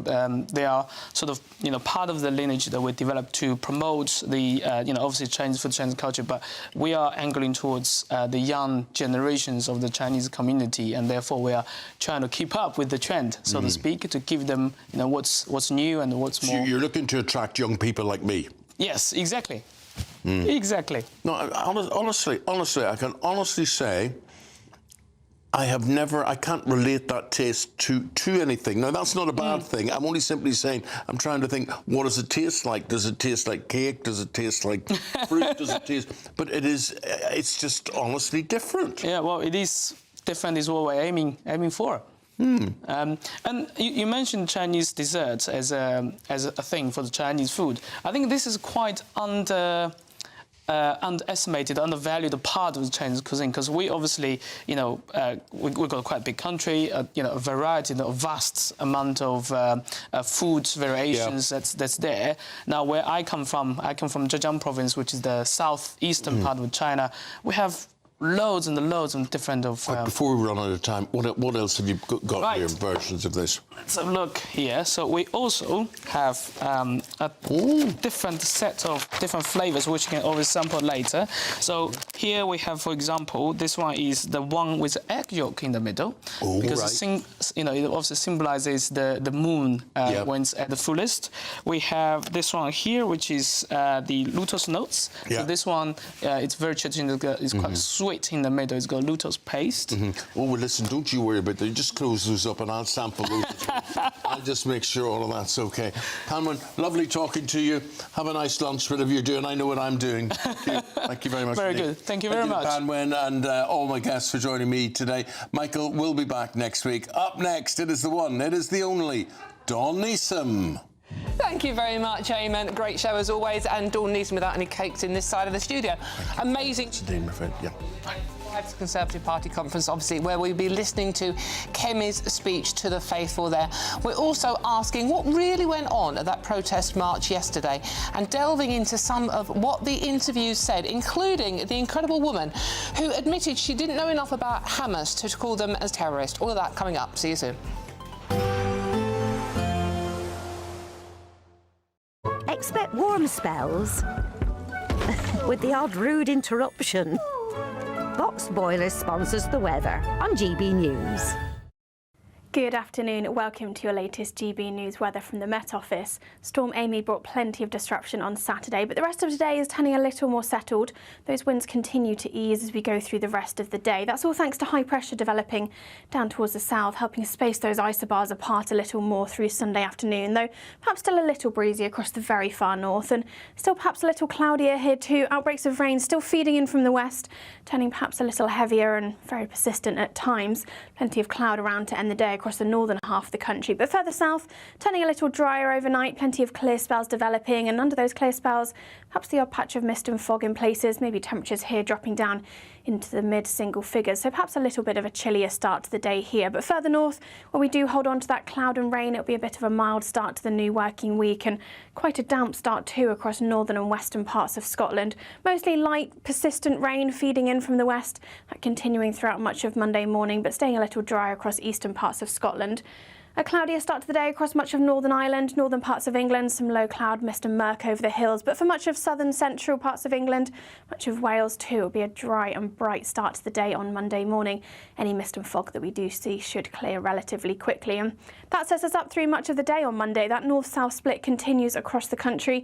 they are sort of, part of the lineage that we developed to promote the, obviously Chinese food, Chinese culture, but we are angling towards the young generations of the Chinese community, and therefore we are trying to keep up with the trend, so to speak, to give them, what's new and what's more. So you're looking to attract young people like me? Yes, exactly. Exactly. No, honestly, I can honestly say I can't relate that taste to anything. Now, that's not a bad thing. I'm only simply saying, I'm trying to think, what does it taste like? Does it taste like cake? Does it taste like fruit? Does it taste... But it's just honestly different. Yeah, well, it is different is what we're aiming for. And you mentioned Chinese desserts as a thing for the Chinese food. I think this is quite underestimated, undervalued part of the Chinese cuisine, because we obviously, we've got quite a big country, a variety, a vast amount of food variations that's there. Now, where I come from Zhejiang province, which is the southeastern part of China. We have loads and loads of different before we run out of time, what else have you got here, versions of this? Let's have a look here. So we also have a different set of different flavors, which you can always sample later. So here we have, for example, this one is the one with egg yolk in the middle, because it also symbolizes the moon when it's at the fullest. We have this one here, which is the lotus notes. So this one, it's very traditional. It's quite sweet in the middle. It's got lotus paste. Oh, well, listen, don't you worry about that. Just close those up and I'll sample those. I'll just make sure all of that's okay. Panwan, lovely talking to you. Have a nice lunch, whatever you're doing. I know what I'm doing. Thank you very much. Very good. Thank you very much. Panwan and all my guests for joining me today. Michael will be back next week. Up next, it is the one, it is the only, Dawn Neeson. Thank you very much, Eamon. Great show as always, and Dawn Neeson without any cakes in this side of the studio. Amazing. My friend, Conservative Party conference, obviously, where we'll be listening to Kemi's speech to the faithful there. We're also asking what really went on at that protest march yesterday and delving into some of what the interviews said, including the incredible woman who admitted she didn't know enough about Hamas to call them as terrorists. All of that coming up. See you soon. Expect warm spells with the odd rude interruption. Box Boilers sponsors the weather on GB News. Good afternoon. Welcome to your latest GB News weather from the Met Office. Storm Amy brought plenty of disruption on Saturday, but the rest of today is turning a little more settled. Those winds continue to ease as we go through the rest of the day. That's all thanks to high pressure developing down towards the south, helping space those isobars apart a little more through Sunday afternoon, though perhaps still a little breezy across the very far north, and still perhaps a little cloudier here too. Outbreaks of rain still feeding in from the west, turning perhaps a little heavier and very persistent at times. Plenty of cloud around to end the day across the northern half of the country, but further south turning a little drier overnight. Plenty of clear spells developing, and under those clear spells perhaps the odd patch of mist and fog in places, maybe temperatures here dropping down into the mid single figures, so perhaps a little bit of a chillier start to the day here. But further north, where we do hold on to that cloud and rain, it'll be a bit of a mild start to the new working week, and quite a damp start too across northern and western parts of Scotland. Mostly light persistent rain feeding in from the west, that continuing throughout much of Monday morning, but staying a little dry across eastern parts of Scotland. A cloudier start to the day across much of Northern Ireland, northern parts of England, some low cloud, mist and murk over the hills. But for much of southern central parts of England, much of Wales too, it'll be a dry and bright start to the day on Monday morning. Any mist and fog that we do see should clear relatively quickly. And that sets us up through much of the day on Monday. That north-south split continues across the country.